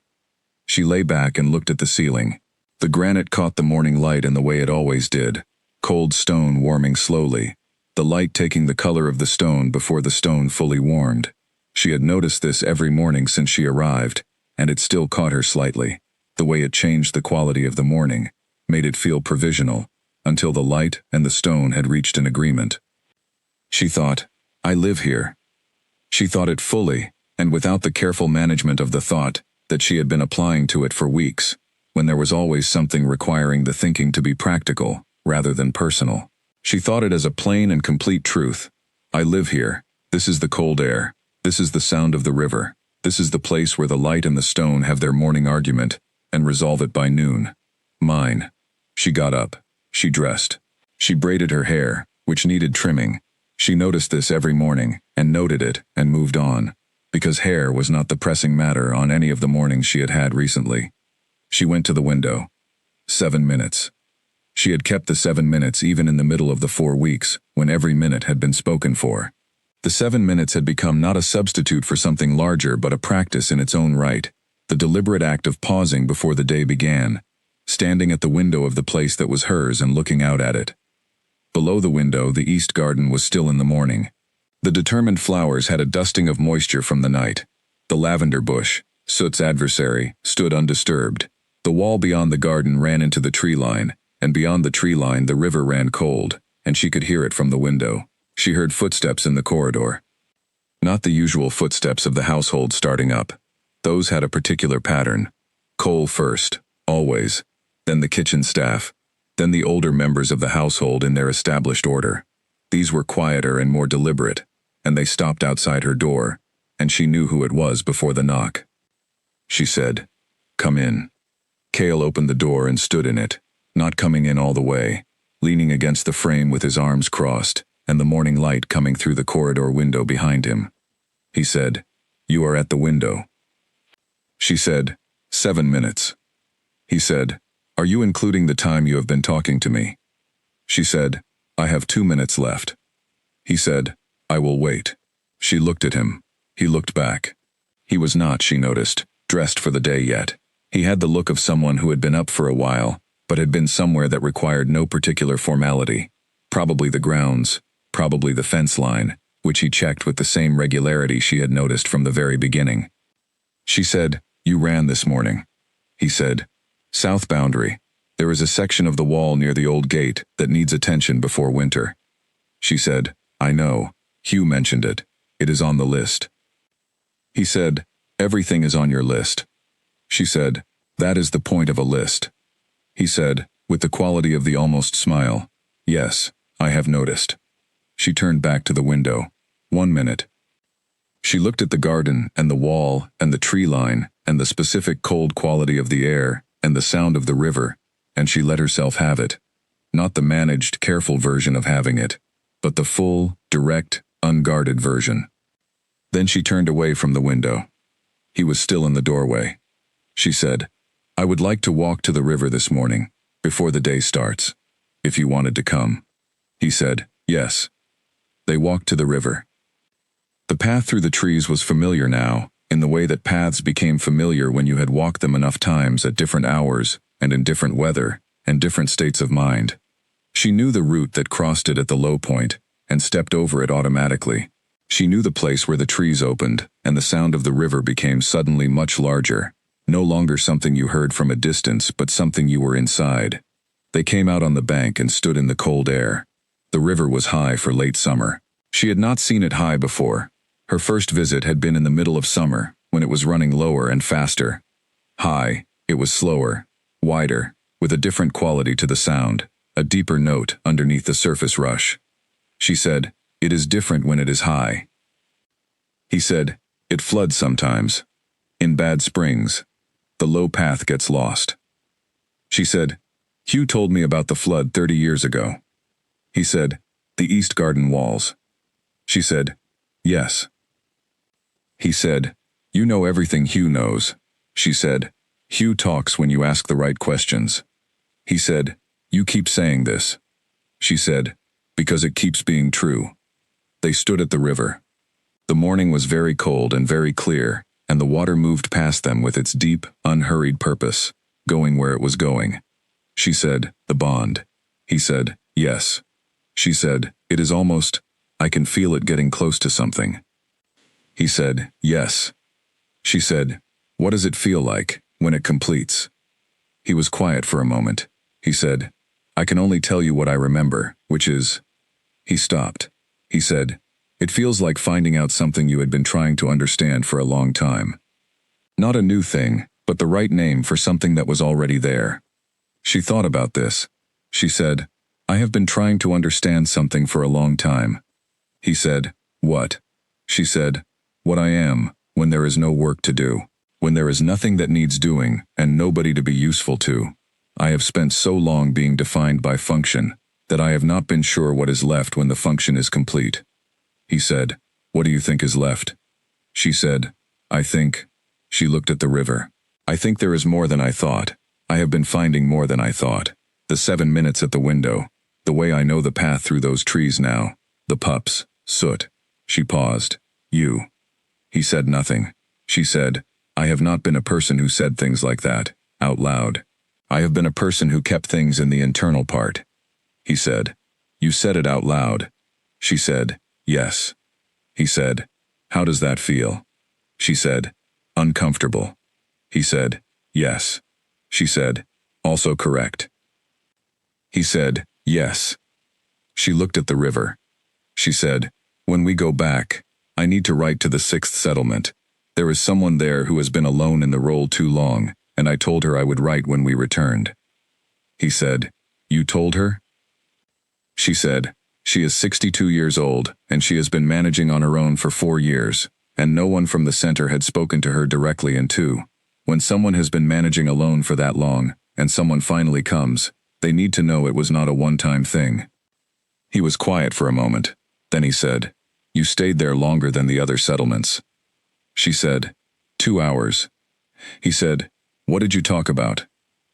She lay back and looked at the ceiling. The granite caught the morning light in the way it always did, cold stone warming slowly, the light taking the color of the stone before the stone fully warmed. She had noticed this every morning since she arrived, and it still caught her slightly, the way it changed the quality of the morning, made it feel provisional, until the light and the stone had reached an agreement. She thought, "I live here." She thought it fully, and without the careful management of the thought that she had been applying to it for weeks, when there was always something requiring the thinking to be practical, rather than personal. She thought it as a plain and complete truth. "I live here. This is the cold air. This is the sound of the river. This is the place where the light and the stone have their morning argument, and resolve it by noon. Mine." She got up. She dressed. She braided her hair, which needed trimming. She noticed this every morning, and noted it, and moved on, because hair was not the pressing matter on any of the mornings she had had recently. She went to the window. 7 minutes. She had kept the 7 minutes even in the middle of the 4 weeks, when every minute had been spoken for. The 7 minutes had become not a substitute for something larger but a practice in its own right, the deliberate act of pausing before the day began, standing at the window of the place that was hers and looking out at it. Below the window, the east garden was still in the morning. The determined flowers had a dusting of moisture from the night. The lavender bush, Soot's adversary, stood undisturbed. The wall beyond the garden ran into the tree line, and beyond the tree line the river ran cold, and she could hear it from the window. She heard footsteps in the corridor. Not the usual footsteps of the household starting up. Those had a particular pattern. Cole first, always, then the kitchen staff, then the older members of the household in their established order. These were quieter and more deliberate, and they stopped outside her door, and she knew who it was before the knock. She said, "Come in." Cale opened the door and stood in it, not coming in all the way, leaning against the frame with his arms crossed, and the morning light coming through the corridor window behind him. He said, "You are at the window." She said, 7 minutes. He said, "Are you including the time you have been talking to me?" She said, "I have 2 minutes left." He said, "I will wait." She looked at him. He looked back. He was not, she noticed, dressed for the day yet. He had the look of someone who had been up for a while, but had been somewhere that required no particular formality. Probably the grounds, probably the fence line, which he checked with the same regularity she had noticed from the very beginning. She said, "You ran this morning." He said, "South boundary. There is a section of the wall near the old gate that needs attention before winter." She said, "I know. Hugh mentioned it. It is on the list." He said, "Everything is on your list." She said, "That is the point of a list." He said, with the quality of the almost smile, "Yes, I have noticed." She turned back to the window. 1 minute. She looked at the garden and the wall and the tree line and the specific cold quality of the air and the sound of the river, and she let herself have it. Not the managed, careful version of having it, but the full, direct, unguarded version. Then she turned away from the window. He was still in the doorway. She said, "I would like to walk to the river this morning, before the day starts, if you wanted to come." He said, "Yes." They walked to the river. The path through the trees was familiar now, in the way that paths became familiar when you had walked them enough times at different hours, and in different weather, and different states of mind. She knew the route that crossed it at the low point, and stepped over it automatically. She knew the place where the trees opened, and the sound of the river became suddenly much larger, no longer something you heard from a distance but something you were inside. They came out on the bank and stood in the cold air. The river was high for late summer. She had not seen it high before. Her first visit had been in the middle of summer, when it was running lower and faster. High, it was slower, wider, with a different quality to the sound, a deeper note underneath the surface rush. She said, "It is different when it is high." He said, "It floods sometimes. In bad springs. The low path gets lost." She said, "Hugh told me about the flood 30 years ago." He said, "The East Garden walls." She said, "Yes." He said, "You know everything Hugh knows." She said, "Hugh talks when you ask the right questions." He said, "You keep saying this." She said, "Because it keeps being true." They stood at the river. The morning was very cold and very clear, and the water moved past them with its deep, unhurried purpose, going where it was going. She said, "The bond." He said, "Yes." She said, "It is almost, I can feel it getting close to something." He said, "Yes." She said, "What does it feel like, when it completes?" He was quiet for a moment. He said, "I can only tell you what I remember, which is..." He stopped. He said, "It feels like finding out something you had been trying to understand for a long time. Not a new thing, but the right name for something that was already there." She thought about this. She said, "I have been trying to understand something for a long time." He said, "What?" She said, "What I am, when there is no work to do. When there is nothing that needs doing, and nobody to be useful to. I have spent so long being defined by function, that I have not been sure what is left when the function is complete." He said, "What do you think is left?" She said, "I think..." She looked at the river. "I think there is more than I thought. I have been finding more than I thought." The 7 minutes at the window. The way I know the path through those trees now. The pups. Soot. She paused. You. He said nothing. She said, I have not been a person who said things like that, out loud. I have been a person who kept things in the internal part. He said, you said it out loud. She said, yes. He said, how does that feel? She said, uncomfortable. He said, yes. She said, also correct. He said, yes. She looked at the river. She said, when we go back, I need to write to the 6th settlement. There is someone there who has been alone in the role too long, and I told her I would write when we returned. He said, you told her? She said, she is 62 years old, and she has been managing on her own for 4 years, and no one from the center had spoken to her directly. And 2, when someone has been managing alone for that long, and someone finally comes, they need to know it was not a one-time thing. He was quiet for a moment. Then he said, you stayed there longer than the other settlements. She said, 2 hours. He said, what did you talk about?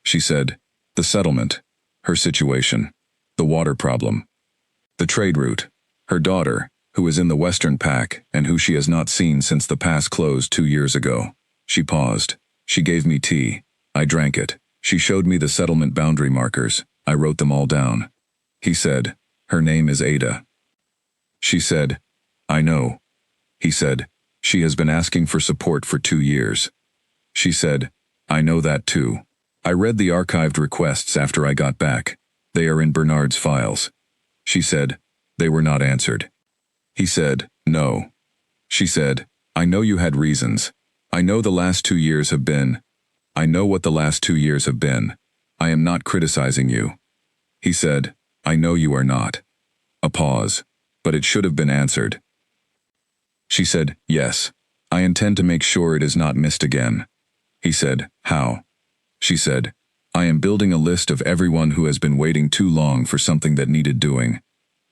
She said, the settlement, her situation, the water problem, the trade route, her daughter, who is in the Western Pack and who she has not seen since the pass closed 2 years ago. She paused. She gave me tea. I drank it. She showed me the settlement boundary markers. I wrote them all down. He said, her name is Ada. She said, I know. He said, she has been asking for support for 2 years. She said, I know that too. I read the archived requests after I got back. They are in Bernard's files. She said, they were not answered. He said, no. She said, I know you had reasons. I know the last 2 years have been. I know what the last 2 years have been. I am not criticizing you. He said, I know you are not. A pause. But it should have been answered. She said, yes. I intend to make sure it is not missed again. He said, how? She said, I am building a list of everyone who has been waiting too long for something that needed doing.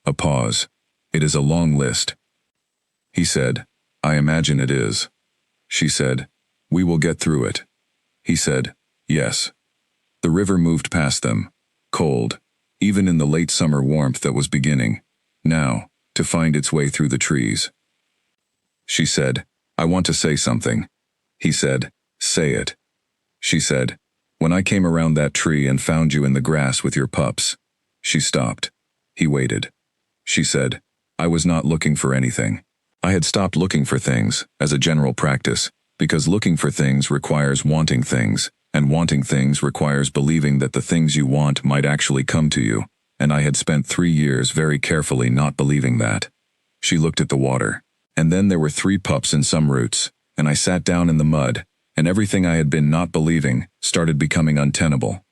A pause. It is a long list. He said, I imagine it is. She said, we will get through it. He said, yes. The river moved past them, cold, even in the late summer warmth that was beginning, now, to find its way through the trees. She said, I want to say something. He said, say it. She said, when I came around that tree and found you in the grass with your pups. She stopped. He waited. She said, I was not looking for anything. I had stopped looking for things, as a general practice, because looking for things requires wanting things, and wanting things requires believing that the things you want might actually come to you, and I had spent 3 years very carefully not believing that. She looked at the water, and then there were 3 pups in some roots, and I sat down in the mud, and everything I had been not believing started becoming untenable.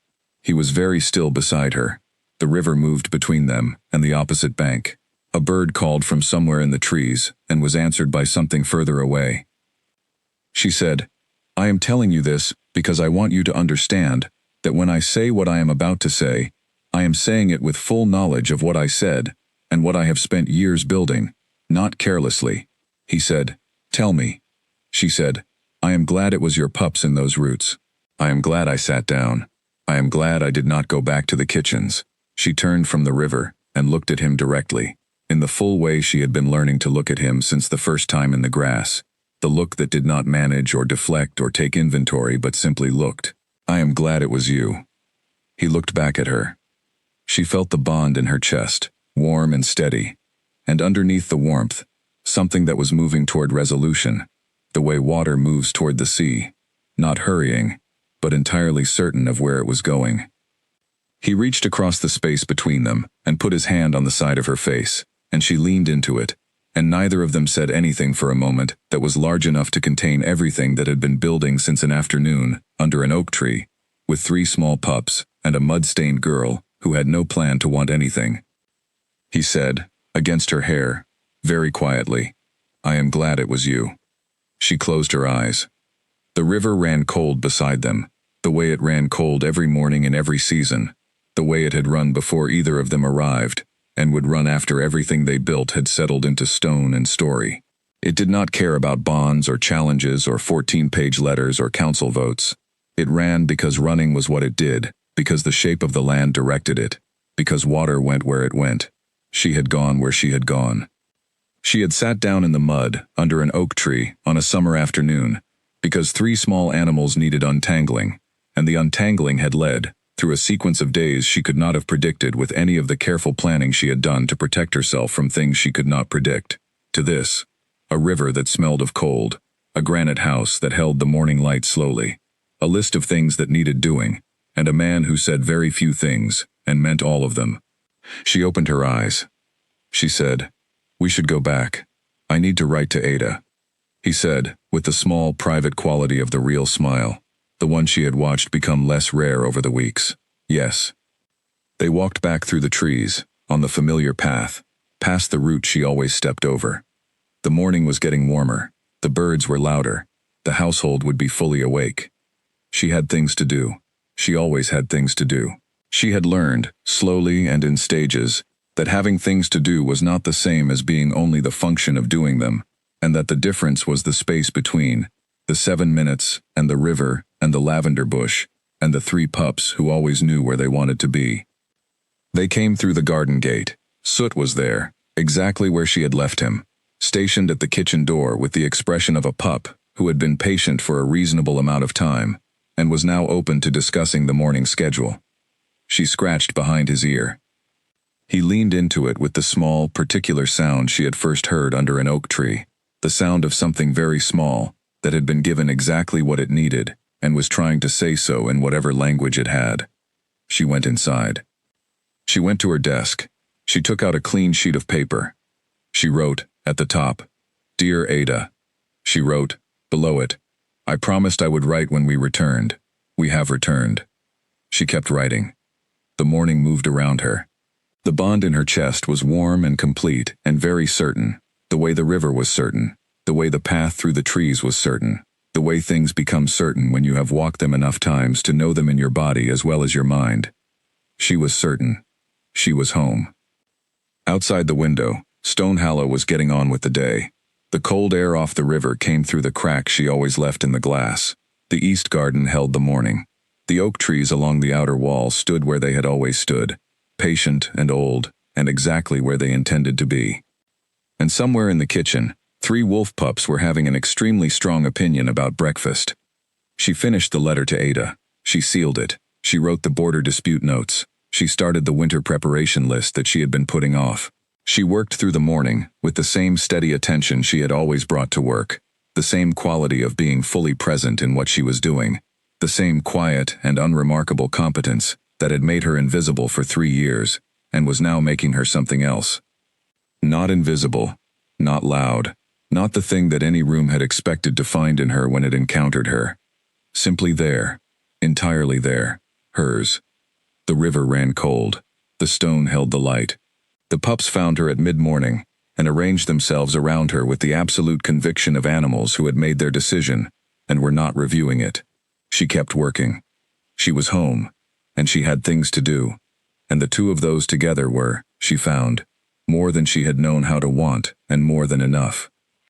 He was very still beside her. The river moved between them and the opposite bank. A bird called from somewhere in the trees and was answered by something further away. She said, I am telling you this because I want you to understand that when I say what I am about to say, I am saying it with full knowledge of what I said and what I have spent years building, not carelessly. He said, tell me. She said, I am glad it was your pups in those roots. I am glad I sat down. I am glad I did not go back to the kitchens. She turned from the river and looked at him directly, in the full way she had been learning to look at him since the first time in the grass, the look that did not manage or deflect or take inventory but simply looked. I am glad it was you. He looked back at her. She felt the bond in her chest, warm and steady, and underneath the warmth, something that was moving toward resolution, the way water moves toward the sea, not hurrying, but entirely certain of where it was going. He reached across the space between them and put his hand on the side of her face, and she leaned into it, and neither of them said anything for a moment that was large enough to contain everything that had been building since an afternoon under an oak tree, with 3 small pups and a mud-stained girl who had no plan to want anything. He said, against her hair, very quietly, I am glad it was you. She closed her eyes. The river ran cold beside them, the way it ran cold every morning in every season, the way it had run before either of them arrived, and would run after everything they built had settled into stone and story. It did not care about bonds or challenges or 14-page letters or council votes. It ran because running was what it did, because the shape of the land directed it, because water went where it went. She had gone where she had gone. She had sat down in the mud, under an oak tree, on a summer afternoon, because 3 small animals needed untangling, and the untangling had led, through a sequence of days she could not have predicted with any of the careful planning she had done to protect herself from things she could not predict, to this: a river that smelled of cold, a granite house that held the morning light slowly, a list of things that needed doing, and a man who said very few things, and meant all of them. She opened her eyes. She said, "We should go back. I need to write to Ada." He said, with the small, private quality of the real smile, the one she had watched become less rare over the weeks. Yes. They walked back through the trees, on the familiar path, past the route she always stepped over. The morning was getting warmer, the birds were louder, the household would be fully awake. She had things to do. She always had things to do. She had learned, slowly and in stages, that having things to do was not the same as being only the function of doing them, and that the difference was the space between, the 7 minutes, and the river, and the lavender bush, and the 3 pups who always knew where they wanted to be. They came through the garden gate. Soot was there, exactly where she had left him, stationed at the kitchen door with the expression of a pup who had been patient for a reasonable amount of time, and was now open to discussing the morning schedule. She scratched behind his ear. He leaned into it with the small, particular sound she had first heard under an oak tree, the sound of something very small, that had been given exactly what it needed, and was trying to say so in whatever language it had. She went inside. She went to her desk. She took out a clean sheet of paper. She wrote, at the top, "Dear Ada." She wrote, below it, "I promised I would write when we returned. We have returned." She kept writing. The morning moved around her. The bond in her chest was warm and complete and very certain, the way the river was certain, the way the path through the trees was certain, the way things become certain when you have walked them enough times to know them in your body as well as your mind. She was certain. She was home. Outside the window, Stonehallow was getting on with the day. The cold air off the river came through the crack she always left in the glass. The east garden held the morning. The oak trees along the outer wall stood where they had always stood, patient and old, and exactly where they intended to be. And somewhere in the kitchen, 3 wolf pups were having an extremely strong opinion about breakfast. She finished the letter to Ada. She sealed it. She wrote the border dispute notes. She started the winter preparation list that she had been putting off. She worked through the morning, with the same steady attention she had always brought to work, the same quality of being fully present in what she was doing, the same quiet and unremarkable competence that had made her invisible for 3 years, and was now making her something else. Not invisible, not loud, not the thing that any room had expected to find in her when it encountered her. Simply there, entirely there, hers. The river ran cold. The stone held the light. The pups found her at mid-morning, and arranged themselves around her with the absolute conviction of animals who had made their decision, and were not reviewing it. She kept working. She was home, and she had things to do, and the 2 of those together were, she found, more than she had known how to want, and more than enough.